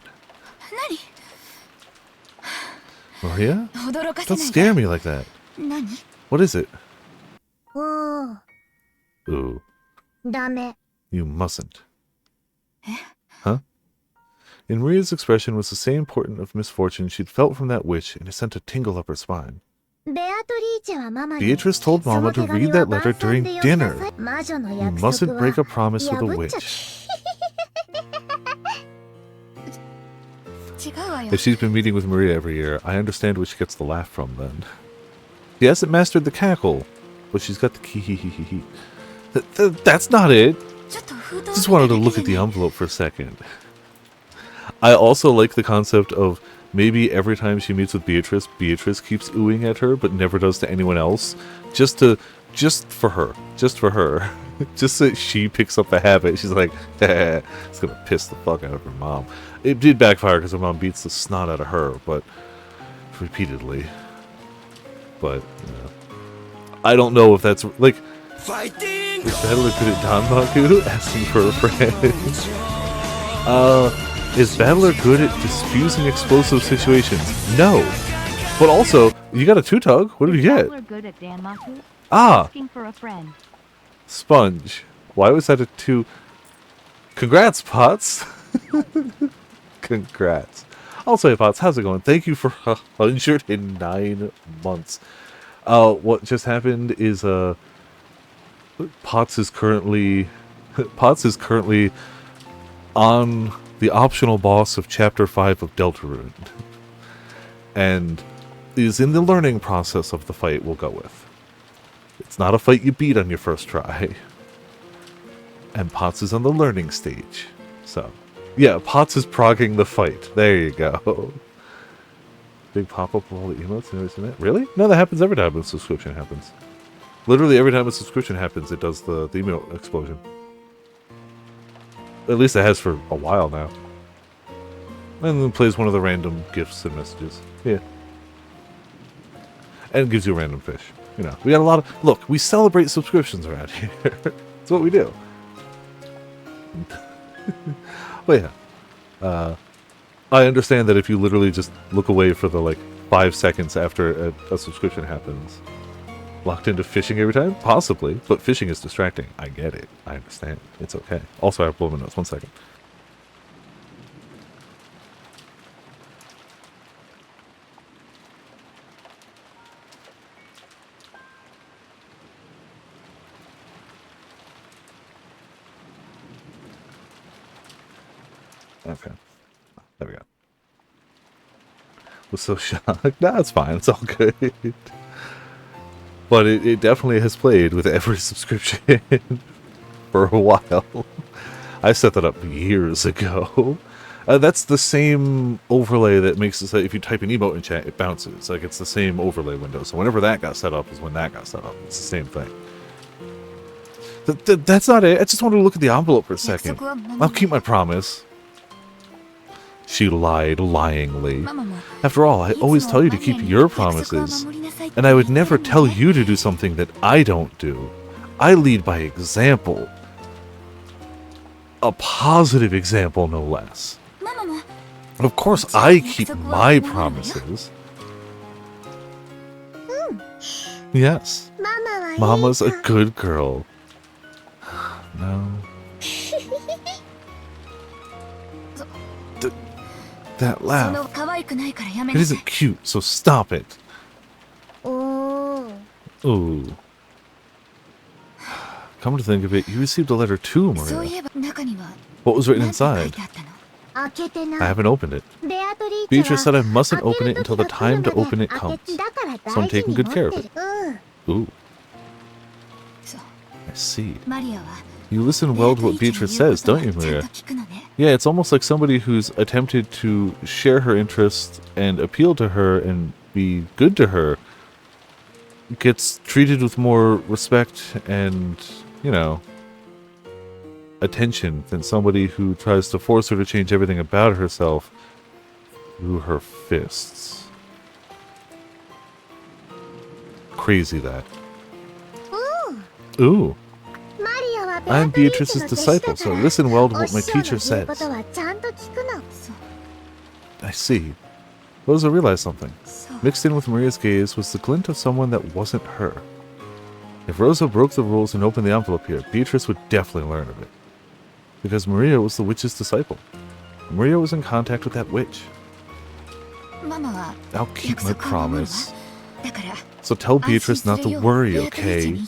Maria? Don't scare me like that. What is it? Ooh. You mustn't. Huh? In Maria's expression was the same portent of misfortune she'd felt from that witch, and it sent a tingle up her spine. Beatrice told Mama to read that letter during dinner. You mustn't break a promise with a witch. If she's been meeting with Maria every year, I understand where she gets the laugh from then. She hasn't mastered the cackle, but she's got the key. That's not it. Just wanted to look at the envelope for a second. I also like the concept of maybe every time she meets with Beatrice, Beatrice keeps oohing at her, but never does to anyone else. Just for her. Just so that she picks up the habit. She's like, it's gonna piss the fuck out of her mom. It did backfire because her mom beats the snot out of her, but repeatedly. But, you know, I don't know if that's, like, Fighting! is Battler good at Danmaku? Asking for a friend. Is Battler good at diffusing explosive situations? No. But also, you got a two-tug. What did you get? Good at Danmaku? Ah! Asking for a friend. Sponge. Why was that a two? Congrats, Potts. Congrats. Also, hey, Potts, how's it going? Thank you for 109 months. What just happened is, Potts is currently on the optional boss of Chapter 5 of Deltarune. And is in the learning process of the fight we'll go with. It's not a fight you beat on your first try. And Potts is on the learning stage. So, yeah, Potts is progging the fight. There you go. Big pop-up of all the emotes. Never seen that. Really? No, that happens every time a subscription happens. Literally every time a subscription happens, it does the emote explosion. At least it has for a while now. And then plays one of the random gifts and messages. Yeah. And gives you a random fish. You know, we got a lot of... Look, we celebrate subscriptions around here. That's what we do. But yeah. I understand that if you literally just look away for the, 5 seconds after a subscription happens, locked into fishing every time? Possibly, but fishing is distracting. I get it. I understand. It's okay. Also, I have blow my nose. 1 second. Okay. There we go. Was so shocked. Nah, it's fine. It's all good. But it definitely has played with every subscription for a while. I set that up years ago. That's the same overlay that makes it so if you type an emote in chat, it bounces. Like, it's the same overlay window. So whenever that got set up is when that got set up. It's the same thing. That's not it. I just wanted to look at the envelope for a second. I'll keep my promise. She lied lyingly. After all, I always tell you to keep your promises. And I would never tell you to do something that I don't do. I lead by example. A positive example, no less. Of course, I keep my promises. Yes. Mama's a good girl. No. That laugh. It isn't cute, so stop it. Ooh. Come to think of it, you received a letter too, Maria. What was written inside? I haven't opened it. Beatrice said I mustn't open it until the time to open it comes. So I'm taking good care of it. Ooh. I see. You listen well to what Beatrice says, don't you, Maria? Yeah, it's almost like somebody who's attempted to share her interests and appeal to her and be good to her gets treated with more respect and, you know, attention than somebody who tries to force her to change everything about herself through her fists. Crazy that. Ooh. I'm Beatrice's disciple, so listen well to what my teacher says. I see. Rosa realized something. Mixed in with Maria's gaze was the glint of someone that wasn't her. If Rosa broke the rules and opened the envelope here, Beatrice would definitely learn of it. Because Maria was the witch's disciple. Maria was in contact with that witch. I'll keep my promise. So tell Beatrice not to worry, okay?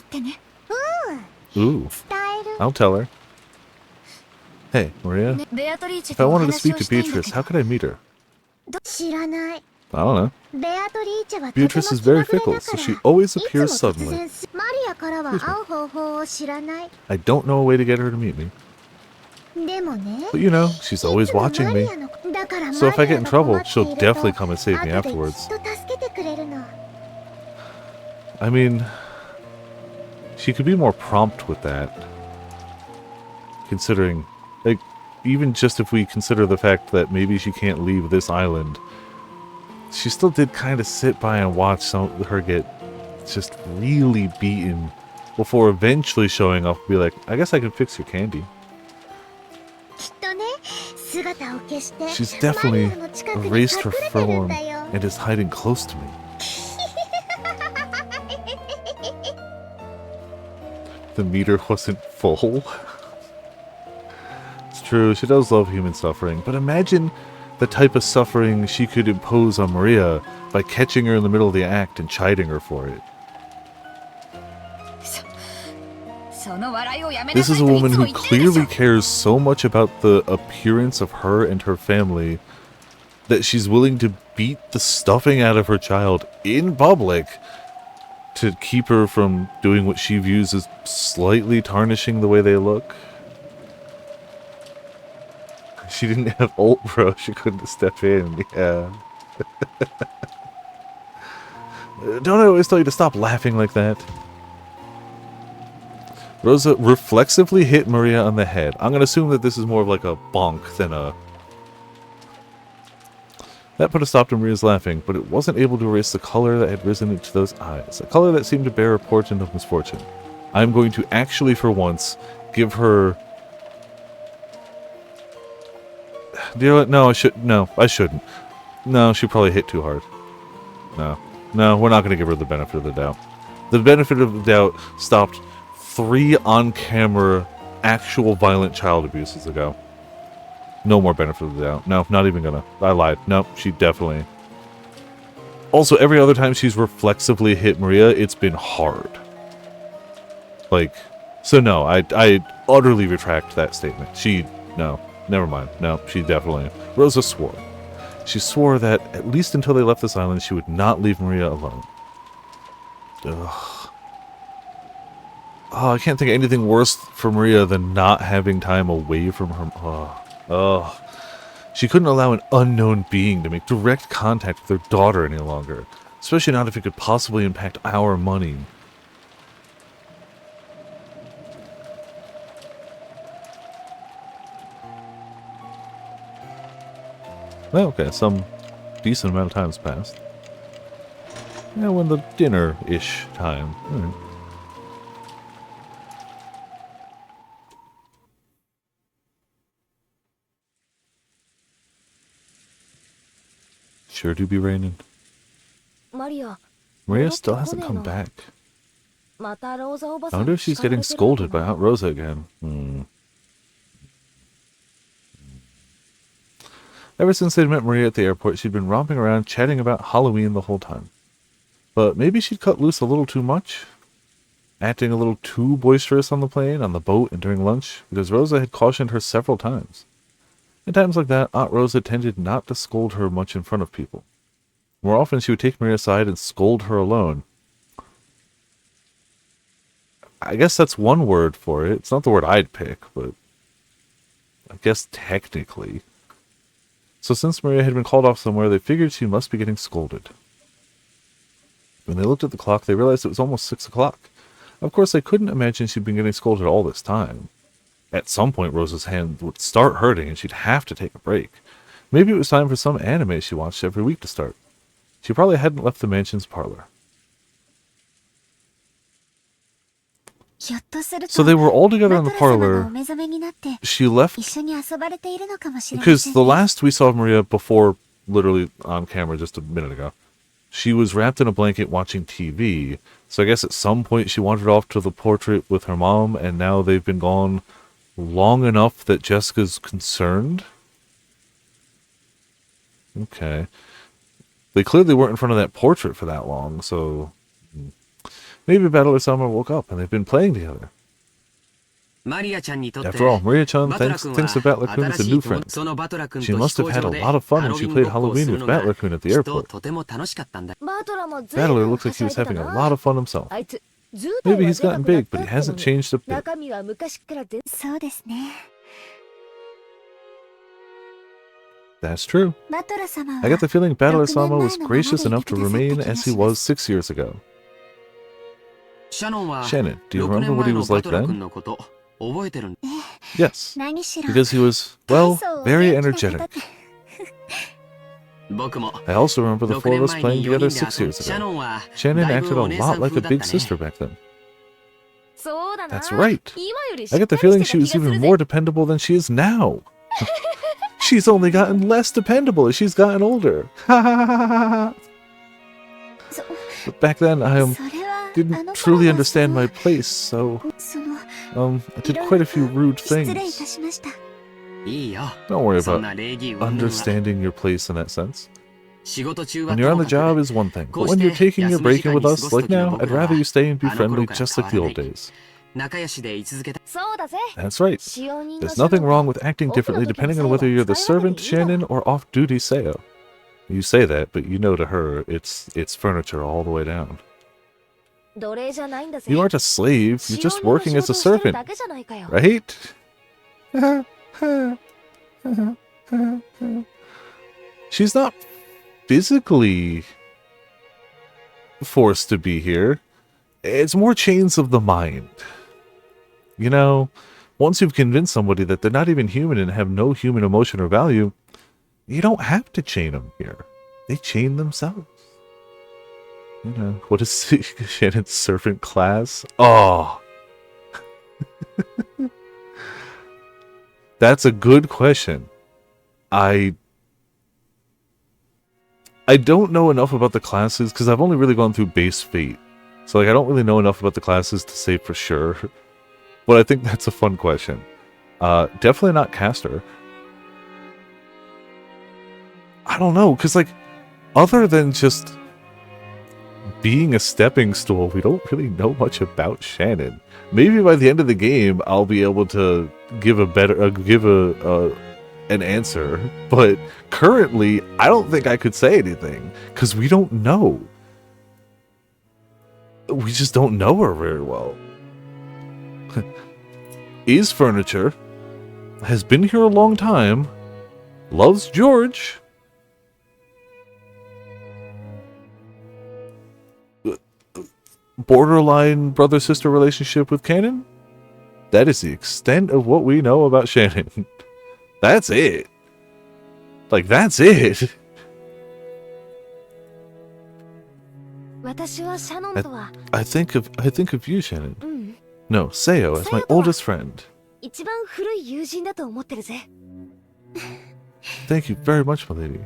Ooh. I'll tell her. Hey, Maria. If I wanted to speak to Beatrice, how could I meet her? I don't know. Beatrice is very fickle, so she always appears suddenly. I don't know a way to get her to meet me. But you know, she's always watching me. So if I get in trouble, she'll definitely come and save me afterwards. I mean, she could be more prompt with that. Considering, like, even just if we consider the fact that maybe she can't leave this island, she still did kind of sit by and watch her get just really beaten before eventually showing up and be like, I guess I can fix your candy. She's definitely erased her form and is hiding close to me. The meter wasn't full. It's true, she does love human suffering, but imagine the type of suffering she could impose on Maria by catching her in the middle of the act and chiding her for it. This is a woman who clearly cares so much about the appearance of her and her family that she's willing to beat the stuffing out of her child in public to keep her from doing what she views as slightly tarnishing the way they look. She didn't have ult, bro. She couldn't step in. Yeah. Don't I always tell you to stop laughing like that? Rosa reflexively hit Maria on the head. I'm going to assume that this is more of like a bonk than a... That put a stop to Maria's laughing, but it wasn't able to erase the color that had risen into those eyes. A color that seemed to bear a portent of misfortune. I'm going to actually, for once, give her... Do you know what? No, I shouldn't. No, she probably hit too hard. No, we're not going to give her the benefit of the doubt. The benefit of the doubt stopped 3 on-camera actual violent child abuses ago. No more benefit of the doubt. No, not even gonna. I lied. No, she definitely... Also, every other time she's reflexively hit Maria, it's been hard. Like, so no, I utterly retract that statement. No, never mind. No, she definitely... Rosa swore. She swore that, at least until they left this island, she would not leave Maria alone. Ugh. Oh, I can't think of anything worse for Maria than not having time away from her... Oh. She couldn't allow an unknown being to make direct contact with her daughter any longer, especially not if it could possibly impact our money. Well, okay, some decent amount of time's passed. Yeah, when the dinner-ish time. Sure do be raining. Maria still hasn't come back. I wonder if she's getting scolded by Aunt Rosa again. Ever since they'd met Maria at the airport, she'd been romping around chatting about Halloween the whole time. But maybe she'd cut loose a little too much, acting a little too boisterous on the plane, on the boat, and during lunch, because Rosa had cautioned her several times. In times like that, Aunt Rosa tended not to scold her much in front of people. More often, she would take Maria aside and scold her alone. I guess that's one word for it. It's not the word I'd pick, but I guess technically. So since Maria had been called off somewhere, they figured she must be getting scolded. When they looked at the clock, they realized it was almost 6 o'clock. Of course, they couldn't imagine she'd been getting scolded all this time. At some point, Rosa's hand would start hurting and she'd have to take a break. Maybe it was time for some anime she watched every week to start. She probably hadn't left the mansion's parlor. So they were all together in the parlor. She left because the last we saw of Maria before, literally on camera just a minute ago, she was wrapped in a blanket watching TV. So I guess at some point she wandered off to the portrait with her mom, and now they've been gone long enough that Jessica's concerned. Okay. They clearly weren't in front of that portrait for that long, so maybe Battle or Summer woke up and they've been playing together. After all, Maria-chan thinks that Battler-kun is a new friend. She must have had a lot of fun when she played Halloween with Battler-kun at the airport. Battler looks like he was having a lot of fun himself. Maybe he's gotten big, but he hasn't changed a bit. That's true. I get the feeling Battler-sama was gracious enough to remain as he was 6 years ago. Shannon, do you remember what he was like then? Yes, because he was, well, very energetic. I also remember the four of us playing together 6 years ago. Shannon acted a lot like a big sister back then. That's right. I get the feeling she was even more dependable than she is now. She's only gotten less dependable as she's gotten older. But back then, I didn't truly understand my place, so I did quite a few rude things. Don't worry about understanding your place in that sense. When you're on the job is one thing, but when you're taking your break in with us, like now, I'd rather you stay and be friendly just like the old days. That's right. There's nothing wrong with acting differently depending on whether you're the servant, Shannon, or off-duty Seo. You say that, but you know to her, it's furniture all the way down. You aren't a slave, you're just working as a servant, right? She's not physically forced to be here. It's more chains of the mind. You know, once you've convinced somebody that they're not even human and have no human emotion or value, you don't have to chain them here. They chain themselves. You know, what is Shannon's servant class? Oh. That's a good question. I don't know enough about the classes because I've only really gone through base Fate. So like I don't really know enough about the classes to say for sure. But I think that's a fun question. Definitely not caster. I don't know, because like other than just being a stepping stool, we don't really know much about Shannon. Maybe by the end of the game, I'll be able to give a better, an answer. But currently, I don't think I could say anything because we don't know. We just don't know her very well. Is furniture, has been here a long time, loves George. Borderline brother-sister relationship with Kanan. That is the extent of what we know about Shannon. That's it. Like, that's it. I think of you, Shannon. No, Seo as my oldest friend. Thank you very much, my lady.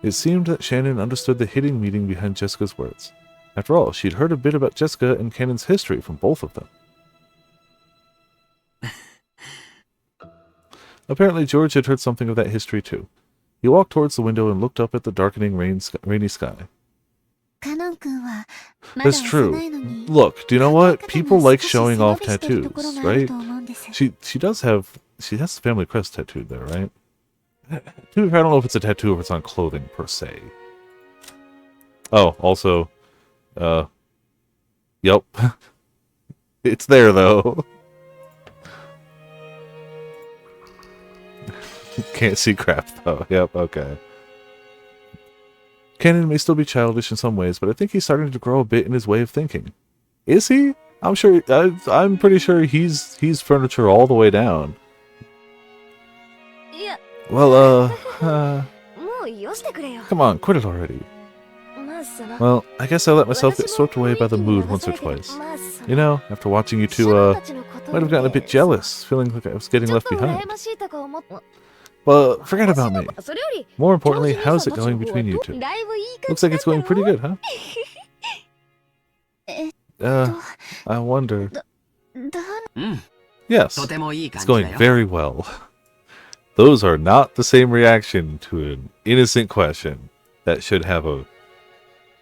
It seemed that Shannon understood the hidden meaning behind Jessica's words. After all, she'd heard a bit about Jessica and Kanan's history from both of them. Apparently, George had heard something of that history too. He walked towards the window and looked up at the darkening rainy sky. That's true. Look, do you know what? People like showing off tattoos, right? She has the family crest tattooed there, right? I don't know if it's a tattoo or if it's on clothing per se. Oh, also, yep. It's there though. Can't see crap though. Yep, okay. Kanan may still be childish in some ways, but I think he's starting to grow a bit in his way of thinking. Is he? I'm sure. I'm pretty sure he's furniture all the way down. Well, come on, quit it already. Well, I guess I let myself get swept away by the mood once or twice. You know, after watching you two, might have gotten a bit jealous, feeling like I was getting left behind. But forget about me. More importantly, how's it going between you two? Looks like it's going pretty good, huh? I wonder. Yes, it's going very well. Those are not the same reaction to an innocent question that should have a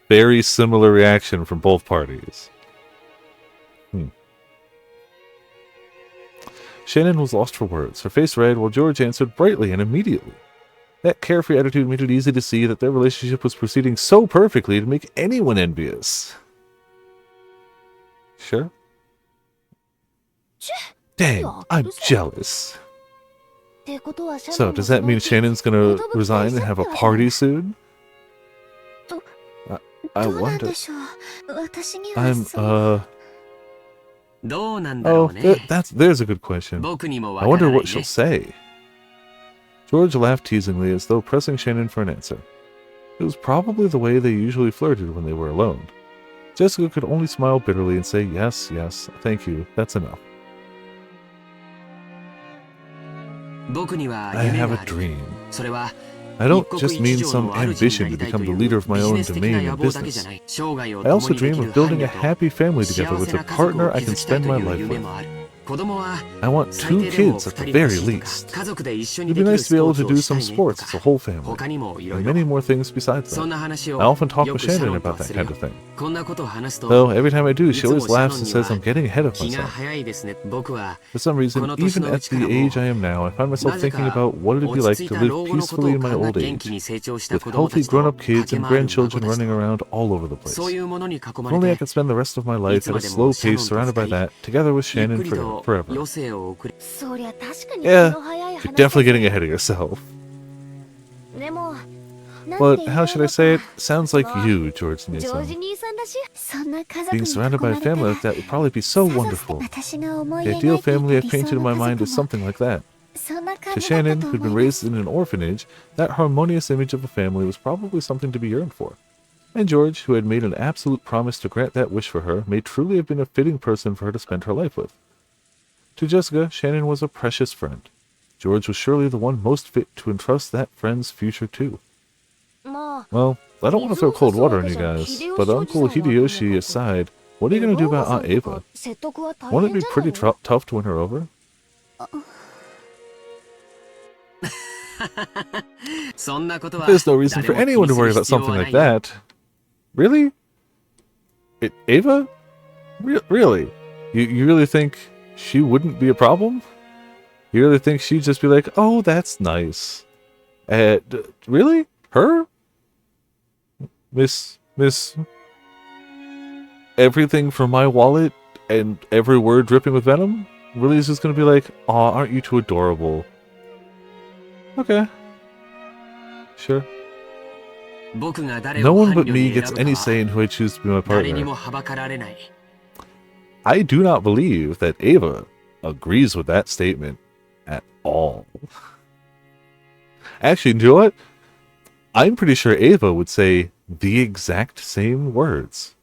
very similar reaction from both parties. Shannon was lost for words, her face red, while George answered brightly and immediately. That carefree attitude made it easy to see that their relationship was proceeding so perfectly to make anyone envious. Sure? Dang, I'm jealous. So, does that mean Shannon's gonna resign and have a party soon? I wonder. There's a good question. I wonder what she'll say. George laughed teasingly as though pressing Shannon for an answer. It was probably the way they usually flirted when they were alone. Jessica could only smile bitterly and say, yes, yes, thank you, that's enough. I have a dream. I don't just mean some ambition to become the leader of my own domain and business. I also dream of building a happy family together with a partner I can spend my life with. I want 2 kids at the very least. It'd be nice to be able to do some sports as a whole family, and many more things besides that. I often talk with Shannon about that kind of thing. Though every time I do, she always laughs and says I'm getting ahead of myself. For some reason, even at the age I am now, I find myself thinking about what it'd be like to live peacefully in my old age, with healthy grown-up kids and grandchildren running around all over the place. If only I could spend the rest of my life at a slow pace surrounded by that, together with Shannon forever. Yeah, you're definitely getting ahead of yourself. But how should I say it? Sounds like you, George Nielsen. Being surrounded by a family like that would probably be so wonderful. The ideal family I've painted in my mind is something like that. To Shannon, who'd been raised in an orphanage, that harmonious image of a family was probably something to be yearned for. And George, who had made an absolute promise to grant that wish for her, may truly have been a fitting person for her to spend her life with. To Jessica, Shannon was a precious friend. George was surely the one most fit to entrust that friend's future to. Well, I don't want to throw cold water on you guys, but Uncle Hideyoshi aside, what are you going to do about Aunt Ava? Won't it be pretty tough to win her over? There's no reason for anyone to worry about something like that. Really? Ava? Really? You really think she wouldn't be a problem? You really think she'd just be like, oh, that's nice. Really? Her? Miss... Everything from my wallet and every word dripping with venom? Really is just gonna be like, aw, aren't you too adorable? Okay. Sure. No No one but me gets any say in who I choose to be my partner. I do not believe that Ava agrees with that statement at all. Actually, you know what? I'm pretty sure Ava would say the exact same words.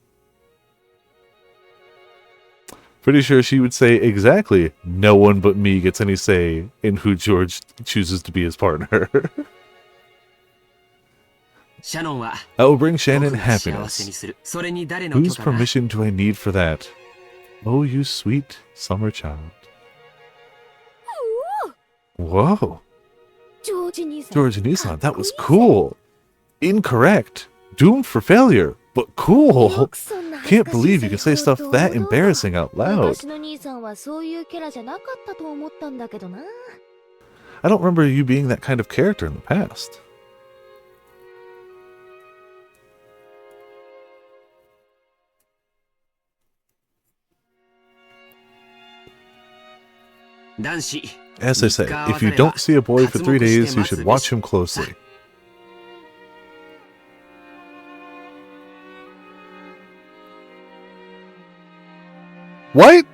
Pretty sure she would say exactly, no one but me gets any say in who George chooses to be his partner. I will bring Shannon happiness. Whose permission do I need for that? Oh, you sweet summer child. Whoa. George and Nissan, that was cool. Incorrect. Doomed for failure, but cool. Can't believe you can say stuff that embarrassing out loud. I don't remember you being that kind of character in the past. As I say, if you don't see a boy for 3 days, you should watch him closely. What?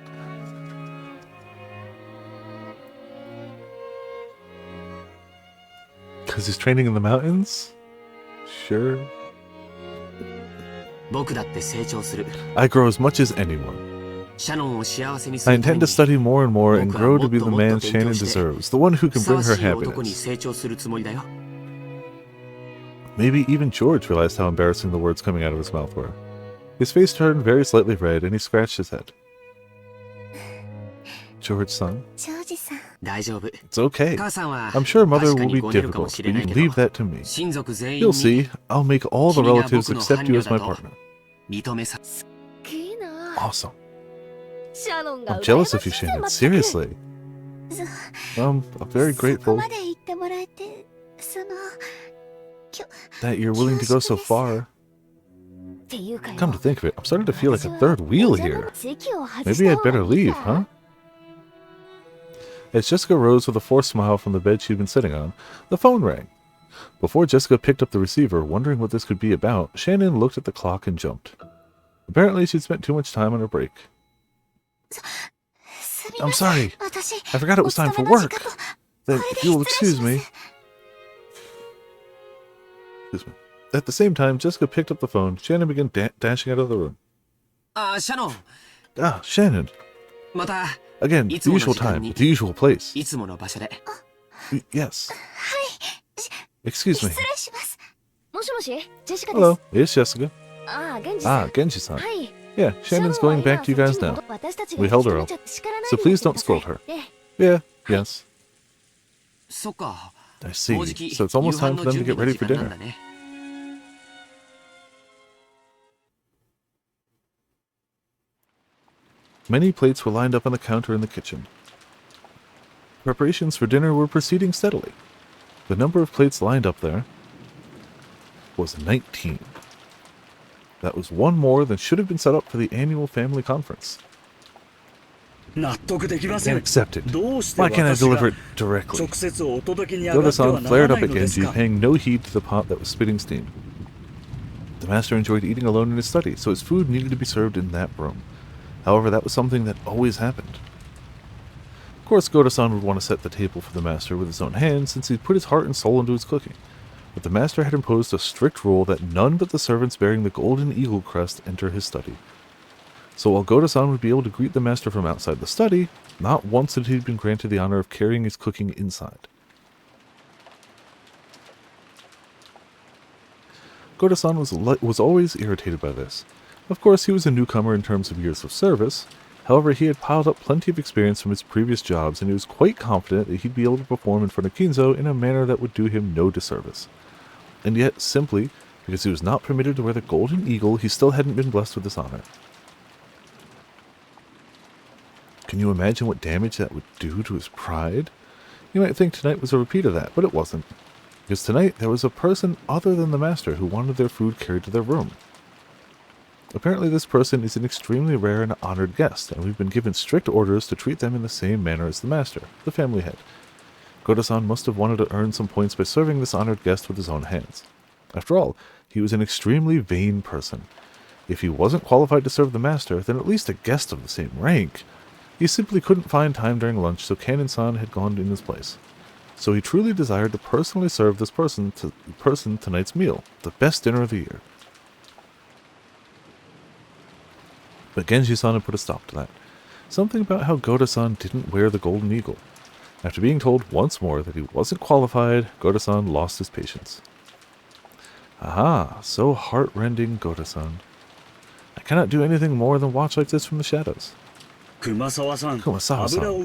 Because he's training in the mountains? Sure. I grow as much as anyone. I intend to study more and more and grow to be the man Shannon deserves, the one who can bring her happiness. Maybe even George realized how embarrassing the words coming out of his mouth were. His face turned very slightly red and he scratched his head. George-san? It's okay. I'm sure Mother will be difficult, but you can leave that to me. You'll see, I'll make all the relatives accept you as my partner. Awesome. I'm jealous of you, Shannon. Seriously. I'm very grateful that you're willing to go so far. Come to think of it, I'm starting to feel like a third wheel here. Maybe I'd better leave, huh? As Jessica rose with a forced smile from the bed she'd been sitting on, the phone rang. Before Jessica picked up the receiver, wondering what this could be about, Shannon looked at the clock and jumped. Apparently she'd spent too much time on her break. I'm sorry. I forgot it was time for work. Then, if you will excuse me. Excuse me. At the same time, Jessica picked up the phone. Shannon began dashing out of the room. Shannon. Again, the usual time, at the usual place. Yes. Excuse me. Hello, it's Jessica. Genji-san. Yeah, Shannon's going back to you guys now. We held her up, so please don't scold her. Yeah, yes. I see. So it's almost time for them to get ready for dinner. Many plates were lined up on the counter in the kitchen. Preparations for dinner were proceeding steadily. The number of plates lined up there was 19. That was one more than should have been set up for the annual family conference. Can't accept it. Why can't I deliver it directly? Yoda-san flared up at Genji, paying no heed to the pot that was spitting steam. The master enjoyed eating alone in his study, so his food needed to be served in that room. However, that was something that always happened. Of course, Goda-san would want to set the table for the master with his own hands, since he'd put his heart and soul into his cooking. But the master had imposed a strict rule that none but the servants bearing the golden eagle crest enter his study. So while Goda-san would be able to greet the master from outside the study, not once had he been granted the honor of carrying his cooking inside. Goda-san was always irritated by this. Of course, he was a newcomer in terms of years of service. However, he had piled up plenty of experience from his previous jobs, and he was quite confident that he'd be able to perform in front of Kinzo in a manner that would do him no disservice. And yet, simply because he was not permitted to wear the golden eagle, he still hadn't been blessed with this honor. Can you imagine what damage that would do to his pride? You might think tonight was a repeat of that, but it wasn't. Because tonight, there was a person other than the master who wanted their food carried to their room. Apparently this person is an extremely rare and honored guest, and we've been given strict orders to treat them in the same manner as the master, the family head. Goda-san must have wanted to earn some points by serving this honored guest with his own hands. After all, he was an extremely vain person. If he wasn't qualified to serve the master, then at least a guest of the same rank. He simply couldn't find time during lunch, so Kanin-san had gone in his place. So he truly desired to personally serve this person tonight's meal, the best dinner of the year. But Genji-san had put a stop to that. Something about how Goda-san didn't wear the golden eagle. After being told once more that he wasn't qualified, Goda-san lost his patience. Aha, so heart-rending, Goda-san. I cannot do anything more than watch like this from the shadows. Kumasawa-san,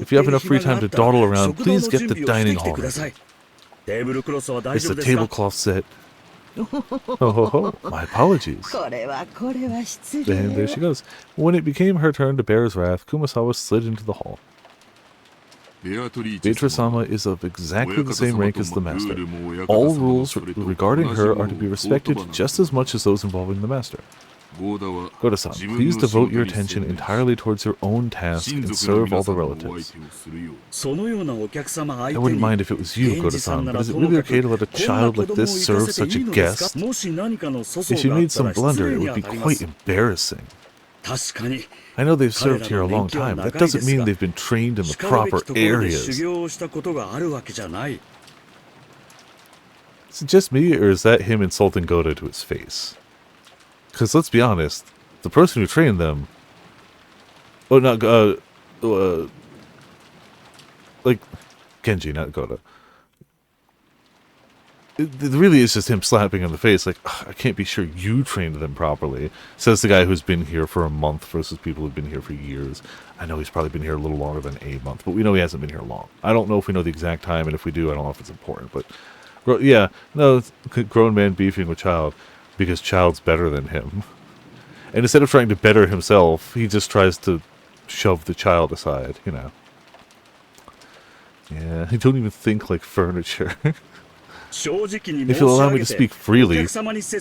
if you have enough free time to dawdle around, please get the dining hall ready. It's the tablecloth set. Oh, my apologies. And there she goes. When it became her turn to bear his wrath, Kumasawa slid into the hall. Beatrice-sama is of exactly the same rank as the master. All rules regarding her are to be respected just as much as those involving the master. Goda-san, please devote your attention entirely towards your own task and serve all the relatives. I wouldn't mind if it was you, Goda-san, but is it really okay to let a child like this serve such a guest? If she made some blunder, it would be quite embarrassing. I know they've served here a long time, but that doesn't mean they've been trained in the proper areas. Is it just me, or is that him insulting Goda to his face? Because let's be honest, the person who trained them... Oh, not... like, Genji, not Goda. It really is just him slapping in the face, like, I can't be sure you trained them properly. Says the guy who's been here for a month versus people who've been here for years. I know he's probably been here a little longer than a month, but we know he hasn't been here long. I don't know if we know the exact time, and if we do, I don't know if it's important, but... Yeah, no, grown man beefing with child, because child's better than him. And instead of trying to better himself, he just tries to shove the child aside, you know. Yeah, I don't even think like furniture. If you'll allow me to speak freely,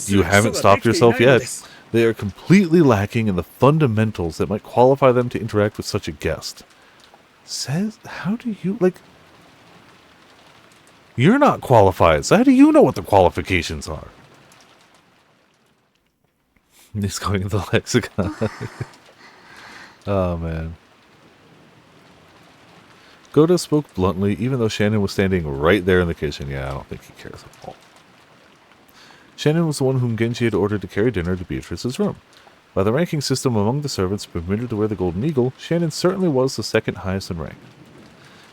you haven't stopped yourself yet. They are completely lacking in the fundamentals that might qualify them to interact with such a guest. How do you, like... You're not qualified, so how do you know what the qualifications are? He's going to the lexicon. Oh, man. Goda spoke bluntly, even though Shannon was standing right there in the kitchen. Yeah, I don't think he cares at all. Shannon was the one whom Genji had ordered to carry dinner to Beatrice's room. By the ranking system among the servants permitted to wear the golden eagle, Shannon certainly was the second highest in rank.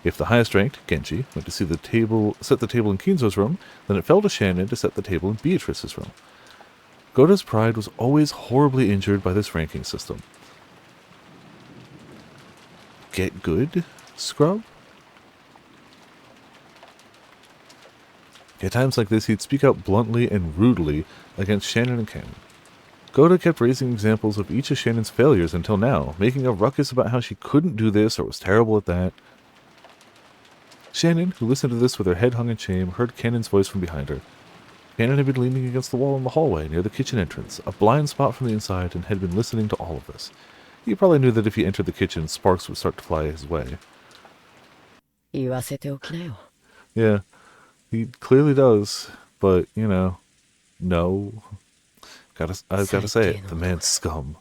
If the highest ranked, Genji, went to set the table in Kinzo's room, then it fell to Shannon to set the table in Beatrice's room. Goda's pride was always horribly injured by this ranking system. Get good, scrub? At times like this, he'd speak out bluntly and rudely against Shannon and Canon. Goda kept raising examples of each of Shannon's failures until now, making a ruckus about how she couldn't do this or was terrible at that. Shannon, who listened to this with her head hung in shame, heard Canon's voice from behind her. Canon had been leaning against the wall in the hallway near the kitchen entrance, a blind spot from the inside, and had been listening to all of this. He probably knew that if he entered the kitchen, sparks would start to fly his way. Yeah, he clearly does, but, you know, no. I've got to say it, the man's scum.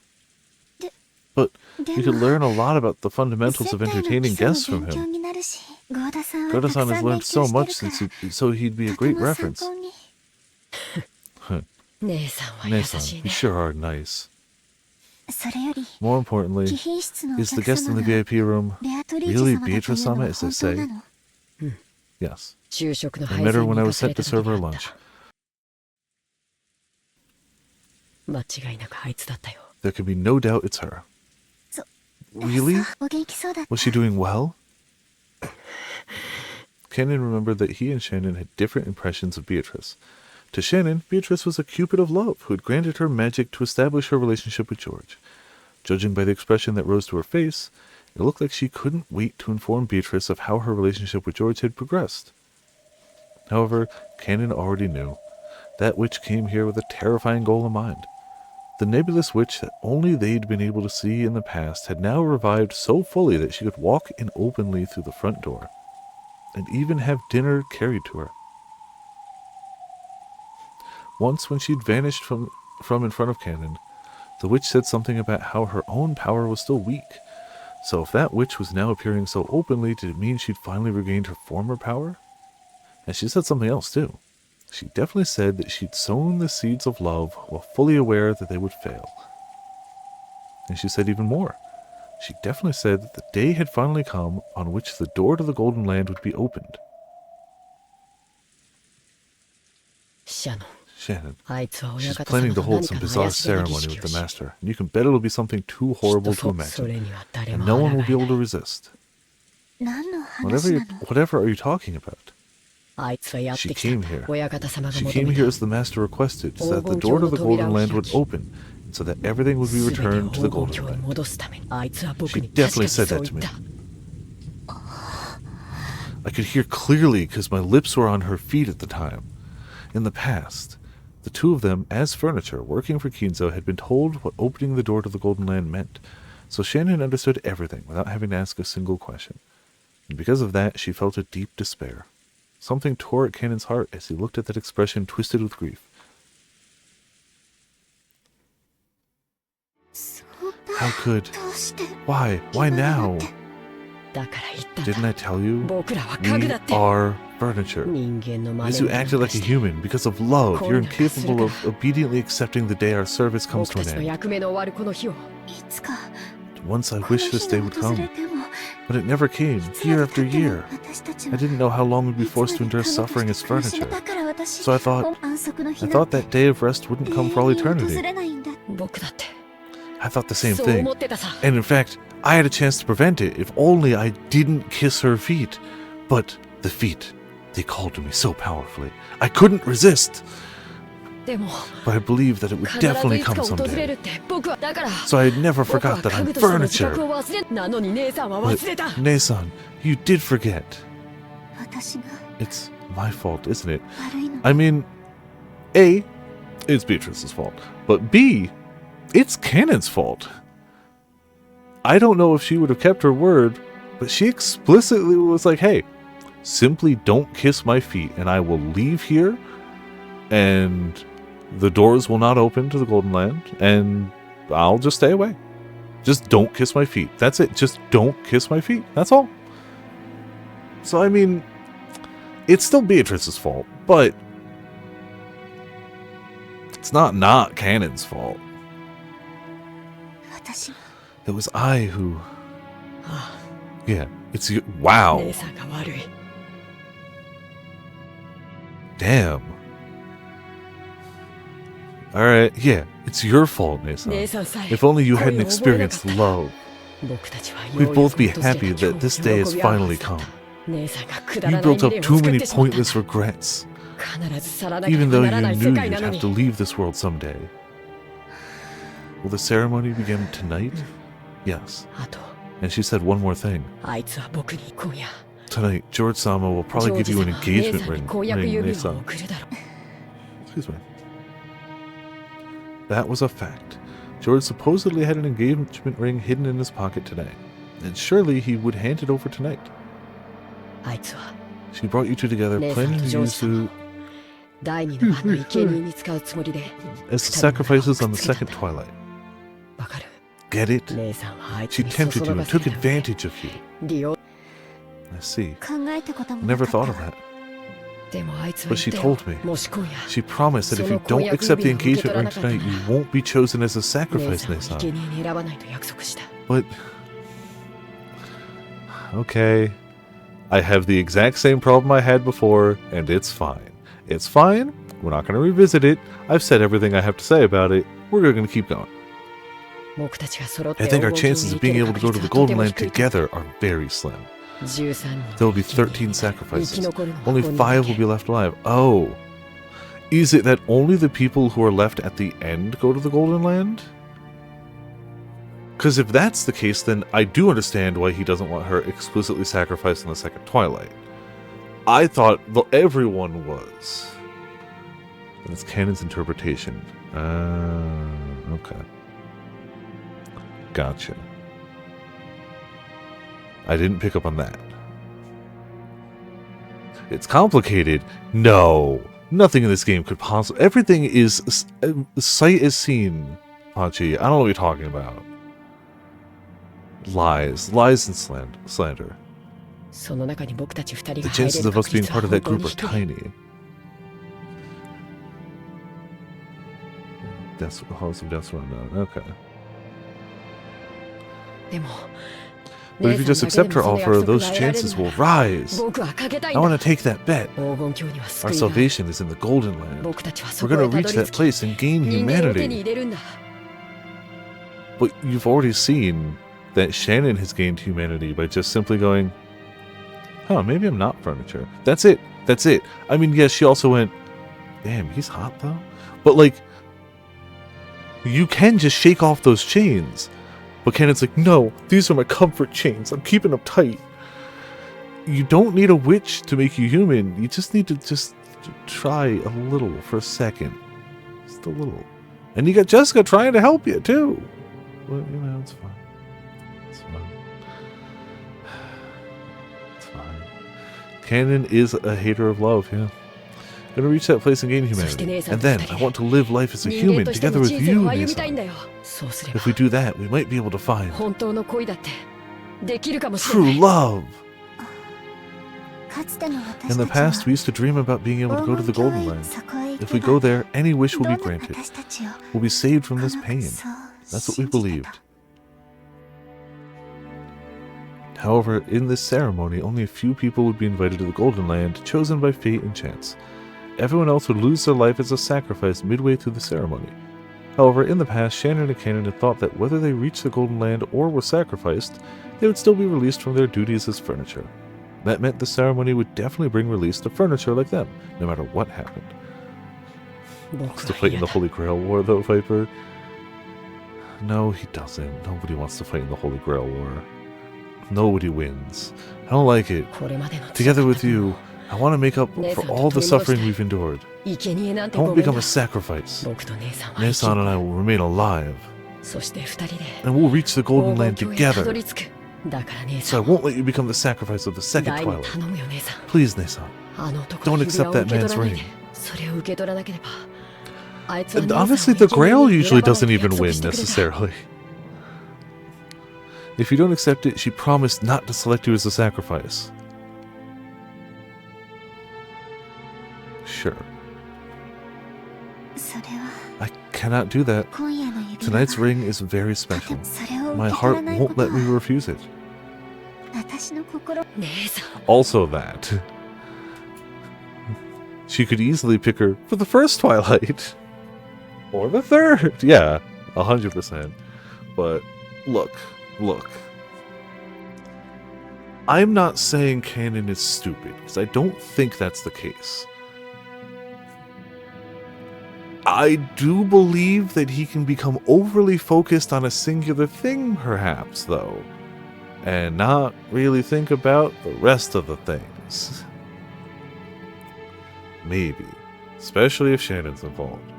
But you could learn a lot about the fundamentals of entertaining guests from him. Goda-san has learned so much so he'd be a great reference. Ne-san, you sure are nice. More importantly, is the guest in the VIP room really Beatrice-sama, as they say? Yes. I met her when I was sent to serve her lunch. There can be no doubt it's her. Really? Was she doing well? Canon remembered that he and Shannon had different impressions of Beatrice. To Shannon, Beatrice was a cupid of love who had granted her magic to establish her relationship with George. Judging by the expression that rose to her face, it looked like she couldn't wait to inform Beatrice of how her relationship with George had progressed. However, Canon already knew. That witch came here with a terrifying goal in mind. The nebulous witch that only they'd been able to see in the past had now revived so fully that she could walk in openly through the front door. and even have dinner carried to her. Once, when she'd vanished from in front of Canon, the witch said something about how her own power was still weak. So if that witch was now appearing so openly, did it mean she'd finally regained her former power? And she said something else too. She definitely said that she'd sown the seeds of love while fully aware that they would fail. And she said even more. She definitely said that the day had finally come on which the door to the Golden Land would be opened. Shannon, she's planning to hold some bizarre ceremony with the Master, and you can bet it'll be something too horrible to imagine, and no one will be able to resist. Whatever are you talking about? She came here. She came here as the Master requested, so that the door to the Golden Land would open, so that everything would be returned to the Golden Land. She definitely said that to me. I could hear clearly because my lips were on her feet at the time. In the past, the two of them, as furniture, working for Kinzo, had been told what opening the door to the Golden Land meant, so Shannon understood everything without having to ask a single question. And because of that, she felt a deep despair. Something tore at Canon's heart as he looked at that expression twisted with grief. How could? Why? Why now? Didn't I tell you? We are furniture. As you acted like a human, because of love, you're incapable of obediently accepting the day our service comes to an end. Once I wished this day would come, but it never came, year after year. I didn't know how long we'd be forced to endure suffering as furniture. So I thought that day of rest wouldn't come for all eternity. I thought the same thing. And in fact, I had a chance to prevent it if only I didn't kiss her feet. But the feet, they called to me so powerfully. I couldn't resist. But I believed that it would definitely come someday. So I never forgot that I'm furniture. But, Ne-san, you did forget. It's my fault, isn't it? I mean, A, it's Beatrice's fault. But B, it's Canon's fault. I don't know if she would have kept her word, but she explicitly was like, hey, simply don't kiss my feet and I will leave here and the doors will not open to the Golden Land and I'll just stay away. Just don't kiss my feet. That's it. Just don't kiss my feet. That's all. So, I mean, it's still Beatrice's fault, but it's not Canon's fault. It was I who... Yeah, it's you. Wow. Damn. Alright, yeah, it's your fault, Ne-san. If only you hadn't experienced love. We'd both be happy that this day has finally come. You built up too many pointless regrets. Even though you knew you'd have to leave this world someday. Will the ceremony begin tonight? Yes. And she said one more thing. Tonight, George-sama will probably give you an engagement ring, Ne-san. Excuse me. That was a fact. George supposedly had an engagement ring hidden in his pocket today. And surely he would hand it over tonight. She brought you two together, planning to use you as the sacrifices on the second twilight. Get it? She tempted you and took advantage of you. I see. Never thought of that. But she told me. She promised that if you don't accept the engagement ring tonight, you won't be chosen as a sacrifice, Ne-san. But... Okay. I have the exact same problem I had before, and it's fine. It's fine. We're not going to revisit it. I've said everything I have to say about it. We're going to keep going. I think our chances of being able to go to the Golden Land together are very slim. There will be 13 sacrifices. Only 5 will be left alive. Oh. Is it that only the people who are left at the end go to the Golden Land? Because if that's the case, then I do understand why he doesn't want her explicitly sacrificed in the second twilight. I thought everyone was. And it's Canon's interpretation. Okay. Gotcha. I didn't pick up on that. It's complicated. No. Nothing in this game could possibly... Everything is sight as seen, Pachi. I don't know what you're talking about. Lies. Lies and slander. The chances of us being part of that group are tiny. That's Halls of Death's Rundown. Okay. But if you just accept her offer, those chances will rise. I want to take that bet. Our salvation is in the Golden Land. We're going to reach that place and gain humanity. But you've already seen that Shannon has gained humanity by just simply going, huh, maybe I'm not furniture. That's it. That's it. I mean, yes, she also went, damn, he's hot though. But like, you can just shake off those chains. But Cannon's like, no, these are my comfort chains. I'm keeping them tight. You don't need a witch to make you human. You just need to try a little for a second. Just a little. And you got Jessica trying to help you, too. Well, you know, it's fine. It's fine. It's fine. Cannon is a hater of love, yeah. Gonna reach that place and gain humanity. And then, I want to live life as a human together with you, Nisa. If we do that, we might be able to find true love. In the past, we used to dream about being able to go to the Golden Land. If we go there, any wish will be granted. We'll be saved from this pain. That's what we believed. However, in this ceremony, only a few people would be invited to the Golden Land, chosen by fate and chance. Everyone else would lose their life as a sacrifice midway through the ceremony. However, in the past, Shannon and Cannon had thought that whether they reached the Golden Land or were sacrificed, they would still be released from their duties as furniture. That meant the ceremony would definitely bring release to furniture like them, no matter what happened. Wants to fight in the Holy Grail War, though, Viper? No, he doesn't. Nobody wants to fight in the Holy Grail War. Nobody wins. I don't like it. Together with you, I want to make up for all the suffering we've endured. I won't become a sacrifice. Nesan and I will remain alive. And we'll reach the Golden Land together. So I won't let you become the sacrifice of the second Twilight. Please, Nesan. Don't accept that man's ring. And honestly, the Grail usually doesn't even win, necessarily. If you don't accept it, she promised not to select you as a sacrifice. Sure. I cannot do that. Tonight's ring is very special. My heart won't let me refuse it. Also that. She could easily pick her for the first Twilight. Or the third. Yeah, 100%. But look. I'm not saying Canon is stupid, because I don't think that's the case. I do believe that he can become overly focused on a singular thing, perhaps, though, and not really think about the rest of the things. Maybe. Especially if Shannon's involved.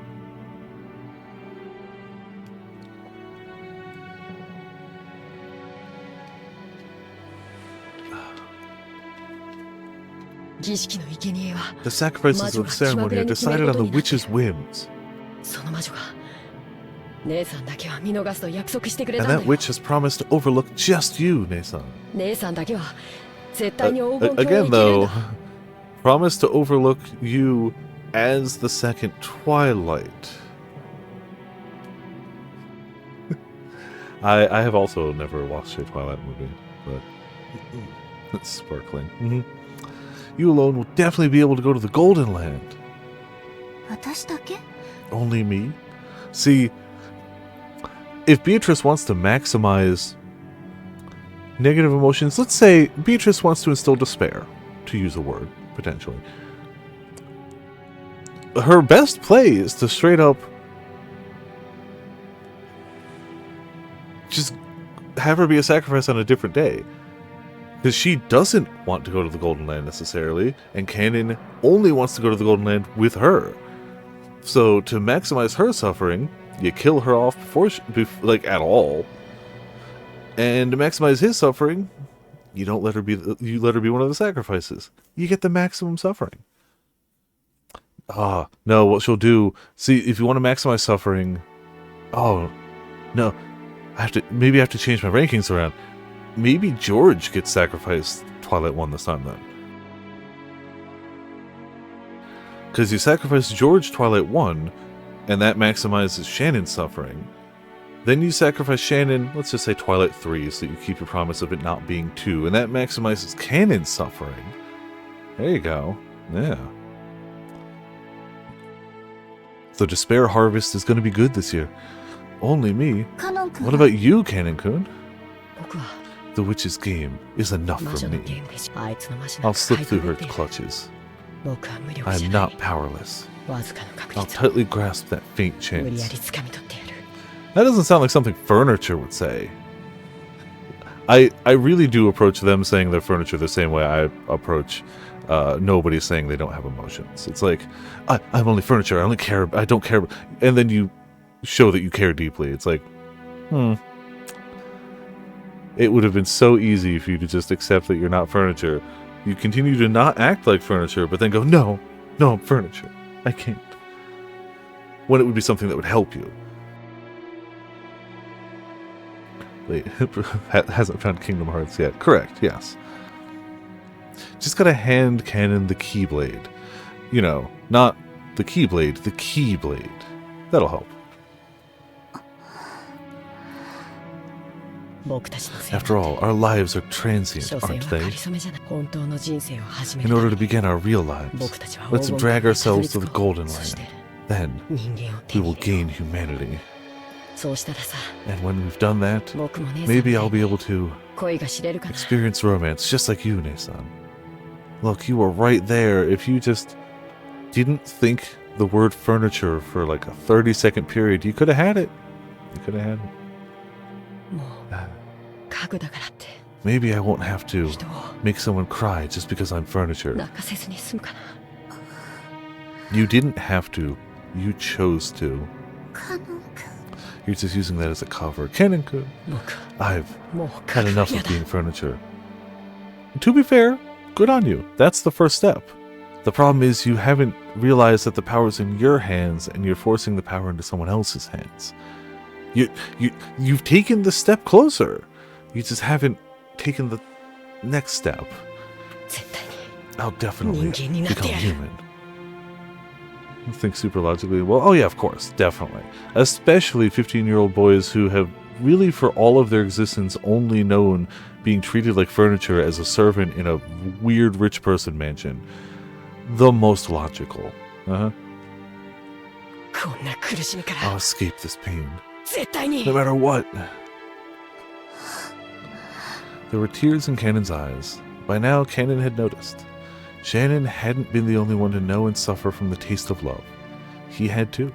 The sacrifices of the ceremony are decided on the witch's whims. And that witch has promised to overlook just you, Nesan. Again, though, promise to overlook you as the second Twilight. I have also never watched a Twilight movie, but it's sparkling. Mm-hmm. You alone will definitely be able to go to the Golden Land. Only me? See, if Beatrice wants to maximize negative emotions, let's say Beatrice wants to instill despair, to use a word, potentially. Her best play is to straight up just have her be a sacrifice on a different day. Because she doesn't want to go to the Golden Land necessarily, and Canon only wants to go to the Golden Land with her. So to maximize her suffering, you kill her off before, like, at all. And to maximize his suffering, You don't let her be. You let her be one of the sacrifices. You get the maximum suffering. No, what she'll do... See, if you want to maximize suffering... Oh, no. Maybe I have to change my rankings around. Maybe George gets sacrificed Twilight 1 this time, then. Because you sacrifice George Twilight 1, and that maximizes Shannon's suffering. Then you sacrifice Shannon, let's just say Twilight 3, so that you keep your promise of it not being 2, and that maximizes Cannon's suffering. There you go. Yeah. The Despair Harvest is going to be good this year. Only me. What about you, Cannon-kun? The witch's game is enough for me. I'll slip through her clutches. I am not powerless. I'll tightly grasp that faint chance. That doesn't sound like something furniture would say. I really do approach them saying they're furniture the same way I approach nobody saying they don't have emotions. It's like, I'm only furniture, I don't care. And then you show that you care deeply. It's like, It would have been so easy for you to just accept that you're not furniture. You continue to not act like furniture, but then go, no, I'm furniture. I can't. When it would be something that would help you. Wait, hasn't found Kingdom Hearts yet. Correct, yes. Just gotta hand Cannon the Keyblade. You know, not the Keyblade, the Keyblade. That'll help. After all, our lives are transient, aren't they? In order to begin our real lives, let's drag ourselves to the Golden Land. Then, we will gain humanity. And when we've done that, maybe I'll be able to experience romance just like you, Ne-san. Look, you were right there. If you just didn't think the word furniture for like a 30-second period, you could have had it. You could have had it. Maybe I won't have to make someone cry just because I'm furniture. You didn't have to. You chose to. You're just using that as a cover. Cannon-kun. I've had enough of being furniture. And to be fair, good on you. That's the first step. The problem is you haven't realized that the power's in your hands and you're forcing the power into someone else's hands. You've taken the step closer. You just haven't taken the next step. I'll definitely become human. I think super logically. Well, oh yeah, of course, definitely. Especially 15-year-old boys who have really for all of their existence only known being treated like furniture as a servant in a weird rich person mansion. The most logical. I'll escape this pain. No matter what. There were tears in Cannon's eyes. By now, Cannon had noticed. Shannon hadn't been the only one to know and suffer from the taste of love. He had too.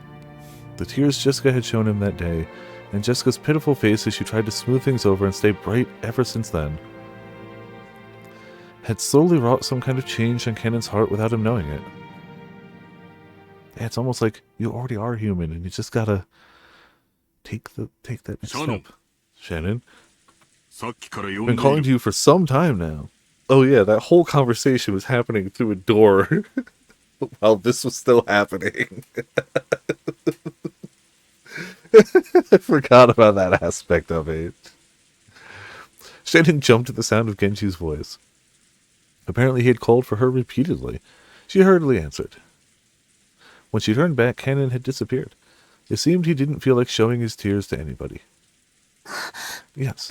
The tears Jessica had shown him that day, and Jessica's pitiful face as she tried to smooth things over and stay bright ever since then, had slowly wrought some kind of change on Cannon's heart without him knowing it. Yeah, it's almost like you already are human, and you just gotta take that next step. Shannon? I've been calling to you for some time now. Oh yeah, that whole conversation was happening through a door while this was still happening. I forgot about that aspect of it. Shannon jumped at the sound of Genji's voice. Apparently he had called for her repeatedly. She hurriedly answered. When she turned back, Cannon had disappeared. It seemed he didn't feel like showing his tears to anybody. Yes,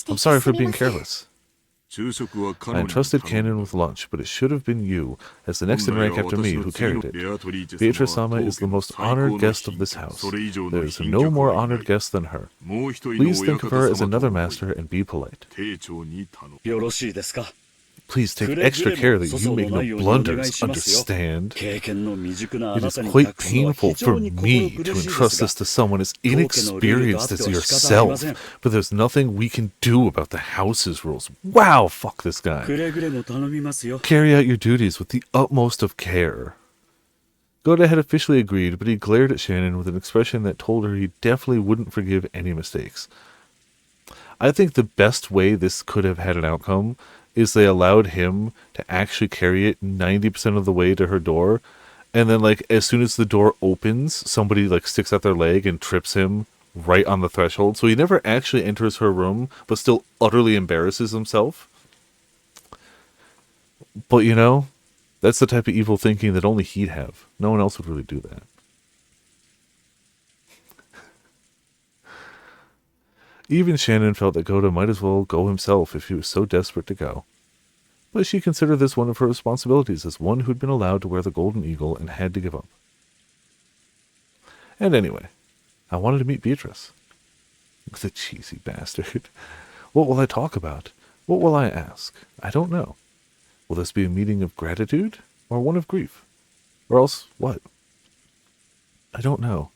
I'm sorry for being careless. I entrusted Cannon with lunch, but it should have been you, as the next in rank after me, who carried it. Beatrice-sama is the most honored guest of this house. There is no more honored guest than her. Please think of her as another master and be polite. Please take extra care that you make no blunders, understand? It is quite painful for me to entrust this to someone as inexperienced as yourself, but there's nothing we can do about the house's rules. Wow, fuck this guy. Carry out your duties with the utmost of care. Goda had officially agreed, but he glared at Shannon with an expression that told her he definitely wouldn't forgive any mistakes. I think the best way this could have had an outcome is they allowed him to actually carry it 90% of the way to her door, and then like as soon as the door opens, somebody like sticks out their leg and trips him right on the threshold, so he never actually enters her room, but still utterly embarrasses himself. But you know, that's the type of evil thinking that only he'd have. No one else would really do that. Even Shannon felt that Goda might as well go himself if he was so desperate to go. But she considered this one of her responsibilities as one who'd been allowed to wear the golden eagle and had to give up. And anyway, I wanted to meet Beatrice. The cheesy bastard. What will I talk about? What will I ask? I don't know. Will this be a meeting of gratitude or one of grief? Or else what? I don't know.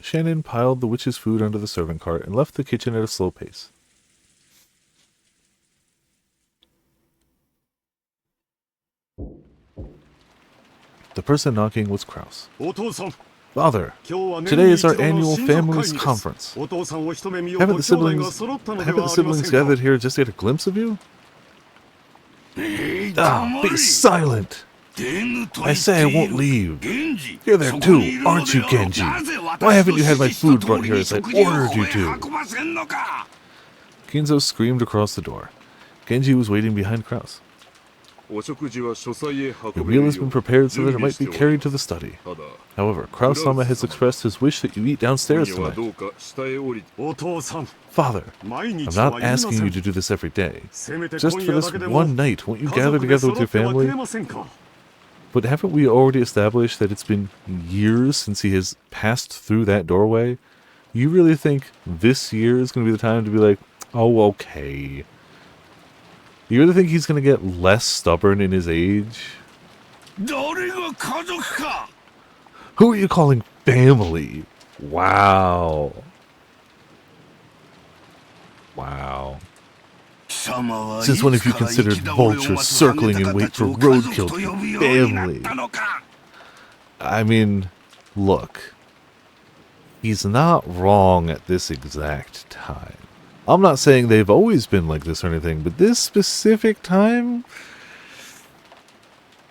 Shannon piled the witch's food under the servant cart and left the kitchen at a slow pace. The person knocking was Kraus. Father, today is our annual family's conference. Haven't the siblings gathered here just to get a glimpse of you? Ah, be silent! I say I won't leave. You're there too, aren't you, Genji? Why haven't you had my food brought here as I ordered you to? Kinzo screamed across the door. Genji was waiting behind Kraus. Your meal has been prepared so that it might be carried to the study. However, Kraus-sama has expressed his wish that you eat downstairs tonight. Father, I'm not asking you to do this every day. Just for this one night, won't you gather together with your family? But haven't we already established that it's been years since he has passed through that doorway? You really think this year is going to be the time to be like, oh, okay. You really think he's going to get less stubborn in his age? Who are you calling family? Wow. Wow. Since when have you considered vultures circling in wait for roadkill to be family? I mean, look. He's not wrong at this exact time. I'm not saying they've always been like this or anything, but this specific time,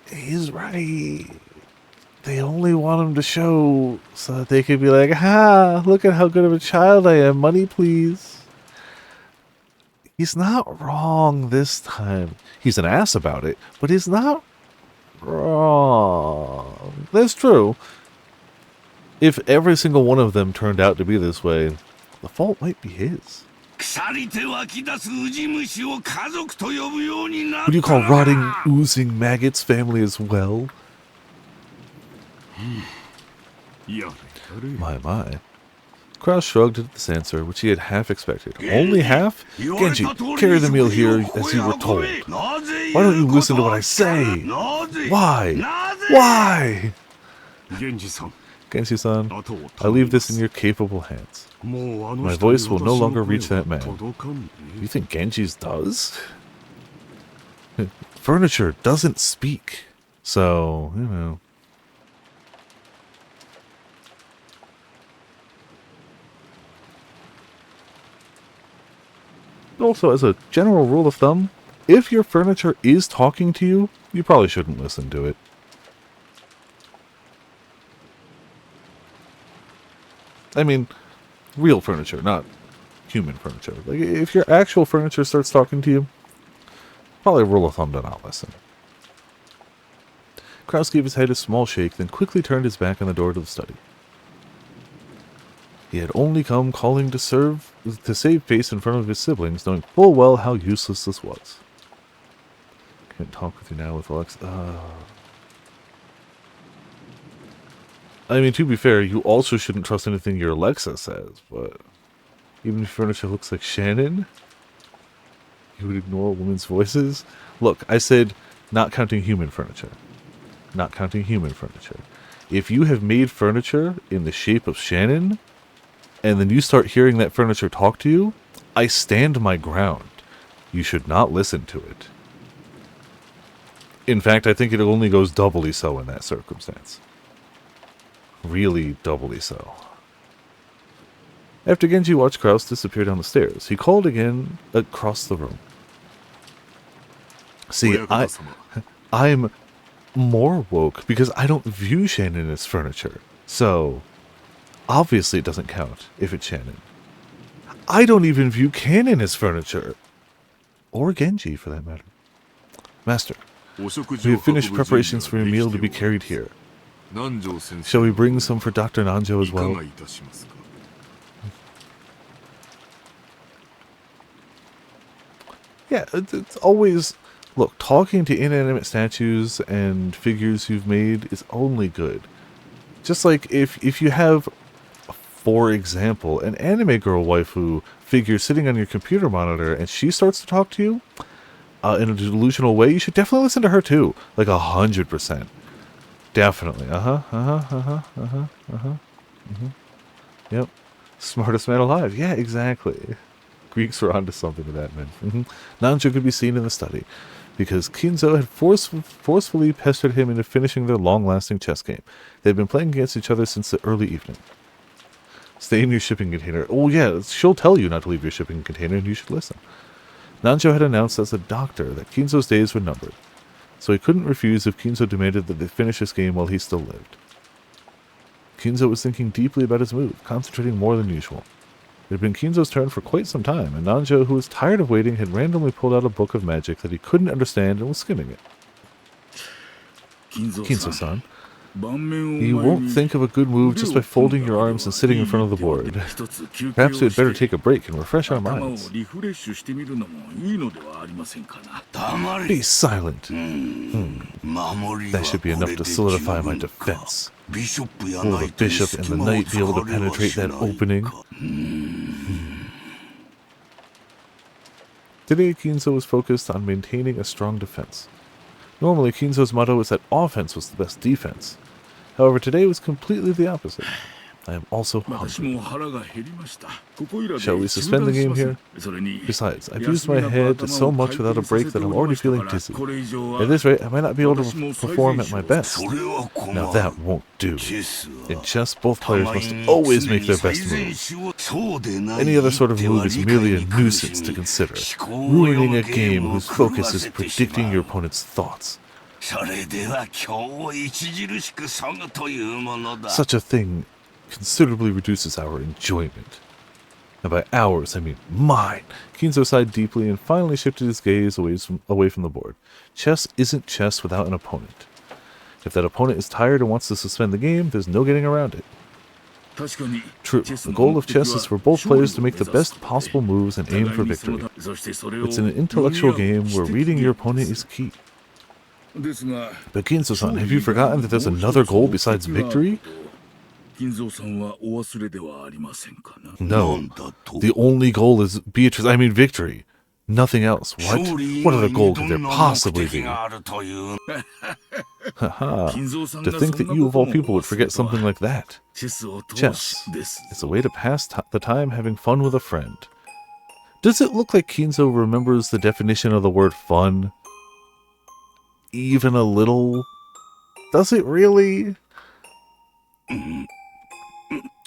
he's right. They only want him to show so that they could be like, ha, look at how good of a child I am, money please. He's not wrong this time. He's an ass about it, but he's not wrong. That's true. If every single one of them turned out to be this way, the fault might be his. Would you call rotting, oozing maggots family as well? My. Kraus shrugged at this answer, which he had half expected. Only half? Genji, carry the meal here as you were told. Why don't you listen to what I say? Why? Why? Genji-san, I leave this in your capable hands. My voice will no longer reach that man. You think Genji's does? Furniture doesn't speak. So, you know. Also, as a general rule of thumb, if your furniture is talking to you, you probably shouldn't listen to it. I mean, real furniture, not human furniture. Like, if your actual furniture starts talking to you, probably a rule of thumb to not listen. Kraus gave his head a small shake, then quickly turned his back on the door to the study. He had only come calling to save face in front of his siblings, knowing full well how useless this was. Can't talk with you now with Alexa. I mean, to be fair, you also shouldn't trust anything your Alexa says, but even if furniture looks like Shannon, you would ignore women's voices? Look, I said not counting human furniture. Not counting human furniture. If you have made furniture in the shape of Shannon, and then you start hearing that furniture talk to you, I stand my ground. You should not listen to it. In fact, I think it only goes doubly so in that circumstance. Really doubly so. After Genji watched Kraus disappear down the stairs, he called again across the room. See, I'm more woke because I don't view Shannon as furniture. So, obviously it doesn't count if it's Shannon. I don't even view Kanon as furniture. Or Genji, for that matter. Master, we have finished preparations for a meal to be carried here. Shall we bring some for Dr. Nanjo as well? Yeah, it's always... Look, talking to inanimate statues and figures you've made is only good. Just like if you have, for example, an anime girl waifu figure sitting on your computer monitor and she starts to talk to you in a delusional way, you should definitely listen to her too. Like 100%. Definitely. Yep. Smartest man alive. Yeah, exactly. Greeks were onto something with that, man. Nanjo could be seen in the study, because Kinzo had forcefully pestered him into finishing their long-lasting chess game. They had been playing against each other since the early evening. Stay in your shipping container. Oh yeah, she'll tell you not to leave your shipping container, and you should listen. Nanjo had announced as a doctor that Kinzo's days were numbered, so he couldn't refuse if Kinzo demanded that they finish his game while he still lived. Kinzo was thinking deeply about his move, concentrating more than usual. It had been Kinzo's turn for quite some time, and Nanjo, who was tired of waiting, had randomly pulled out a book of magic that he couldn't understand and was skimming it. Kinzo-san, you won't think of a good move just by folding your arms and sitting in front of the board. Perhaps we had better take a break and refresh our minds. Be silent. That should be enough to solidify my defense. Will the bishop and the knight be able to penetrate that opening? Today, Kinzo was focused on maintaining a strong defense. Normally, Kinzo's motto was that offense was the best defense. However, today was completely the opposite. I am also hungry. Shall we suspend the game here? Besides, I've used my head so much without a break that I'm already feeling dizzy. At this rate, I might not be able to perform at my best. Now that won't do. In chess, both players must always make their best moves. Any other sort of move is merely a nuisance to consider, ruining a game whose focus is predicting your opponent's thoughts. Such a thing considerably reduces our enjoyment. And by ours, I mean mine. Kinzo sighed deeply and finally shifted his gaze away from the board. Chess isn't chess without an opponent. If that opponent is tired and wants to suspend the game, there's no getting around it. True, the goal of chess is for both players to make the best possible moves and aim for victory. It's an intellectual game where reading your opponent is key. But Kinzo-san, have you forgotten that there's another goal besides victory? No, the only goal is victory. Nothing else. What other goal could there possibly be? Haha, to think that you of all people would forget something like that. Chess. It's a way to pass the time having fun with a friend. Does it look like Kinzo remembers the definition of the word fun? Even a little? Does it really?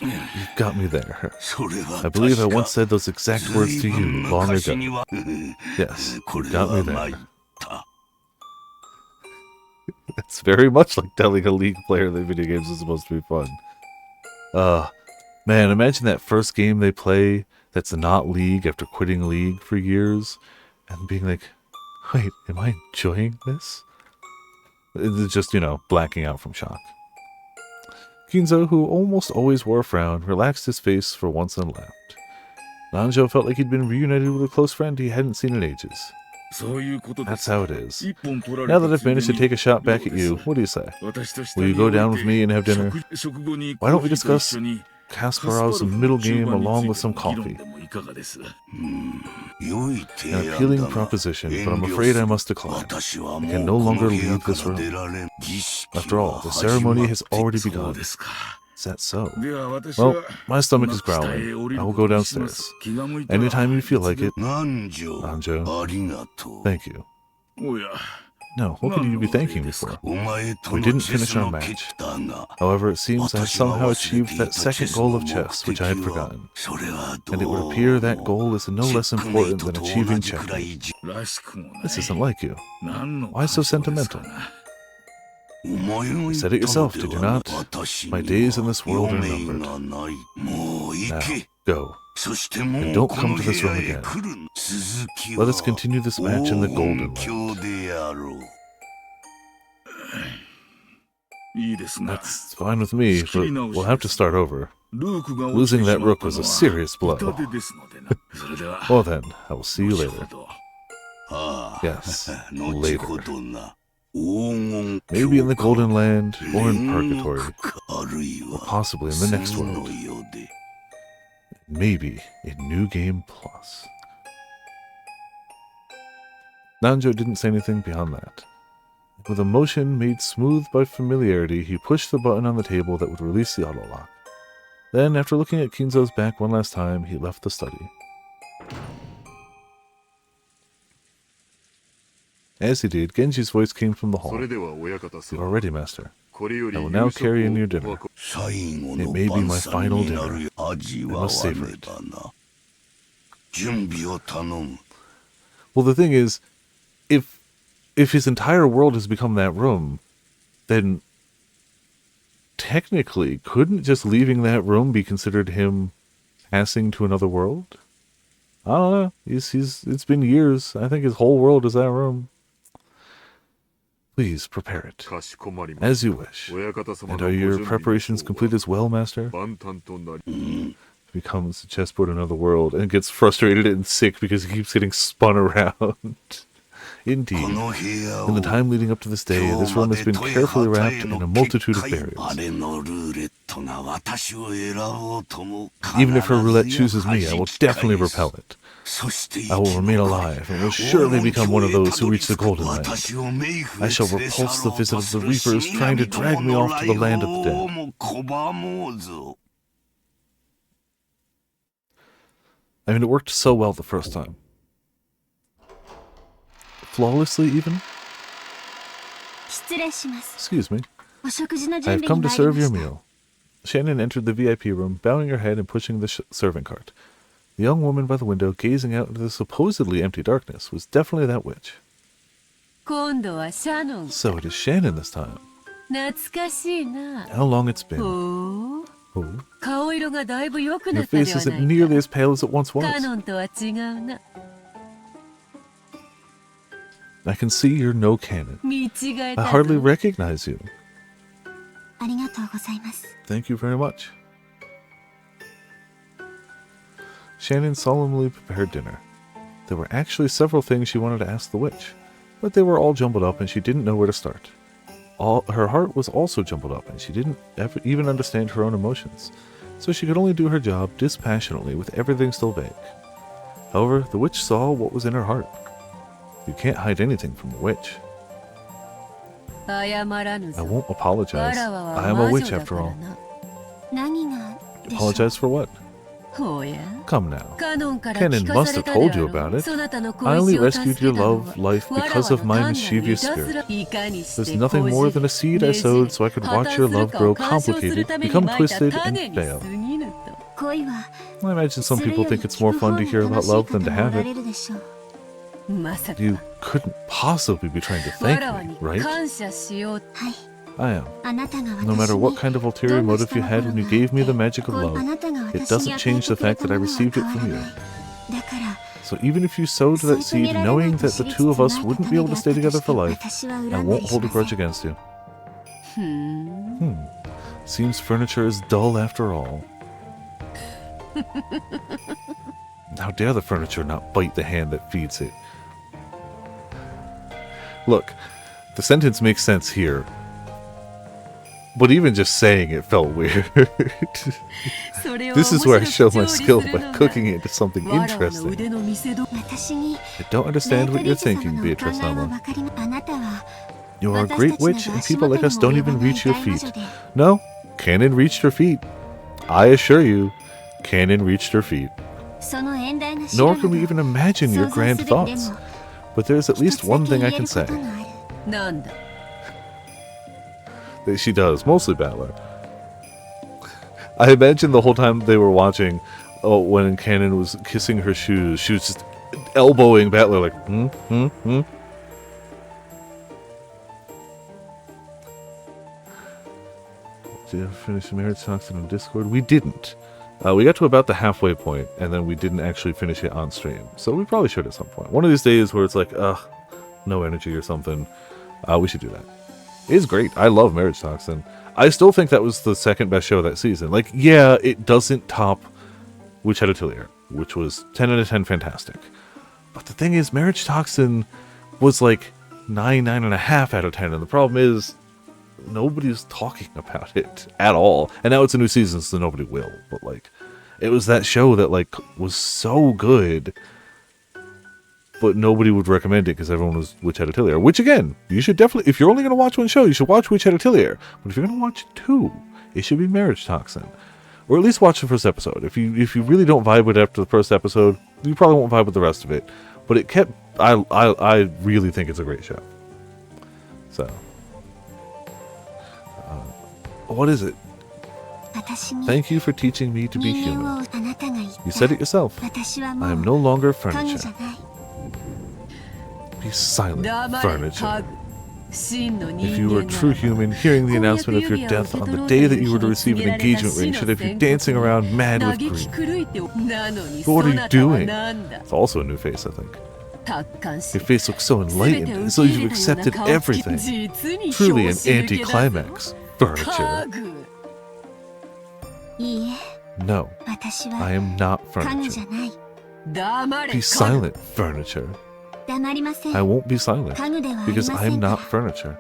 You've got me there. I believe I once said those exact words to you long ago. Yes, you got me there. It's very much like telling a League player that video games is supposed to be fun. Man, imagine that first game they play that's not League after quitting League for years and being like, wait, am I enjoying this? It's just, blacking out from shock. Kinzo, who almost always wore a frown, relaxed his face for once and laughed. Nanjo felt like he'd been reunited with a close friend he hadn't seen in ages. That's how it is. Now that I've managed to take a shot back at you, what do you say? Will you go down with me and have dinner? Why don't we discuss Kasparov's middle game along with some coffee? An appealing proposition, but I'm afraid I must decline. I can no longer leave this room. After all, the ceremony has already begun. Is that so? Well, my stomach is growling. I will go downstairs. Anytime you feel like it. Nanjo. Thank you. No, what could you be thanking me for? We didn't finish our match. However, it seems I have somehow achieved that second goal of chess, which I had forgotten. And it would appear that goal is no less important than achieving checkmate. This isn't like you. Why so sentimental? You said it yourself, did you not? My days in this world are numbered. Now, go. And don't come to this room again. Let us continue this match in the Golden Land. That's fine with me, but we'll have to start over. Losing that rook was a serious blow. Well then, I will see you later. Yes, later. Maybe in the Golden Land, or in Purgatory, or possibly in the next world. Maybe in New Game Plus. Nanjo didn't say anything beyond that. With a motion made smooth by familiarity, he pushed the button on the table that would release the auto-lock. Then, after looking at Kinzo's back one last time, he left the study. As he did, Genji's voice came from the hall. You are ready, master. I will now carry in your dinner. It may be my final dinner. I must savor it. Well, the thing is, if his entire world has become that room, then technically, couldn't just leaving that room be considered him passing to another world? I don't know. It's been years. I think his whole world is that room. Please prepare it, as you wish. And are your preparations complete as well, master? He becomes a chessboard in another world and gets frustrated and sick because he keeps getting spun around. Indeed, in the time leading up to this day, this room has been carefully wrapped in a multitude of barriers. Even if her roulette chooses me, I will definitely repel it. I will remain alive and will surely become one of those who reach the Golden Land. I shall repulse the visit of the Reapers trying to drag me off to the land of the dead. I mean, it worked so well the first time. Flawlessly, even? Excuse me. I have come to serve your meal. Shannon entered the VIP room, bowing her head and pushing the serving cart. The young woman by the window, gazing out into the supposedly empty darkness, was definitely that witch. So it is Shannon this time. How long it's been. Oh. Your face isn't nearly as pale as it once was. I can see you're no canon. I hardly recognize you. Thank you very much. Shannon solemnly prepared dinner. There were actually several things she wanted to ask the witch, but they were all jumbled up and she didn't know where to start. Her heart was also jumbled up and she didn't even understand her own emotions, so she could only do her job dispassionately with everything still vague. However, the witch saw what was in her heart. You can't hide anything from a witch. I won't apologize. I am a witch after all. Apologize for what? Come now. Canon must have told you about it. I only rescued your life because of my mischievous spirit. There's nothing more than a seed I sowed so I could watch your love grow complicated, become twisted, and fail. I imagine some people think it's more fun to hear about love than to have it. You couldn't possibly be trying to thank me, right? I am. No matter what kind of ulterior motive you had when you gave me the magic of love, it doesn't change the fact that I received it from you. So even if you sowed that seed knowing that the two of us wouldn't be able to stay together for life, I won't hold a grudge against you. Seems furniture is dull after all. How dare the furniture not bite the hand that feeds it? Look, the sentence makes sense here. But even just saying it felt weird. This is where I show my skill by cooking it into something interesting. I don't understand what you're thinking, Beatrice Nama. You are a great witch, and people like us don't even reach your feet. No, Canon reached her feet. I assure you, Canon reached her feet. Nor can we even imagine your grand thoughts. But there's at least one thing I can say. なんだ She does, mostly Battler. I imagine the whole time they were watching, when Cannon was kissing her shoes, she was just elbowing Battler like, Did you finish Marriage Talks on Discord? We didn't. We got to about the halfway point, and then we didn't actually finish it on stream. So we probably should at some point. One of these days where it's like, no energy or something, we should do that. It is great. I love Marriage Talks, and I still think that was the second best show that season. Like, yeah, it doesn't top Witch Hat Atelier, which was 10 out of 10 fantastic. But the thing is, Marriage Toxin was like 9.5 out of 10, and the problem is, nobody's talking about it at all. And now it's a new season, so nobody will. But like, it was that show that like was so good, but nobody would recommend it because everyone was Witch Hat Atelier. Which again, you should definitely, if you're only going to watch one show, you should watch Witch Hat Atelier. But if you're going to watch two, it should be Marriage Toxin, or at least watch the first episode. If you really don't vibe with it after the first episode, you probably won't vibe with the rest of it. But it kept. I really think it's a great show. So. What is it? Thank you for teaching me to be human. You said it yourself. I am no longer furniture. Be silent, furniture. If you were a true human, hearing the announcement of your death on the day that you were to receive an engagement ring should have you dancing around mad with grief. But what are you doing? It's also a new face, I think. Your face looks so enlightened, as though you've accepted everything. Truly an anticlimax. Furniture. No, I am not furniture. Be silent, furniture. I won't be silent, because I am not furniture.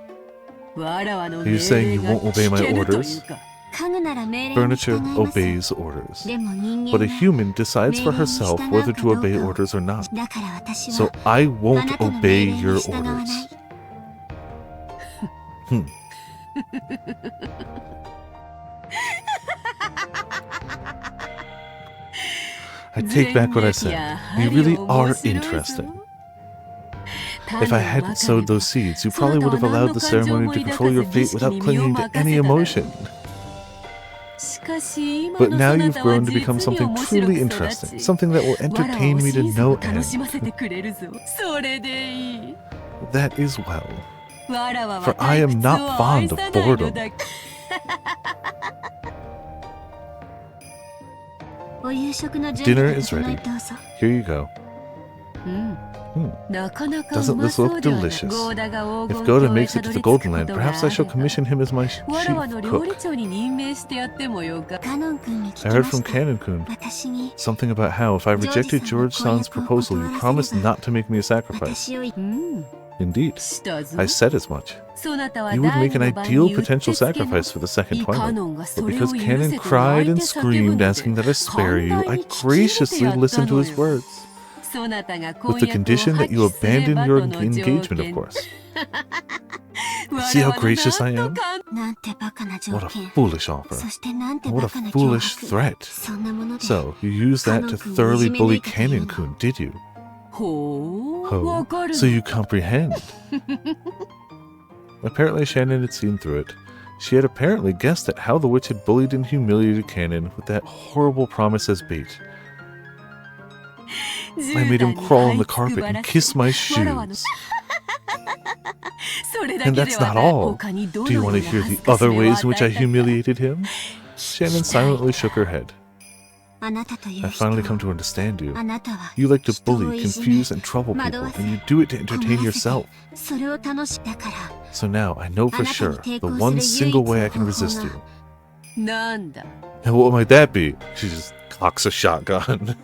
Are you saying you won't obey my orders? Furniture obeys orders, but a human decides for herself whether to obey orders or not. So I won't obey your orders. I take back what I said. You really are interesting. If I hadn't sowed those seeds, you probably would have allowed the ceremony to control your fate without clinging to any emotion. But now you've grown to become something truly interesting, something that will entertain me to no end. That is well, for I am not fond of boredom. Dinner is ready. Here you go. Doesn't this look delicious? If Goda makes it to the Golden Land, perhaps I shall commission him as my chief cook. I heard from Cannon-kun something about how if I rejected George-san's proposal, you promised not to make me a sacrifice. Indeed, I said as much. You would make an ideal potential sacrifice for the second Twilight. But because Cannon cried and screamed asking that I spare you, I graciously listened to his words. With the condition that you abandon your engagement, of course. See how gracious I am? What a foolish offer. What a foolish threat. So, you used that to thoroughly bully Cannon-kun, did you? Oh, so you comprehend. Apparently Shannon had seen through it. She had apparently guessed at how the witch had bullied and humiliated Cannon with that horrible promise as bait. I made him crawl on the carpet and kiss my shoes. And that's not all. Do you want to hear the other ways in which I humiliated him? Shannon silently shook her head. I finally come to understand you. You like to bully, confuse, and trouble people, and you do it to entertain yourself. So now I know for sure the one single way I can resist you. And what might that be? She just cocks a shotgun.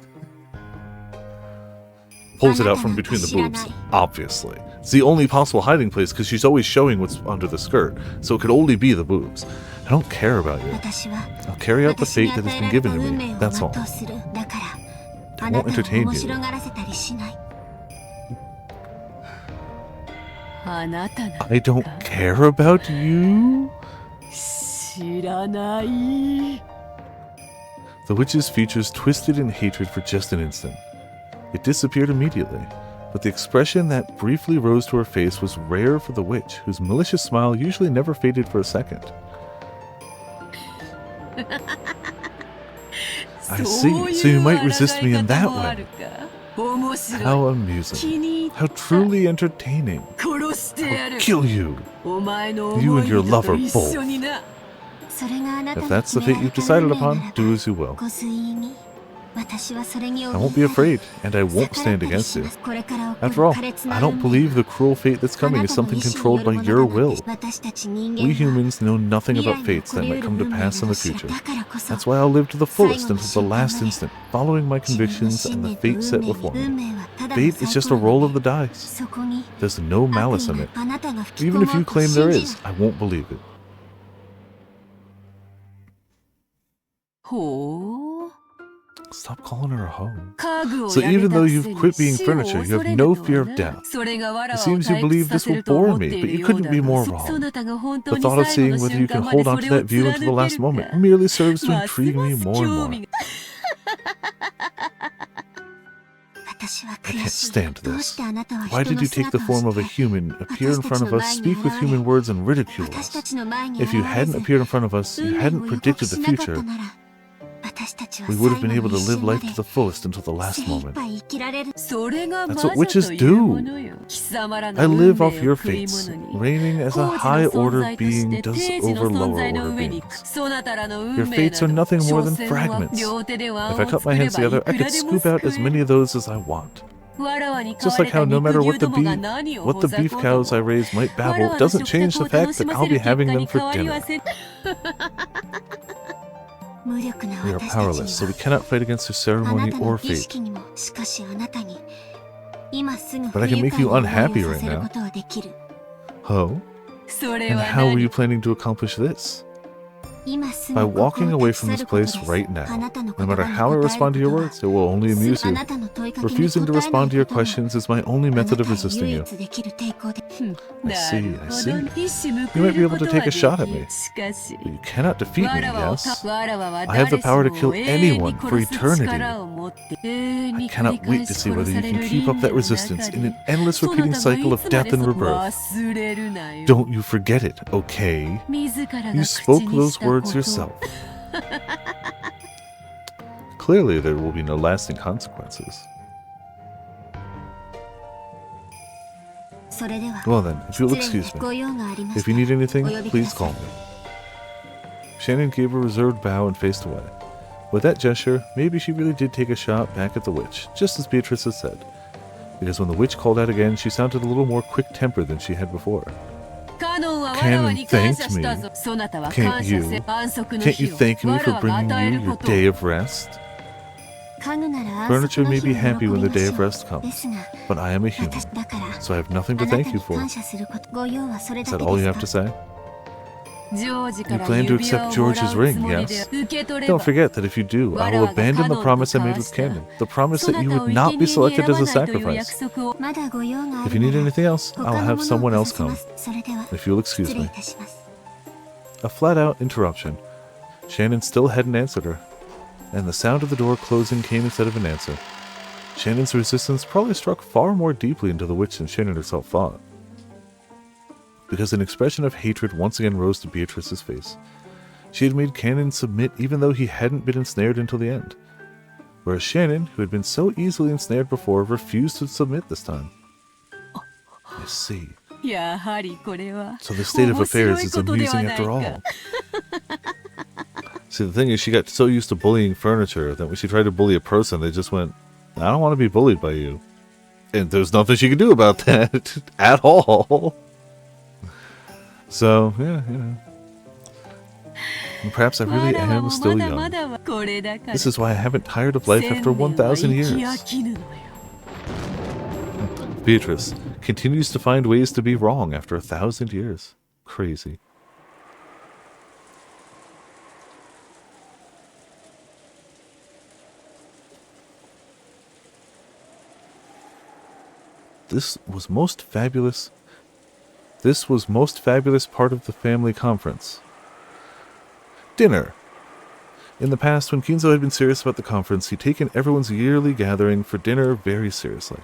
Pulls it out from between the boobs, obviously. It's the only possible hiding place because she's always showing what's under the skirt, so it could only be the boobs. I don't care about you. I'll carry out the fate that has been given to me, that's all. I won't entertain you. I don't care about you? The witch's features twisted in hatred for just an instant. It disappeared immediately. but the expression that briefly rose to her face was rare for the witch, whose malicious smile usually never faded for a second. I see, so you might resist me in that way. How amusing. How truly entertaining. I'll kill you. You and your lover both. If that's the fate you've decided upon, do as you will. I won't be afraid, and I won't stand against you. After all, I don't believe the cruel fate that's coming is something controlled by your will. We humans know nothing about fates that might come to pass in the future. That's why I'll live to the fullest until the last instant, following my convictions and the fate set before me. Fate is just a roll of the dice. There's no malice in it. Even if you claim there is, I won't believe it. Stop calling her a hoe. So even though you've quit being furniture, you have no fear of death. It seems you believe this will bore me, but you couldn't be more wrong. The thought of seeing whether you can hold on to that view until the last moment merely serves to intrigue me more and more. I can't stand this. Why did you take the form of a human, appear in front of us, speak with human words, and ridicule us? If you hadn't appeared in front of us, you hadn't predicted the future, we would have been able to live life to the fullest until the last moment. That's what witches do. I live off your fates. Reigning as a high-order being does over lower-order beings. Your fates are nothing more than fragments. If I cut my hands together, I could scoop out as many of those as I want. Just like how no matter what the beef cows I raise might babble, doesn't change the fact that I'll be having them for dinner. We are powerless, so we cannot fight against her ceremony or fate. But I can make you unhappy right now. Ho? And how were you planning to accomplish this? By walking away from this place right now. No matter how I respond to your words, it will only amuse you. Refusing to respond to your questions is my only method of resisting you. I see. You might be able to take a shot at me, but you cannot defeat me, yes? I have the power to kill anyone for eternity. I cannot wait to see whether you can keep up that resistance in an endless repeating cycle of death and rebirth. Don't you forget it, okay? You spoke those words yourself. Clearly there will be no lasting consequences. Well then, if you'll excuse me, if you need anything, please call me. Shannon gave a reserved bow and faced away. With that gesture, maybe she really did take a shot back at the witch, just as Beatrice had said. Because when the witch called out again, she sounded a little more quick-tempered than she had before. Cannon thanked me. Can't you? Can't you thank me for bringing you your day of rest? Furniture may be happy when the day of rest comes, but I am a human, so I have nothing to thank you for. Is that all you have to say? You plan to accept George's ring, yes? Don't forget that if you do, I will abandon the promise I made with Cannon, the promise that you would not be selected as a sacrifice. If you need anything else, I'll have someone else come, if you'll excuse me. A flat-out interruption. Shannon still hadn't answered her, and the sound of the door closing came instead of an answer. Shannon's resistance probably struck far more deeply into the witch than Shannon herself thought, because an expression of hatred once again rose to Beatrice's face. She had made Cannon submit even though he hadn't been ensnared until the end, whereas Shannon, who had been so easily ensnared before, refused to submit this time. I see. So the state of affairs is amusing after all. See, the thing is, she got so used to bullying furniture that when she tried to bully a person, they just went, I don't want to be bullied by you. And there's nothing she could do about that at all. So, yeah, you know. And perhaps I really am still young. This is why I haven't tired of life after 1,000 years. Beatrice continues to find ways to be wrong after 1,000 years. Crazy. This was most fabulous part of the family conference. Dinner. In the past, when Kinzo had been serious about the conference, he'd taken everyone's yearly gathering for dinner very seriously.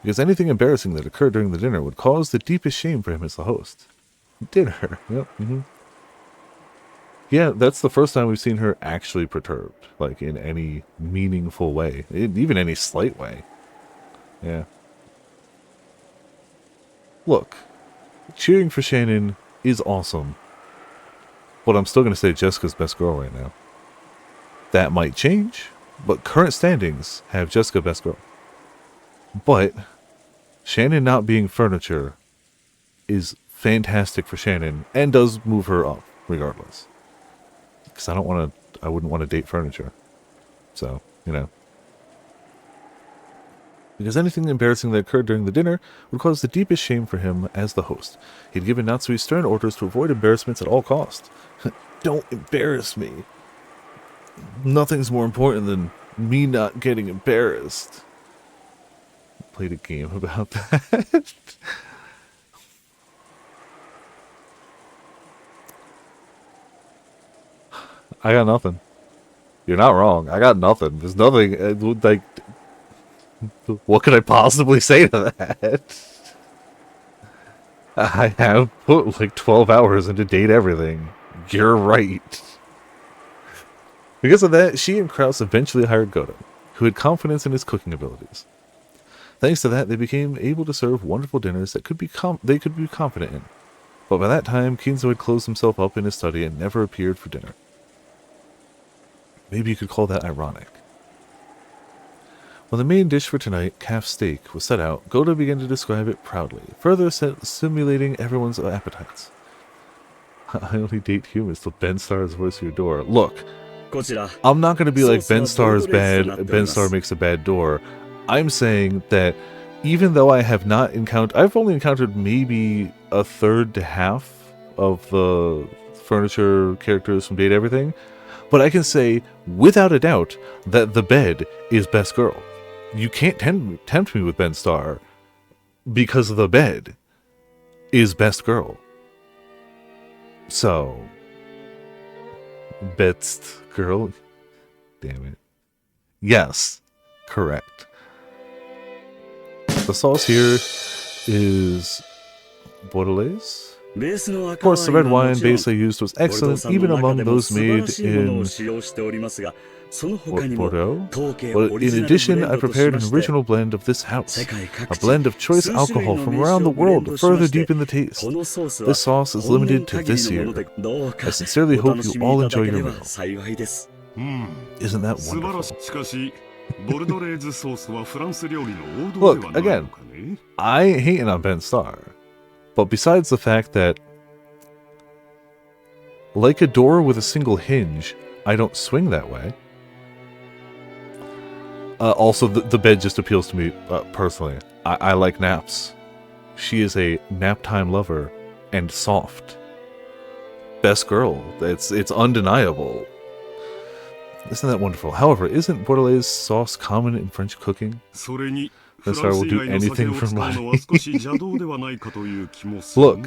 because anything embarrassing that occurred during the dinner would cause the deepest shame for him as the host. Dinner. Yep. Yeah, that's the first time we've seen her actually perturbed, like in any meaningful way, even any slight way. Yeah. Look, cheering for Shannon is awesome, but I'm still going to say Jessica's best girl right now. That might change, but current standings have Jessica best girl. But Shannon not being furniture is fantastic for Shannon and does move her up regardless. Because I wouldn't want to date furniture. So, you know. Because anything embarrassing that occurred during the dinner would cause the deepest shame for him as the host. He'd given Natsui stern orders to avoid embarrassments at all costs. Don't embarrass me. Nothing's more important than me not getting embarrassed. Played a game about that. I got nothing. You're not wrong. I got nothing. There's nothing, like, what could I possibly say to that? I have put like 12 hours into date everything. You're right. Because of that, she and Krause eventually hired Goto, who had confidence in his cooking abilities. Thanks to that, they became able to serve wonderful dinners that they could be confident in. But by that time, Kinzo had closed himself up in his study and never appeared for dinner. Maybe you could call that ironic. When the main dish for tonight, calf steak, was set out, Goto began to describe it proudly, further stimulating everyone's appetites. I only date humans till Ben Star's voice your door. Look, I'm not going to be like Ben Star is bad, Ben Star makes a bad door. I'm saying that even though I have not encountered, I've only encountered maybe a third to half of the furniture characters from Date Everything, but I can say without a doubt that the bed is best girl. You can't tempt me with Ben Star because the bed is best girl. So, best girl? Damn it. Yes, correct. The sauce here is Bordelaise. Of course, the red wine base I used was excellent, even among those made in Bordeaux. But in addition, I prepared an original blend of this house, a blend of choice alcohol from around the world to further deepen the taste. This sauce is limited to this year. I sincerely hope you all enjoy your meal. Isn't that wonderful? Look, again, I ain't hating on Ben Starr. But besides the fact that, like a door with a single hinge, I don't swing that way. Also, the bed just appeals to me personally. I like naps. She is a nap time lover and soft. Best girl. It's undeniable. Isn't that wonderful? However, isn't Bordelaise sauce common in French cooking? Ben Star will do anything for money. Look,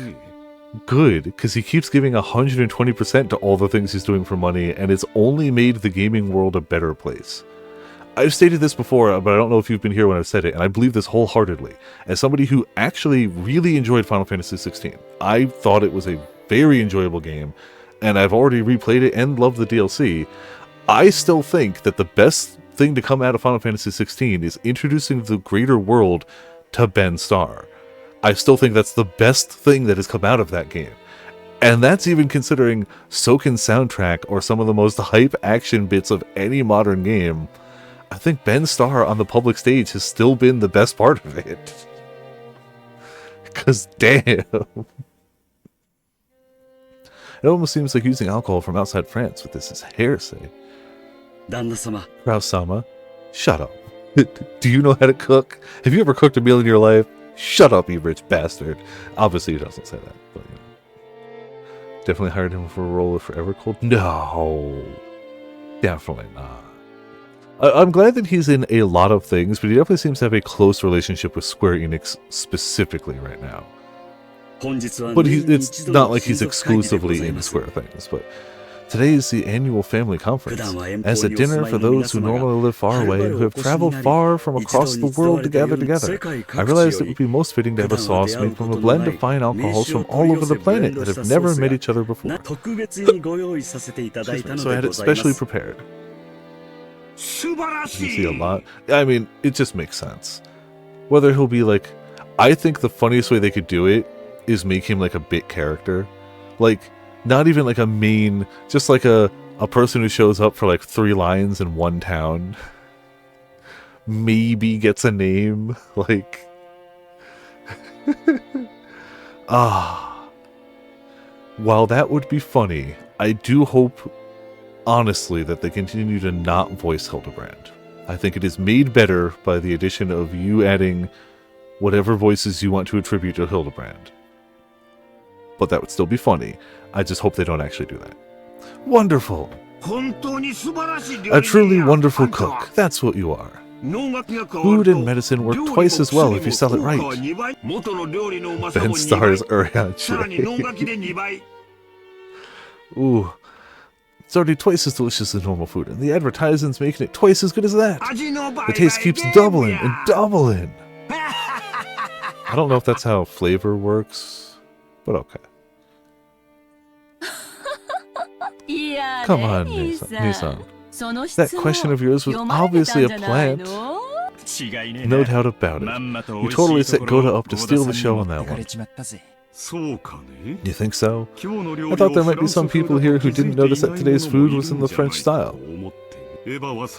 good, because he keeps giving 120% to all the things he's doing for money, and it's only made the gaming world a better place. I've stated this before, but I don't know if you've been here when I've said it, and I believe this wholeheartedly. As somebody who actually really enjoyed Final Fantasy XVI, I thought it was a very enjoyable game, and I've already replayed it and loved the DLC. I still think that the best thing to come out of Final Fantasy XVI is introducing the greater world to Ben Starr. I still think that's the best thing that has come out of that game. And that's even considering Soken's soundtrack or some of the most hype action bits of any modern game. I think Ben Starr on the public stage has still been the best part of it. Because damn. It almost seems like using alcohol from outside France with this is heresy. Kraus-sama, shut up. Do you know how to cook? Have you ever cooked a meal in your life? Shut up, you rich bastard. Obviously he doesn't say that, but you know. Definitely hired him for a role of Forever Cold? No. Definitely not. I'm glad that he's in a lot of things, but he definitely seems to have a close relationship with Square Enix specifically right now. But it's not like he's exclusively in Square things, but Today is the annual family conference. As a dinner for those who normally live far away and who have traveled far from across the world to gather together, I realized it would be most fitting to have a sauce made from a blend of fine alcohols from all over the planet that have never met each other before. So I had it specially prepared. You see a lot. I mean, it just makes sense. Whether he'll be like, I think the funniest way they could do it is make him like a bit character. Like, not even like a main, just like a person who shows up for like 3 lines in one town. Maybe gets a name. Like, while that would be funny, I do hope, honestly, that they continue to not voice Hildebrand. I think it is made better by the addition of you adding whatever voices you want to attribute to Hildebrand. But that would still be funny. I just hope they don't actually do that. Wonderful! A truly wonderful cook. That's what you are. Food and medicine work twice as well if you sell it right. Ben stars Uriachi. Ooh. It's already twice as delicious as normal food, and the advertising's making it twice as good as that. The taste keeps doubling and doubling. I don't know if that's how flavor works, but okay. Come on, Nissan. That question of yours was obviously a plant. No doubt about it. You totally set Goda up to steal the show on that one. You think so? I thought there might be some people here who didn't notice that today's food was in the French style.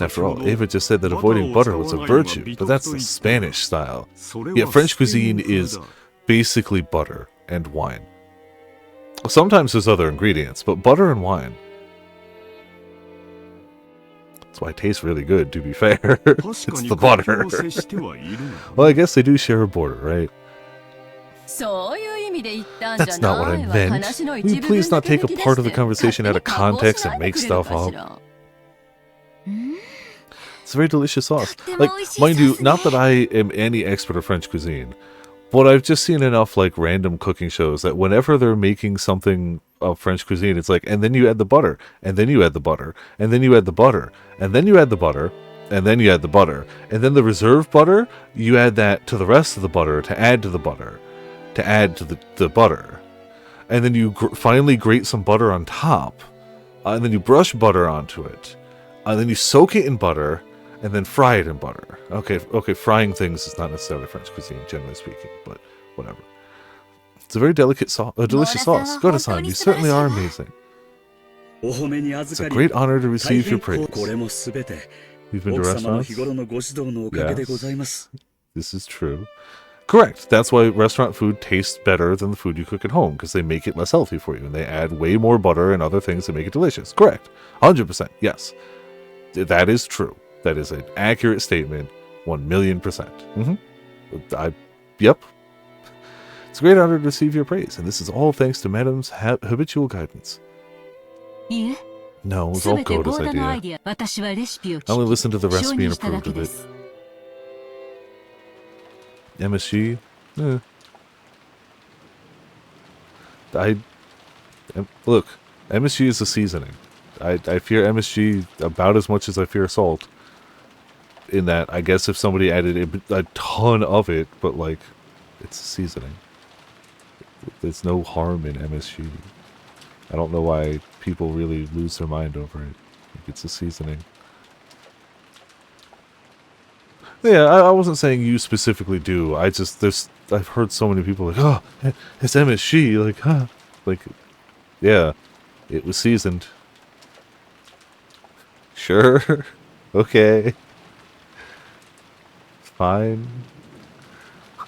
After all, Ava just said that avoiding butter was a virtue, but that's the Spanish style. Yeah, French cuisine is basically butter and wine. Sometimes there's other ingredients, but butter and wine. That's why it tastes really good, to be fair. It's the butter. Well, I guess they do share a border, right? That's not what I meant. Will you please not take a part of the conversation out of context and make stuff up? It's a very delicious sauce. Like, mind you, not that I am any expert of French cuisine, but I've just seen enough, like, random cooking shows that whenever they're making something of French cuisine, it's like, and then you add the butter, and then you add the butter, and then you add the butter, and then you add the butter, and then you add the butter, and then the reserve butter, you add that to the rest of the butter to add to the butter, to add to the butter. And then you finally grate some butter on top, and then you brush butter onto it, and then you soak it in butter, and then fry it in butter. Okay, frying things is not necessarily French cuisine, generally speaking, but whatever. It's a very delicate sauce, a delicious sauce. Goda-san, you certainly are amazing. It's a great honor to receive your praise. You've been to restaurants? Yes. This is true. Correct. That's why restaurant food tastes better than the food you cook at home, because they make it less healthy for you, and they add way more butter and other things to make it delicious. Correct. 100%. Yes. That is true. That is an accurate statement. 1,000,000%. Yep. It's a great honor to receive your praise, and this is all thanks to Madame's habitual guidance. No, it was all Goda's idea. I only listened to the recipe and approved of it. MSG? Look, MSG is a seasoning. I fear MSG about as much as I fear salt. In that, I guess if somebody added a ton of it, but like, it's a seasoning. There's no harm in MSG. I don't know why people really lose their mind over it. It's a seasoning. Yeah, I wasn't saying you specifically do. I've heard so many people like, oh, it's MSG, like, huh? Like, yeah, it was seasoned. Sure, okay, fine.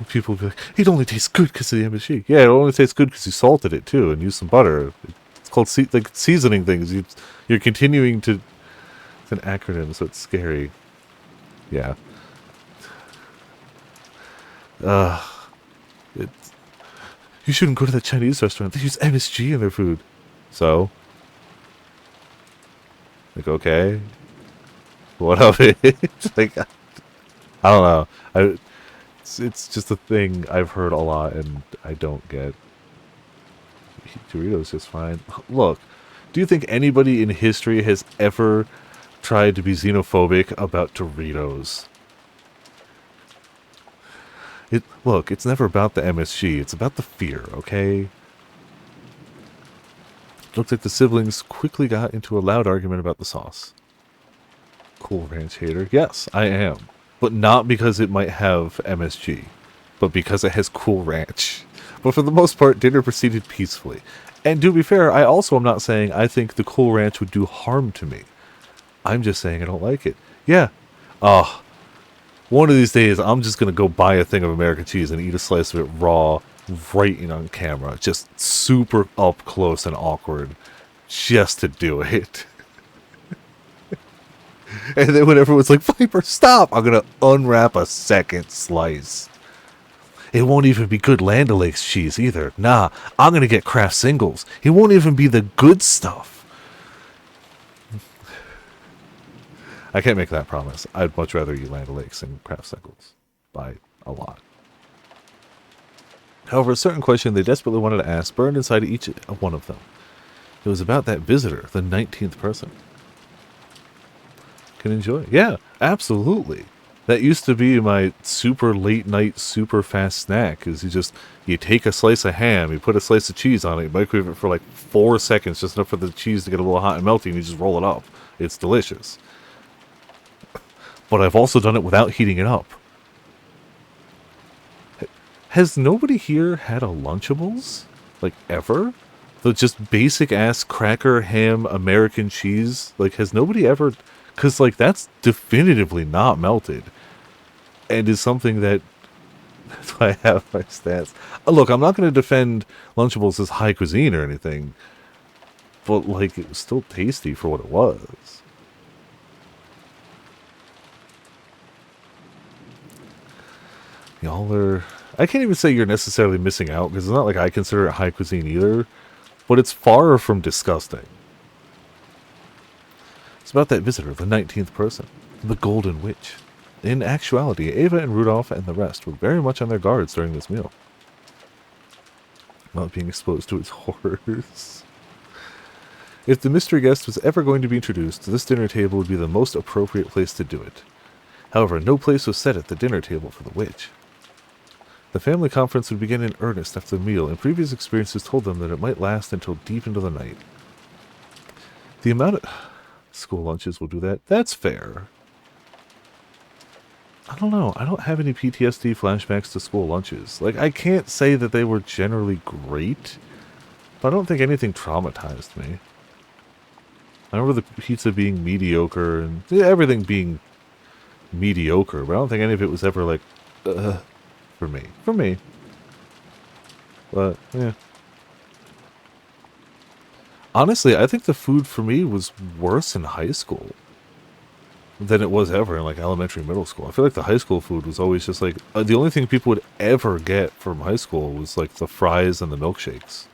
People be like, it only tastes good because of the MSG. Yeah, it only tastes good because you salted it too and used some butter. It's called seasoning things. You're continuing to. It's an acronym, so it's scary. Yeah. You shouldn't go to that Chinese restaurant. They use MSG in their food. So? Like, okay. What of it? Like, I don't know. It's just a thing I've heard a lot and I don't get. Doritos just fine. Look, Do you think anybody in history has ever tried to be xenophobic about Doritos? Look, it's never about the MSG. It's about the fear, okay? Looks like the siblings quickly got into a loud argument about the sauce. Cool Ranch hater. Yes, I am. But not because it might have MSG, but because it has Cool Ranch. But for the most part, dinner proceeded peacefully. And to be fair, I also am not saying I think the Cool Ranch would do harm to me. I'm just saying I don't like it. Yeah. One of these days, I'm just going to go buy a thing of American cheese and eat a slice of it raw, right in on camera. Just super up close and awkward. Just to do it. And then when everyone's like, Viper, stop! I'm going to unwrap a second slice. It won't even be good Land O'Lakes cheese either. Nah, I'm going to get Kraft Singles. It won't even be the good stuff. I can't make that promise. I'd much rather eat Land O'Lakes than Kraft Singles. By a lot. However, a certain question they desperately wanted to ask burned inside each one of them. It was about that visitor, the 19th person. Can enjoy. Yeah, absolutely. That used to be my super late night, super fast snack. Is you take a slice of ham, you put a slice of cheese on it, you microwave it for like 4 seconds, just enough for the cheese to get a little hot and melty, and you just roll it up. It's delicious. But I've also done it without heating it up. Has nobody here had a Lunchables? Like, ever? The just basic-ass cracker, ham, American cheese? Like, has nobody ever... Because, like, that's definitively not melted. And is something that... That's why I have my stats. Look, I'm not going to defend Lunchables as high cuisine or anything. But, like, it was still tasty for what it was. Y'all are... I can't even say you're necessarily missing out, because it's not like I consider it high cuisine either, but it's far from disgusting. It's about that visitor, the 19th person, the Golden Witch. In actuality, Ava and Rudolph and the rest were very much on their guards during this meal, not being exposed to its horrors. If the mystery guest was ever going to be introduced, this dinner table would be the most appropriate place to do it. However, no place was set at the dinner table for the witch. The family conference would begin in earnest after the meal, and previous experiences told them that it might last until deep into the night. The amount of... School lunches will do that. That's fair. I don't know. I don't have any PTSD flashbacks to school lunches. Like, I can't say that they were generally great, but I don't think anything traumatized me. I remember the pizza being mediocre, and everything being mediocre, but I don't think any of it was ever like, for me. But, yeah. Honestly, I think the food for me was worse in high school than it was ever in, like, elementary, middle school. I feel like the high school food was always just, like, the only thing people would ever get from high school was, like, the fries and the milkshakes.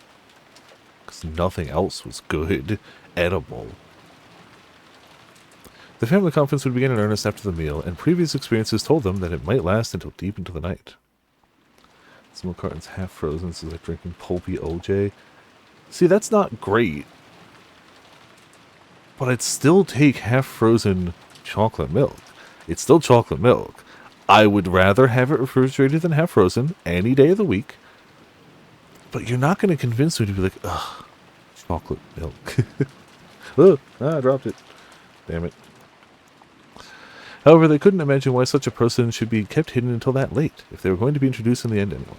Because nothing else was good, edible. The family conference would begin in earnest after the meal, and previous experiences told them that it might last until deep into the night. Some milk cartons half frozen, so like drinking pulpy OJ. See, that's not great. But I'd still take half frozen chocolate milk. It's still chocolate milk. I would rather have it refrigerated than half frozen any day of the week. But you're not going to convince me to be like, ugh, chocolate milk. Oh, I dropped it. Damn it. However, they couldn't imagine why such a person should be kept hidden until that late, if they were going to be introduced in the end anyway.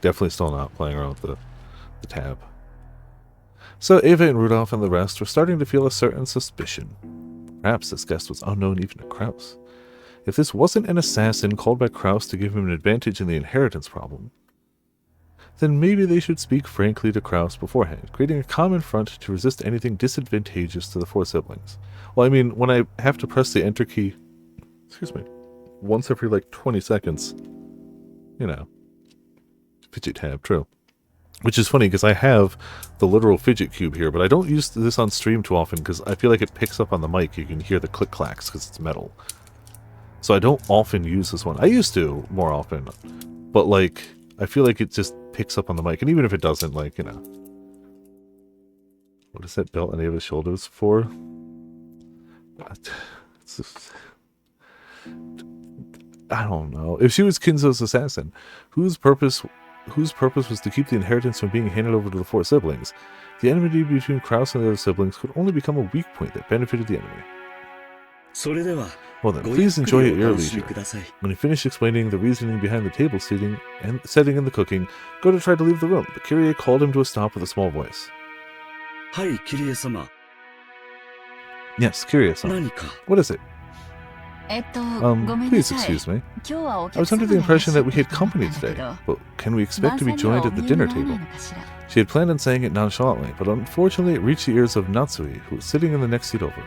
Definitely still not playing around with the tab. So Ava and Rudolph and the rest were starting to feel a certain suspicion. Perhaps this guest was unknown even to Kraus. If this wasn't an assassin called by Kraus to give him an advantage in the inheritance problem, then maybe they should speak frankly to Kraus beforehand, creating a common front to resist anything disadvantageous to the 4 siblings. Well, I mean, when I have to press the enter key, once every like 20 seconds, you know, fidget tab, true. Which is funny because I have the literal fidget cube here, but I don't use this on stream too often because I feel like it picks up on the mic. You can hear the click clacks because it's metal. So I don't often use this one. I used to more often, but like I feel like it just picks up on the mic, and even if it doesn't, like, you know, What is that belt on Ava's shoulders for? I don't know. If she was Kinzo's assassin, whose purpose was to keep the inheritance from being handed over to the 4 siblings, the enmity between Kraus and the other siblings could only become a weak point that benefited the enemy. Well then, please enjoy at your leisure. When he finished explaining the reasoning behind the table setting and the cooking, Goda tried to leave the room, but Kyrie called him to a stop with a small voice. Hi, Kyrie-sama. Yes, Kyrie-sama. What is it? Please excuse me. I was under the impression that we had company today, but can we expect to be joined at the dinner table? She had planned on saying it nonchalantly, but unfortunately it reached the ears of Natsui, who was sitting in the next seat over.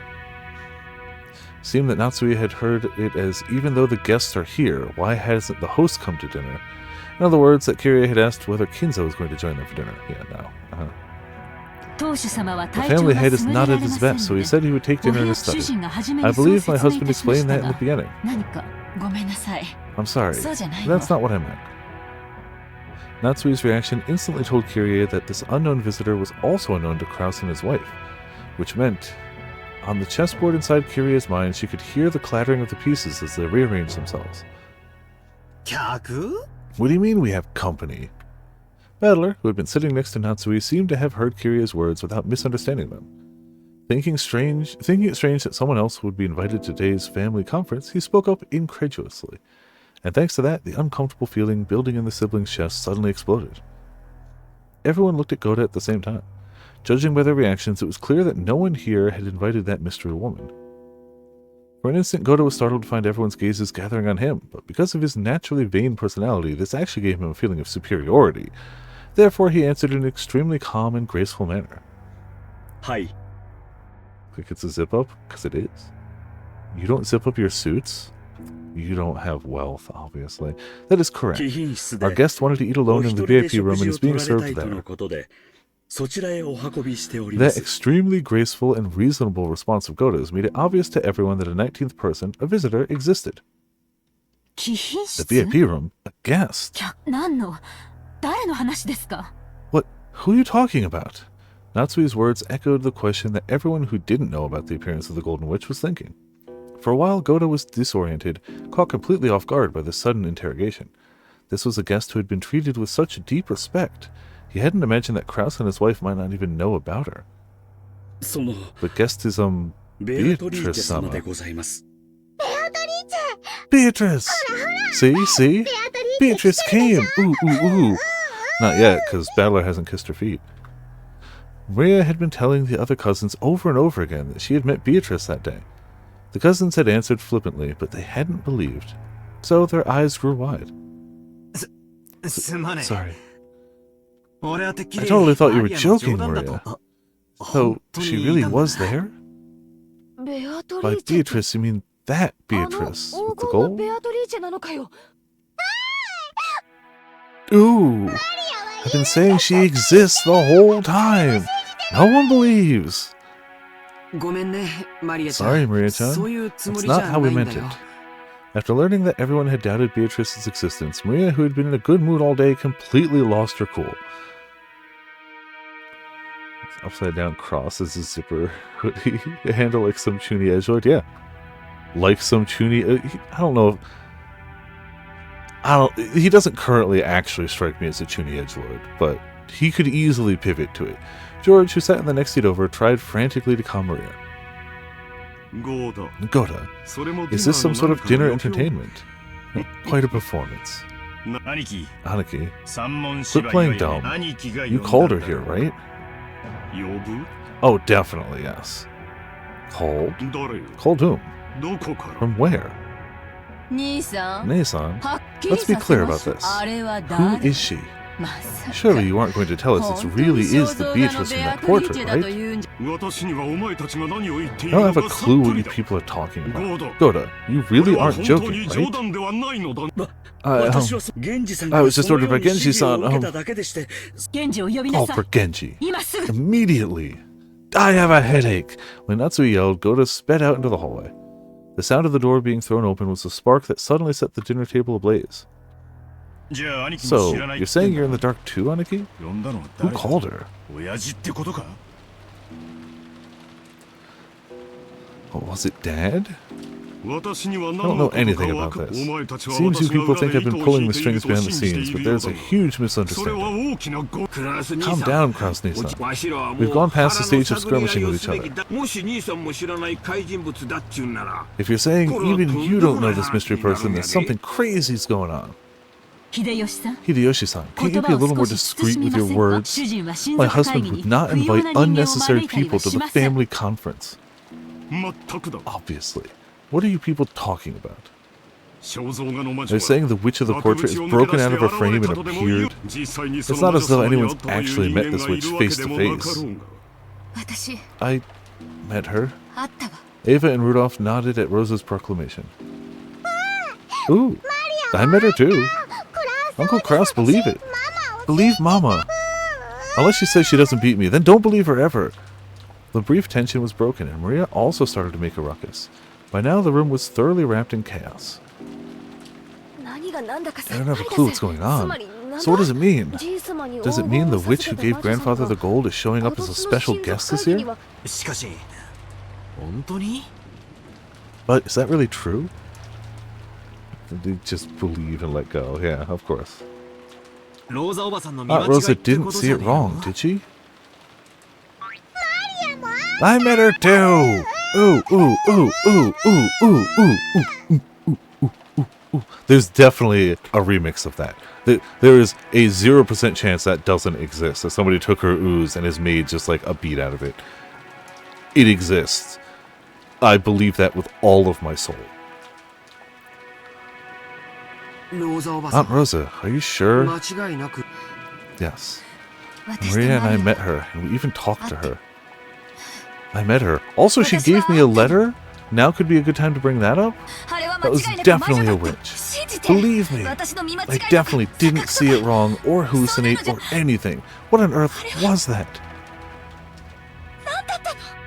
It seemed that Natsui had heard it as, even though the guests are here, why hasn't the host come to dinner? In other words, that Kyrie had asked whether Kinzo was going to join them for dinner. Yeah, no. The family head is not at his best, so he said he would take dinner in his study. I believe my husband explained that in the beginning. I'm sorry, that's not what I meant. Natsui's reaction instantly told Kyrie that this unknown visitor was also unknown to Kraus and his wife, which meant, on the chessboard inside Kyrie's mind, she could hear the clattering of the pieces as they rearranged themselves. What do you mean we have company? Battler, who had been sitting next to Natsui, seemed to have heard Kyrie's words without misunderstanding them. Thinking it strange that someone else would be invited to today's family conference, he spoke up incredulously. And thanks to that, the uncomfortable feeling building in the siblings' chest suddenly exploded. Everyone looked at Goda at the same time. Judging by their reactions, it was clear that no one here had invited that mystery woman. For an instant, Goda was startled to find everyone's gazes gathering on him, but because of his naturally vain personality, this actually gave him a feeling of superiority. Therefore, he answered in an extremely calm and graceful manner. Hi. Like it's a zip-up? Because it is. You don't zip up your suits? You don't have wealth, obviously. That is correct. Our guest wanted to eat alone in the VIP room and is being served there. That extremely graceful and reasonable response of Goda's made it obvious to everyone that a 19th person, a visitor, existed. The VIP room? A guest? What? Who are you talking about? Natsui's words echoed the question that everyone who didn't know about the appearance of the Golden Witch was thinking. For a while, Goda was disoriented, caught completely off guard by this sudden interrogation. This was a guest who had been treated with such deep respect. He hadn't imagined that Kraus and his wife might not even know about her. The guest is, Beatrice-sama. Beatrice! See? Beatrice came! Ooh. Not yet, because Battler hasn't kissed her feet. Maria had been telling the other cousins over and over again that she had met Beatrice that day. The cousins had answered flippantly, but they hadn't believed. So their eyes grew wide. Sorry. I totally thought you were joking, Maria. So, she really was there? By Beatrice, you mean that Beatrice with the gold? Ooh! I've been saying she exists the whole time! No one believes! Sorry, Maria-chan. That's not how we meant it. After learning that everyone had doubted Beatrice's existence, Maria, who had been in a good mood all day, completely lost her cool. Upside down cross as a zipper hoodie. A handle like some Chuni Edgelord. Yeah. Like some Chuni. I don't know. He doesn't currently actually strike me as a Chuni Edgelord, but he could easily pivot to it. George, who sat in the next seat over, tried frantically to calm Maria. Goda, is this some sort of dinner entertainment? Quite a performance. Aniki, quit playing dumb. You called her here, right? Oh, definitely, yes. Called? Called whom? From where? Ne-san, let's be clear about this. Who is she? Surely you aren't going to tell us it really is the Beatrice from that portrait, right? I don't have a clue what you people are talking about. Goda, you really aren't joking, right? I was just ordered by Genji-san. Call for Genji. Immediately. I have a headache. When Natsui yelled, Goda sped out into the hallway. The sound of the door being thrown open was a spark that suddenly set the dinner table ablaze. So, you're saying you're in the dark too, Aniki? Who called her? What was it, Dad? I I don't know anything about this. Seems you people think I've been pulling the strings behind the scenes, but there's a huge misunderstanding. Calm down, Krasny-san. We've gone past the stage of skirmishing with each other. If you're saying even you don't know this mystery person, then something crazy's going on. Hideyoshi-san, can't you be a little more discreet with your words? My husband would not invite unnecessary people to the family conference. Obviously. What are you people talking about? They're saying the witch of the portrait is broken out of her frame and appeared. It's not as though anyone's actually met this witch face to face. I met her. Ava and Rudolph nodded at Rosa's proclamation. Ooh, I met her too. Uncle Kraus, believe it. Believe Mama. Unless she says she doesn't beat me, then don't believe her ever. The brief tension was broken, and Maria also started to make a ruckus. By now, the room was thoroughly wrapped in chaos. I don't have a clue what's going on. So what does it mean? Does it mean the witch who gave grandfather the gold is showing up as a special guest this year? But is that really true? They just believe and let go. Yeah, of course. Rosa didn't see it wrong, did she? I met her too! Ooh, ooh, ooh, ooh, ooh, ooh, ooh, ooh, ooh, ooh, ooh, ooh. There's definitely a remix of that. There is a 0% chance that doesn't exist. That somebody took her ooze and has made just like a beat out of it. It exists. I believe that with all of my soul. Aunt Rosa, are you sure? Yes. Maria and I met her, and we even talked to her. I met her. Also, she gave me a letter? Now could be a good time to bring that up? That was definitely a witch. Believe me, I definitely didn't see it wrong, or hallucinate, or anything. What on earth was that?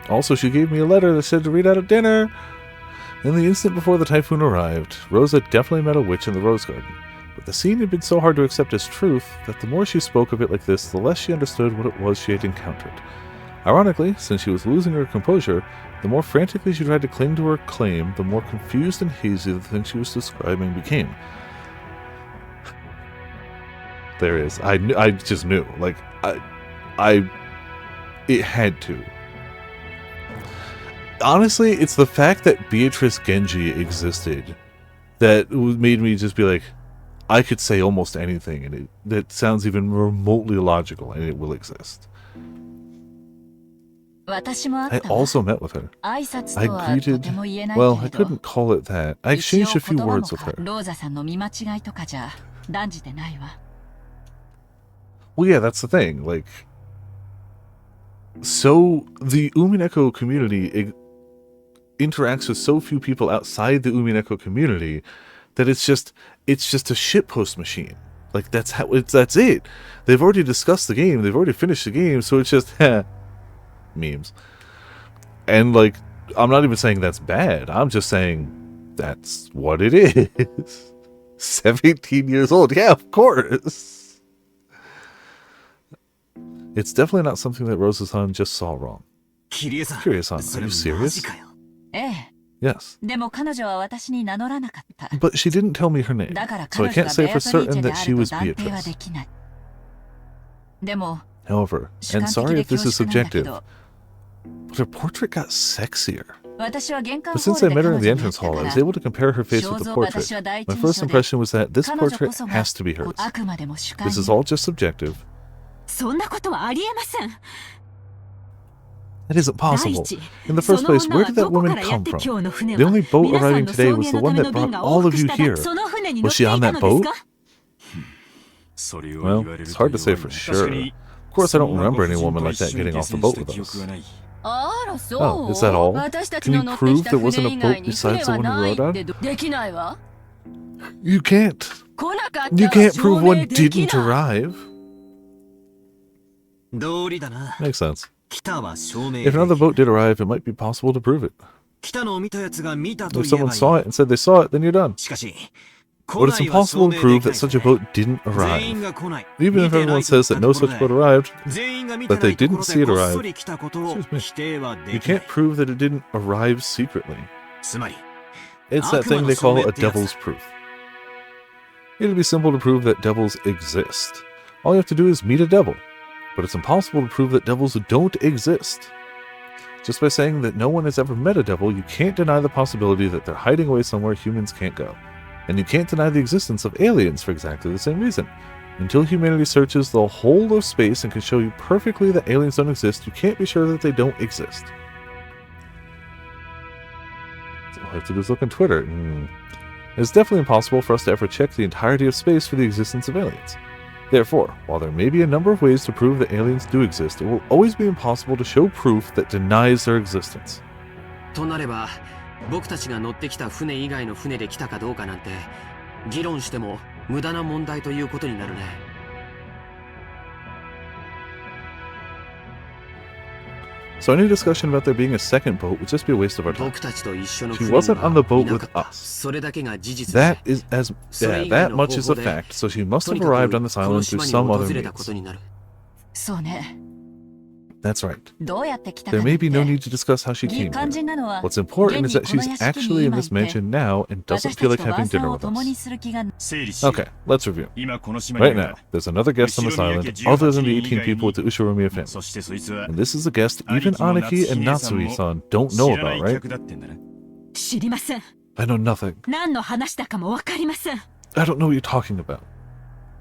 Also, she gave me a letter that said to read out at dinner. In the instant before the typhoon arrived, Rosa definitely met a witch in the rose garden. But the scene had been so hard to accept as truth that the more she spoke of it like this, the less she understood what it was she had encountered. Ironically, since she was losing her composure, the more frantically she tried to cling to her claim, the more confused and hazy the thing she was describing became. There is. I just knew. Like, it had to. Honestly, it's the fact that Beatrice Genji existed that made me just be like, I could say almost anything, and that sounds even remotely logical, and it will exist. I also met with her. I greeted, well, I couldn't call it that. I exchanged a few words with her. Well, yeah, that's the thing. Like, so the Umineko community interacts with so few people outside the Umineko community that it's just a shitpost machine. Like, that's it. They've already discussed the game. They've already finished the game. So it's just, memes. And like, I'm not even saying that's bad. I'm just saying that's what it is. 17 years old. Yeah, of course. It's definitely not something that Rosa-san just saw wrong. Kirie-san, are you serious? Yes. But she didn't tell me her name, so I can't say for certain that she was Beatrice. However, and sorry if this is subjective, but her portrait got sexier. But since I met her in the entrance hall, I was able to compare her face with the portrait. My first impression was that this portrait has to be hers. This is all just subjective. That isn't possible. In the first place, where did that woman come from? The only boat arriving today was the one that brought all of you here. Was she on that boat? Well, it's hard to say for sure. Of course, I don't remember any woman like that getting off the boat with us. Oh, is that all? Can you prove there wasn't a boat besides the one we rode on? You can't. You can't prove one didn't arrive. Makes sense. If another boat did arrive, it might be possible to prove it. If someone saw it and said they saw it, then you're done. But it's impossible to prove that such a boat didn't arrive. Even if everyone says that no such boat arrived, that they didn't see it arrive, you can't prove that it didn't arrive secretly. It's that thing they call a devil's proof. It'd be simple to prove that devils exist. All you have to do is meet a devil. But it's impossible to prove that devils don't exist. Just by saying that no one has ever met a devil, you can't deny the possibility that they're hiding away somewhere humans can't go. And you can't deny the existence of aliens for exactly the same reason. Until humanity searches the whole of space and can show you perfectly that aliens don't exist, you can't be sure that they don't exist. So all I have to do is look on Twitter. It's definitely impossible for us to ever check the entirety of space for the existence of aliens. Therefore, while there may be a number of ways to prove that aliens do exist, it will always be impossible to show proof that denies their existence. となれば、僕たちが乗ってきた船以外の船で来たかどうかなんて、議論しても無駄な問題ということになるね。So any discussion about there being a second boat would just be a waste of our time. 僕たちと一緒の She 船に wasn't on the は boat いな with かった。 us. それだけが事実 That で、 is as それ以 yeah, 外 that の much 方 is a 法で、 fact. So she must と have にか arrived く on this この island through 島に some other 訪れたこと means. になる。そうね。 That's right. どうやって来たか There なん may be no て need to discuss how she came 肝 here. 心なのは What's important is that 現に she's この屋敷 actually に in 今 this いて mansion now and 私 doesn't た feel ち like と having 晩 dinner 餐を with 共に us. する気が Okay, let's review. 今この島に Right は now, there's another guest on this 後ろに island 焼け other than 18 the 人以 18 外 people with the に Ushiromiya family. そしてそいつは And this is a guest even 兄貴の Aniki and 夏姫 Natsui-san さん don't も know 知らない about, right? 客だってんだな。知りません。 I know nothing. 何の話だかもわかりません。 I don't know what you're talking about.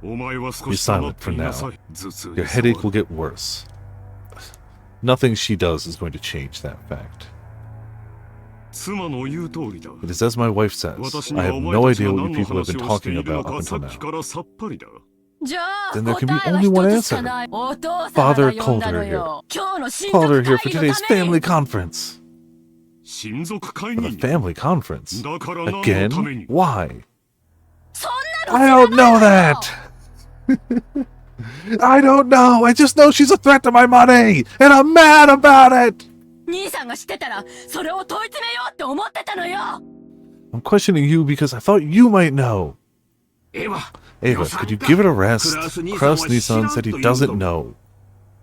お前は少 Be し黙 silent って for いな now. さい。頭痛 Your で headache そう will get worse. Nothing she does is going to change that fact. 妻の言う通りだ。 It is as my wife says. 私に I は have お no 前たち idea が what 何 you の people have been 話をして talking いるの about か up さ until っき now. からさっぱりだ。じゃあ Then there can be 答えは only 一 one つしか answer. ない。お父様 Father が呼んだ called の her よ。今日の親 Called her 族 here 会 for 議の today's ため family に。 conference. 親族会 For 議 the に。 family conference? だから何のため Again? に。 Why? そんな I の don't know that! I don't know! I just know she's a threat to my money! And I'm mad about it! 兄さんが知ってたらそれを問い詰めようって思ってたのよ。 I'm questioning you because I thought you might know. エヴァ、 Ava, could you give it a rest? Kraus Nissan said he doesn't know.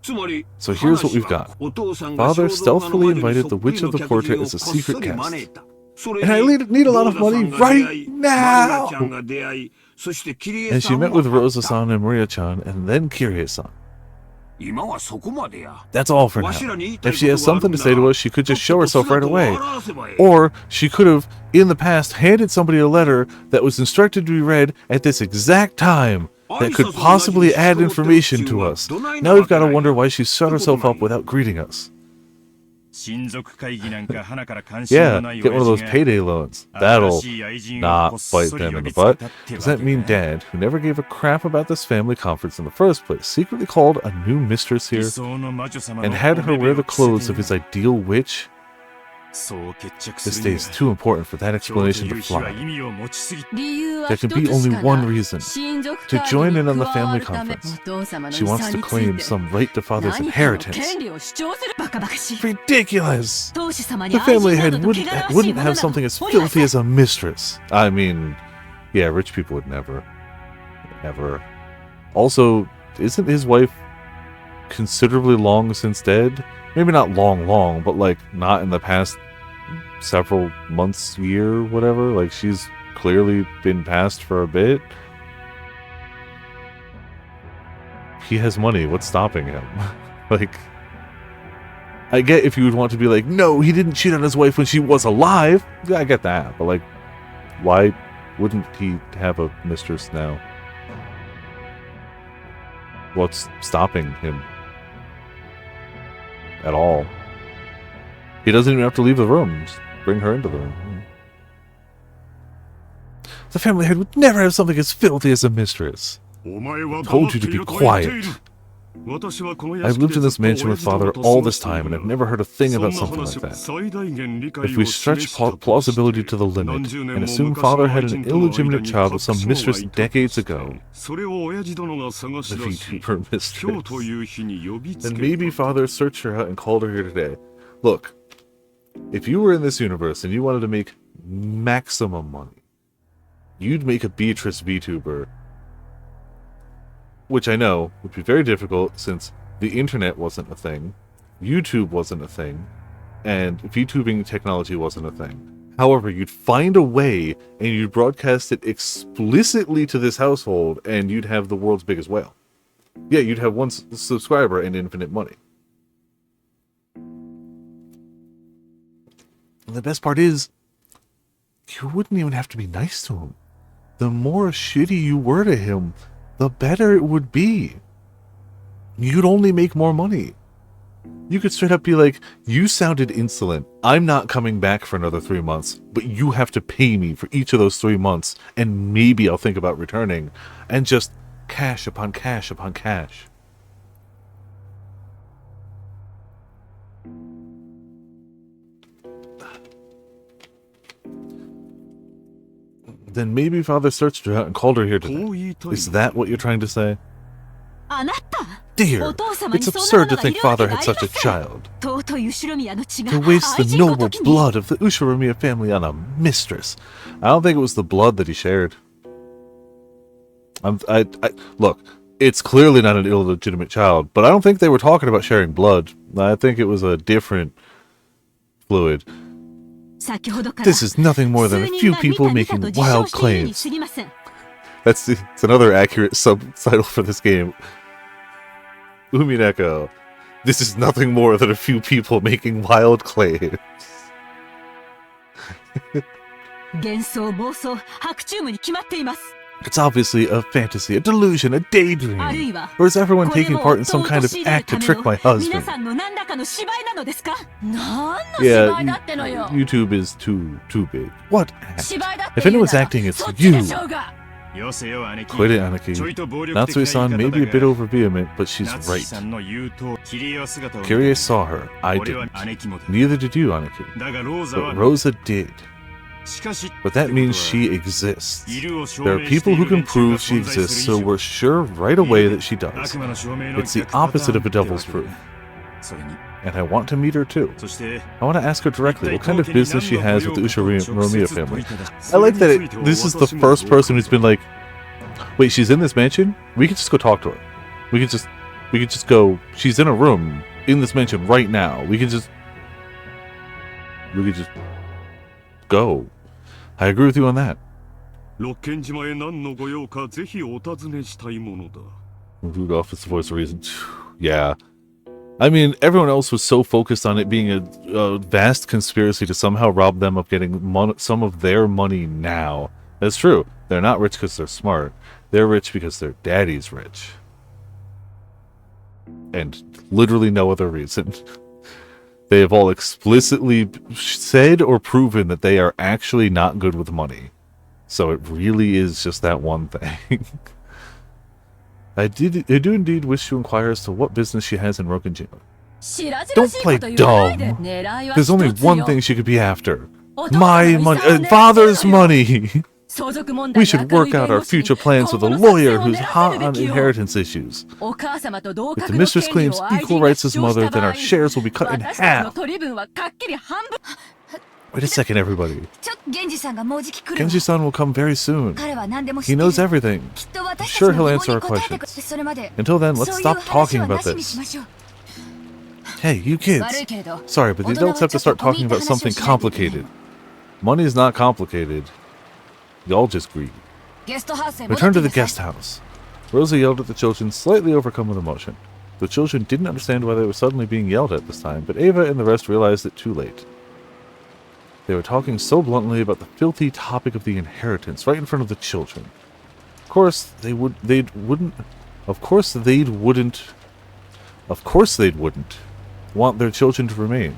つまり So here's what we've got. お父さんが Father 肖像画の stealthily 魔女に invited the Witch of the そっくり Portrait の as a 客人を secret こっそり guest. 招いた。それ And I に need a lot of ローザ money さんが出 right 会い now! マリアちゃんが出会い、そしてキリエ And さ she ん met も with 会った Rosa-san and Maria-chan and then Kirie-san. 今はそこまでや。 That's all for now. わしらに言いたい If こと she が has ある something ん to な say to ら us, she could just とっ show とと herself right 姿を away. 現せばいい。 Or she could have, in the past, handed somebody a letter that was instructed to be read at this exact time that could possibly add information to us. Now we've got to wonder why she shut herself up without greeting us. 親族会議なんか花から関心 Yeah, のない get one of 親 those 父が payday loans. That'll 新しい愛人を not こっそ bite り them 呼 in び the つけ butt. たってわ Does that け mean ね。 Dad, who never gave a crap about this family conference in the first place, secretly called a new mistress 理 here 想の魔女様 and の had お her 目 wear 目 the を着せて clothes of his ideal witch? そう決着す This る day に is は too important for that 今日と explanation い to う日は fly. 意味を持ちすぎ 理由は There 一 can be つし only か one ない。 reason 親族 to 会 join 議 in に on the 加わ family るため、 conference. お父様の She 遺 wants 産 to につい claim て some right to father's 何かの inheritance. 権利を主張するバカバカしい。 Ridiculous! 当主様に The 愛 family 人な head どと汚 wouldn't, らわしい wouldn't もの have など something as おりま filthy せん。 as a mistress. I mean, yeah, rich people would never. Ever. Also, isn't his wife considerably long since dead? Maybe not long, but like not in the past several months, year, whatever. Like she's clearly been passed for a bit. He has money. What's stopping him? Like, I get if you would want to be like, no, he didn't cheat on his wife when she was alive. Yeah, I get that. But like, why wouldn't he have a mistress now? What's stopping him? At all. He doesn't even have to leave the room. Just bring her into the room. The family head would never have something as filthy as a mistress. お前は Told you to be 黙っていると言っている。 quiet. 私はこの屋 I've 敷 lived で in ず this っと mansion 親 with 父殿 father と all 過ご this してい time, る and I've が never heard a thing そん about な something 話 like は that. 最大限理解 If we を stretch 示したと plausibility して to the 何 limit 十年 and も assume 昔 father の had 愛 an 人との間 illegitimate に child with 隠 some し子が mistress いたと decades して ago, それを親父殿が探し if 出 he し her 今日と mistress, いう日に呼びつ then け maybe た father searched her out and called her here today. Look, if you were in this universe and you wanted to make maximum money, you'd make a Beatrice VTuber. Which I know would be very difficult since the internet wasn't a thing, YouTube wasn't a thing, and VTubing technology wasn't a thing. However, you'd find a way and you'd broadcast it explicitly to this household and you'd have the world's biggest whale. Yeah, you'd have one subscriber and infinite money. And the best part is, you wouldn't even have to be nice to him. The more shitty you were to him, the better it would be. You'd only make more money. You could straight up be like, you sounded insolent. I'm not coming back for another 3 months, but you have to pay me for each of those 3 months, and maybe I'll think about returning. And just cash upon cash upon cash. Then maybe Father searched her out and called her here today. Is that what you're trying to say? Dear, it's absurd to think Father had such a child. To waste the noble blood of the Ushiromiya family on a mistress. I don't think it was the blood that he shared. Look, it's clearly not an illegitimate child, but I don't think they were talking about sharing blood. I think it was a different fluid. This is nothing more than a few people making wild claims. It's another accurate subtitle for this game. Umineko. This is nothing more than a few people making wild claims. It's obviously a fantasy, a delusion, a daydream. Or is everyone taking part in some kind of act to trick my husband? Yeah, YouTube is too big. What act? If anyone's acting, it's you. Quit it, Aniki. Natsui-san may be a bit over vehement, but she's right. Kyrie saw her. I didn't. Neither did you, Aniki. But Rosa did. But that means she exists. There are people who can prove she exists, so we're sure right away that she does. It's the opposite of a devil's proof. And I want to meet her too. I want to ask her directly what kind of business she has with the Ushiromiya family. I like that this is the first person who's been like, wait, she's in this mansion? We could just go talk to her. We could just go, she's in a room in this mansion right now. We could just go. I agree with you on that. Rudolph is the voice of reason. Yeah. I mean, everyone else was so focused on it being a vast conspiracy to somehow rob them of getting some of their money now. That's true. They're not rich because they're smart. They're rich because their daddy's rich. And literally no other reason. They have all explicitly said or proven that they are actually not good with money. So it really is just that one thing. I do indeed wish to inquire as to what business she has in Rokenjima. Don't play dumb. There's only one thing she could be after. My money, Father's money. We should work out our future plans with a lawyer who's hot on inheritance issues. If the mistress claims equal rights as mother, then our shares will be cut in half. Wait a second, everybody. Genji-san will come very soon. He knows everything. I'm sure he'll answer our questions. Until then, let's stop talking about this. Hey, you kids. Sorry, but the adults have to start talking about something complicated. Money is not complicated. Y'all just greedy. Return to the guest house. Rosa yelled at the children, slightly overcome with emotion. The children didn't understand why they were suddenly being yelled at this time, but Ava and the rest realized it too late. They were talking so bluntly about the filthy topic of the inheritance right in front of the children. Of course they'd wouldn't want their children to remain.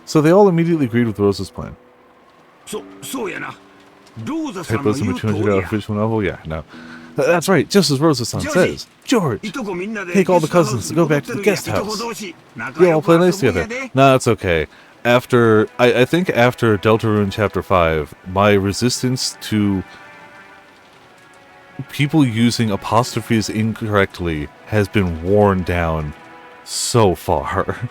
So they all immediately agreed with Rosa's plan. Typos in a $200 visual novel? Yeah, no. That's right, just as Rosa-san says. George, take all the cousins to go back to the guest house. You all play nice together. Nah, it's okay. I think after Deltarune Chapter 5, my resistance to people using apostrophes incorrectly has been worn down so far.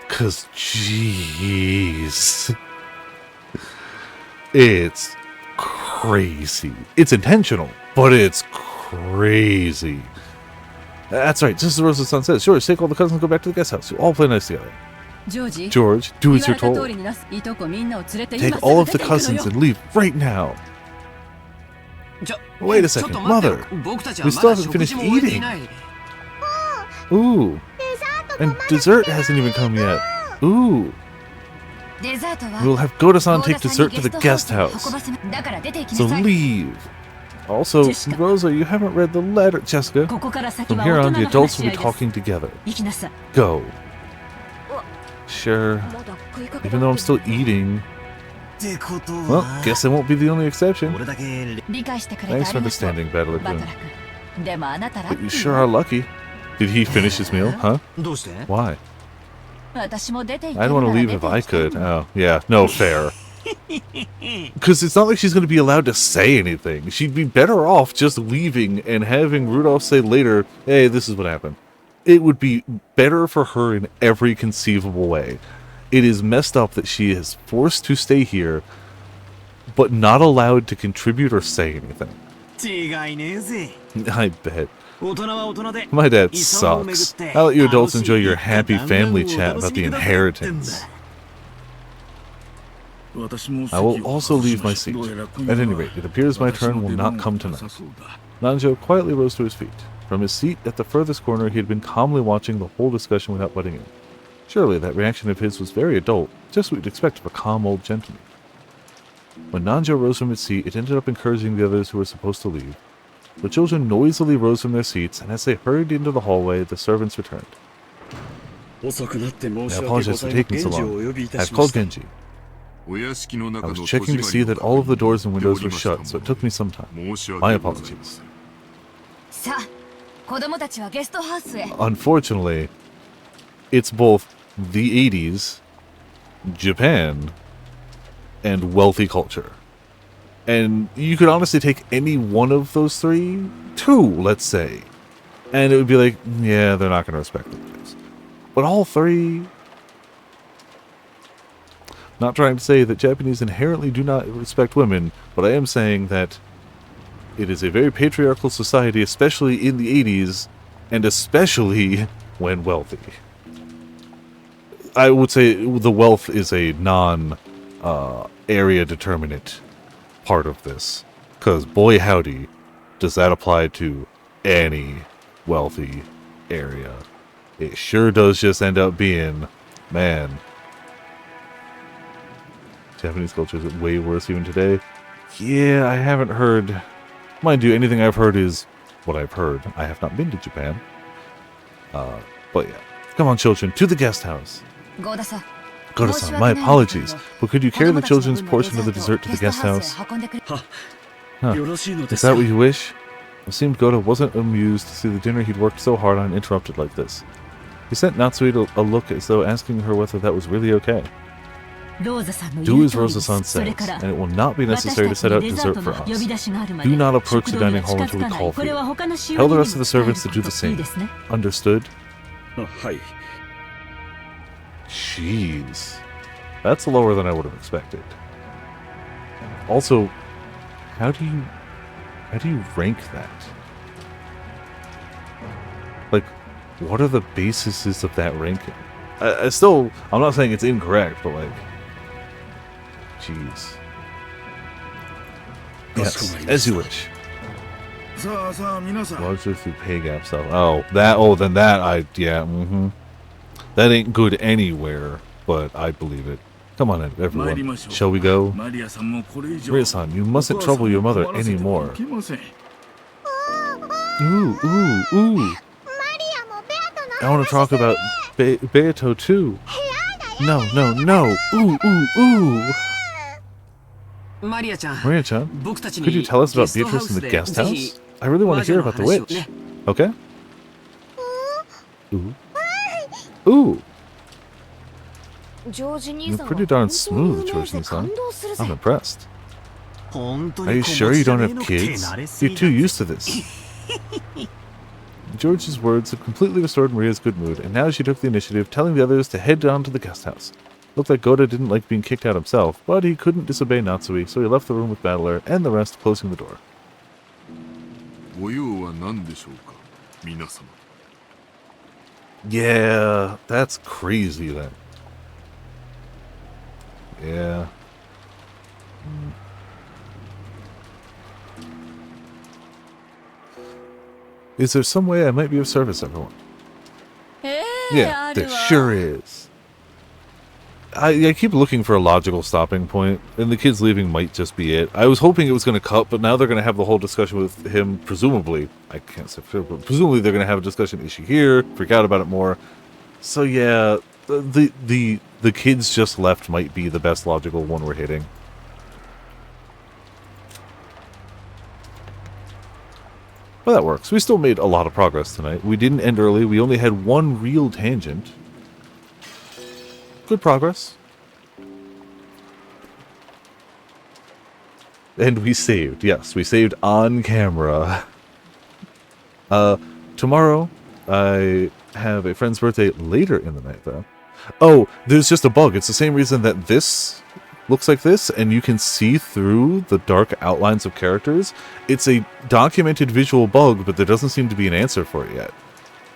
Cause jeez. It's crazy. It's intentional, but it's crazy. That's right, just as Rosa-san says. Sure, take all the cousins and go back to the guest house. You all play nice together. Georgie, George, do as you're told. Take all of the cousins and leave right now. Wait a second, Mother. We still haven't finished eating. Ooh. And dessert hasn't even come yet. Ooh. We'll have Goda-san take dessert to the guest house. So leave. Also, Rosa, you haven't read the letter. Jessica, from here on, the adults will be talking together. Go. Sure. Even though I'm still eating. Well, guess I won't be the only exception. Thanks for understanding, Battler-kun. But you sure are lucky. Did he finish his meal, huh? Why? I'd want to leave if I could. Oh, yeah, no fair. Because it's not like she's going to be allowed to say anything. She'd be better off just leaving and having Rudolph say later, hey, this is what happened. It would be better for her in every conceivable way. It is messed up that she is forced to stay here, but not allowed to contribute or say anything. I bet. My dad sucks. I'll let you adults enjoy your happy family chat about the inheritance. I will also leave my seat. At any rate, it appears my turn will not come tonight. Nanjo quietly rose to his feet. From his seat at the furthest corner, he had been calmly watching the whole discussion without butting in. Surely that reaction of his was very adult, just what you'd expect of a calm old gentleman. When Nanjo rose from his seat, it ended up encouraging the others who were supposed to leave. The children noisily rose from their seats, and as they hurried into the hallway, the servants returned. I apologize for taking so long. I've called Genji. I was checking to see that all of the doors and windows were shut, so it took me some time. My apologies. Unfortunately, it's both the 80s, Japan, and wealthy culture. And you could honestly take any one of those three, two, let's say, and it would be like, yeah, they're not going to respect the place. But all three... Not trying to say that Japanese inherently do not respect women, but I am saying that it is a very patriarchal society, especially in the 80s, and especially when wealthy. I would say the wealth is a non-area determinant part of this, because boy howdy, does that apply to any wealthy area. It sure does just end up being, man... Japanese culture is way worse even today. Yeah, I haven't heard... Mind you, anything I've heard is what I've heard. I have not been to Japan. But yeah. Come on, children, to the guest house. Goda-san, my apologies, but could you carry the children's portion of the dessert to the guest house? Huh. Is that what you wish? It seemed Goda wasn't amused to see the dinner he'd worked so hard on interrupted like this. He sent Natsui a look as though asking her whether that was really okay. Do as Rosa-san says, and it will not be necessary to set out dessert for us. Do not approach the dining hall until we call for you. Tell the rest of the servants to do the same. Understood? Jeez. That's lower than I would have expected. Also, how do you rank that? Like, what are the bases of that ranking? I'm not saying it's incorrect, but like, jeez. Yes, as you wish. Largely through pay gap stuff. Then that, that ain't good anywhere, but I believe it. Come on in, everyone. Shall we go? Maria-san, you mustn't trouble your mother anymore. Ooh. I want to talk about Beato too. No. Ooh. Maria-chan, could you tell us about Beatrice in the guest house? I really want to hear about the witch. Okay? Ooh. You're pretty darn smooth, Georgie-san. I'm impressed. Are you sure you don't have kids? You're too used to this. George's words had completely restored Maria's good mood, and now she took the initiative, telling the others to head down to the guest house. Looked like Goda didn't like being kicked out himself, but he couldn't disobey Natsui, so he left the room with Battler and the rest, closing the door. ご用は何でしょうか、皆様。 Yeah, that's crazy then. Yeah. Is there some way I might be of service, everyone? Yeah, there sure is. I keep looking for a logical stopping point, and the kids leaving might just be it. I was hoping it was going to cut, but now they're going to have the whole discussion with him, presumably. I can't say for sure, but presumably they're going to have a discussion. Is she here? Freak out about it more. So yeah, the kids just left might be the best logical one we're hitting. But that works. We still made a lot of progress tonight. We didn't end early. We only had one real tangent. Good progress. And we saved. Yes, we saved on camera. Tomorrow, I have a friend's birthday later in the night, though. Oh, there's just a bug. It's the same reason that this looks like this, and you can see through the dark outlines of characters. It's a documented visual bug, but there doesn't seem to be an answer for it yet.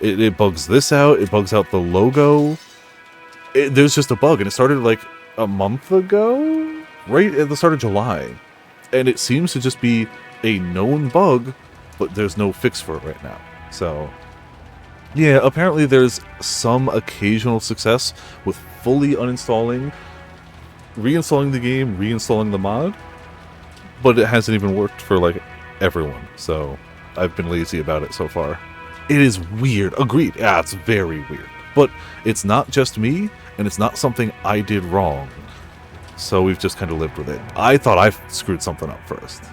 It bugs this out. It bugs out the logo. There's just a bug, and it started like a month ago, right at the start of July. And it seems to just be a known bug, but there's no fix for it right now. So, yeah, apparently there's some occasional success with fully uninstalling, reinstalling the game, reinstalling the mod, but it hasn't even worked for, like, everyone. So, I've been lazy about it so far. It is weird. Agreed. Yeah, it's very weird. But it's not just me, and it's not something I did wrong. So we've just kind of lived with it. I thought I screwed something up first.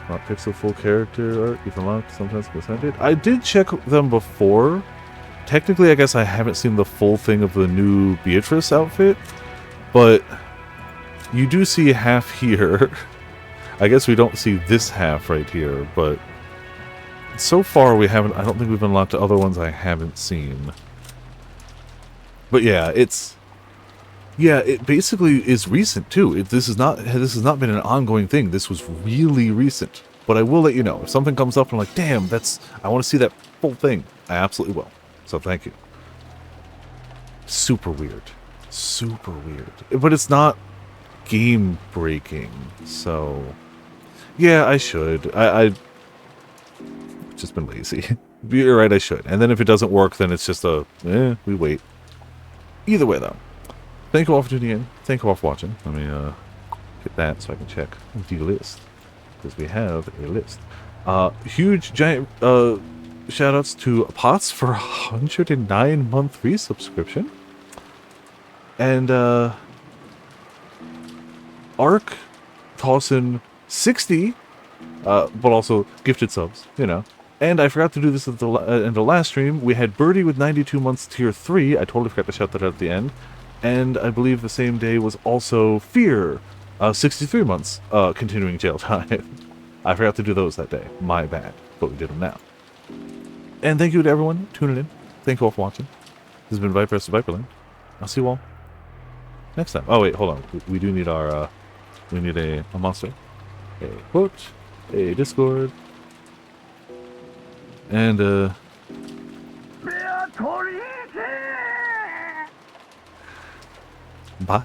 Not pixel full character art, if unlocked, sometimes presented. I did check them before. Technically, I guess I haven't seen the full thing of the new Beatrice outfit, but you do see half here. I guess we don't see this half right here, but so far we haven't. I don't think we've unlocked the other ones I haven't seen. But yeah, it basically is recent too. This has not been an ongoing thing. This was really recent. But I will let you know if something comes up and I'm like, damn, I want to see that full thing. I absolutely will. So thank you. Super weird, super weird. But it's not game breaking. So yeah, I should. I've just been lazy. You're right, I should. And then if it doesn't work, then it's just we wait. Either way, though, thank you all for tuning in. Thank you all for watching. Let me hit that so I can check the list, because we have a list. Huge, giant shoutouts to Potts for 109-month free subscription. And Ark tossing 60, but also gifted subs, you know. And I forgot to do this at the in the last stream. We had Birdie with 92 months tier 3. I totally forgot to shout that out at the end. And I believe the same day was also Fear, 63 months continuing jail time. I forgot to do those that day. My bad. But we did them now. And thank you to everyone tuning in. Thank you all for watching. This has been Viper's Viperland. I'll see you all next time. Oh wait, hold on. We do need our we need a monster, a quote, a Discord, and bye.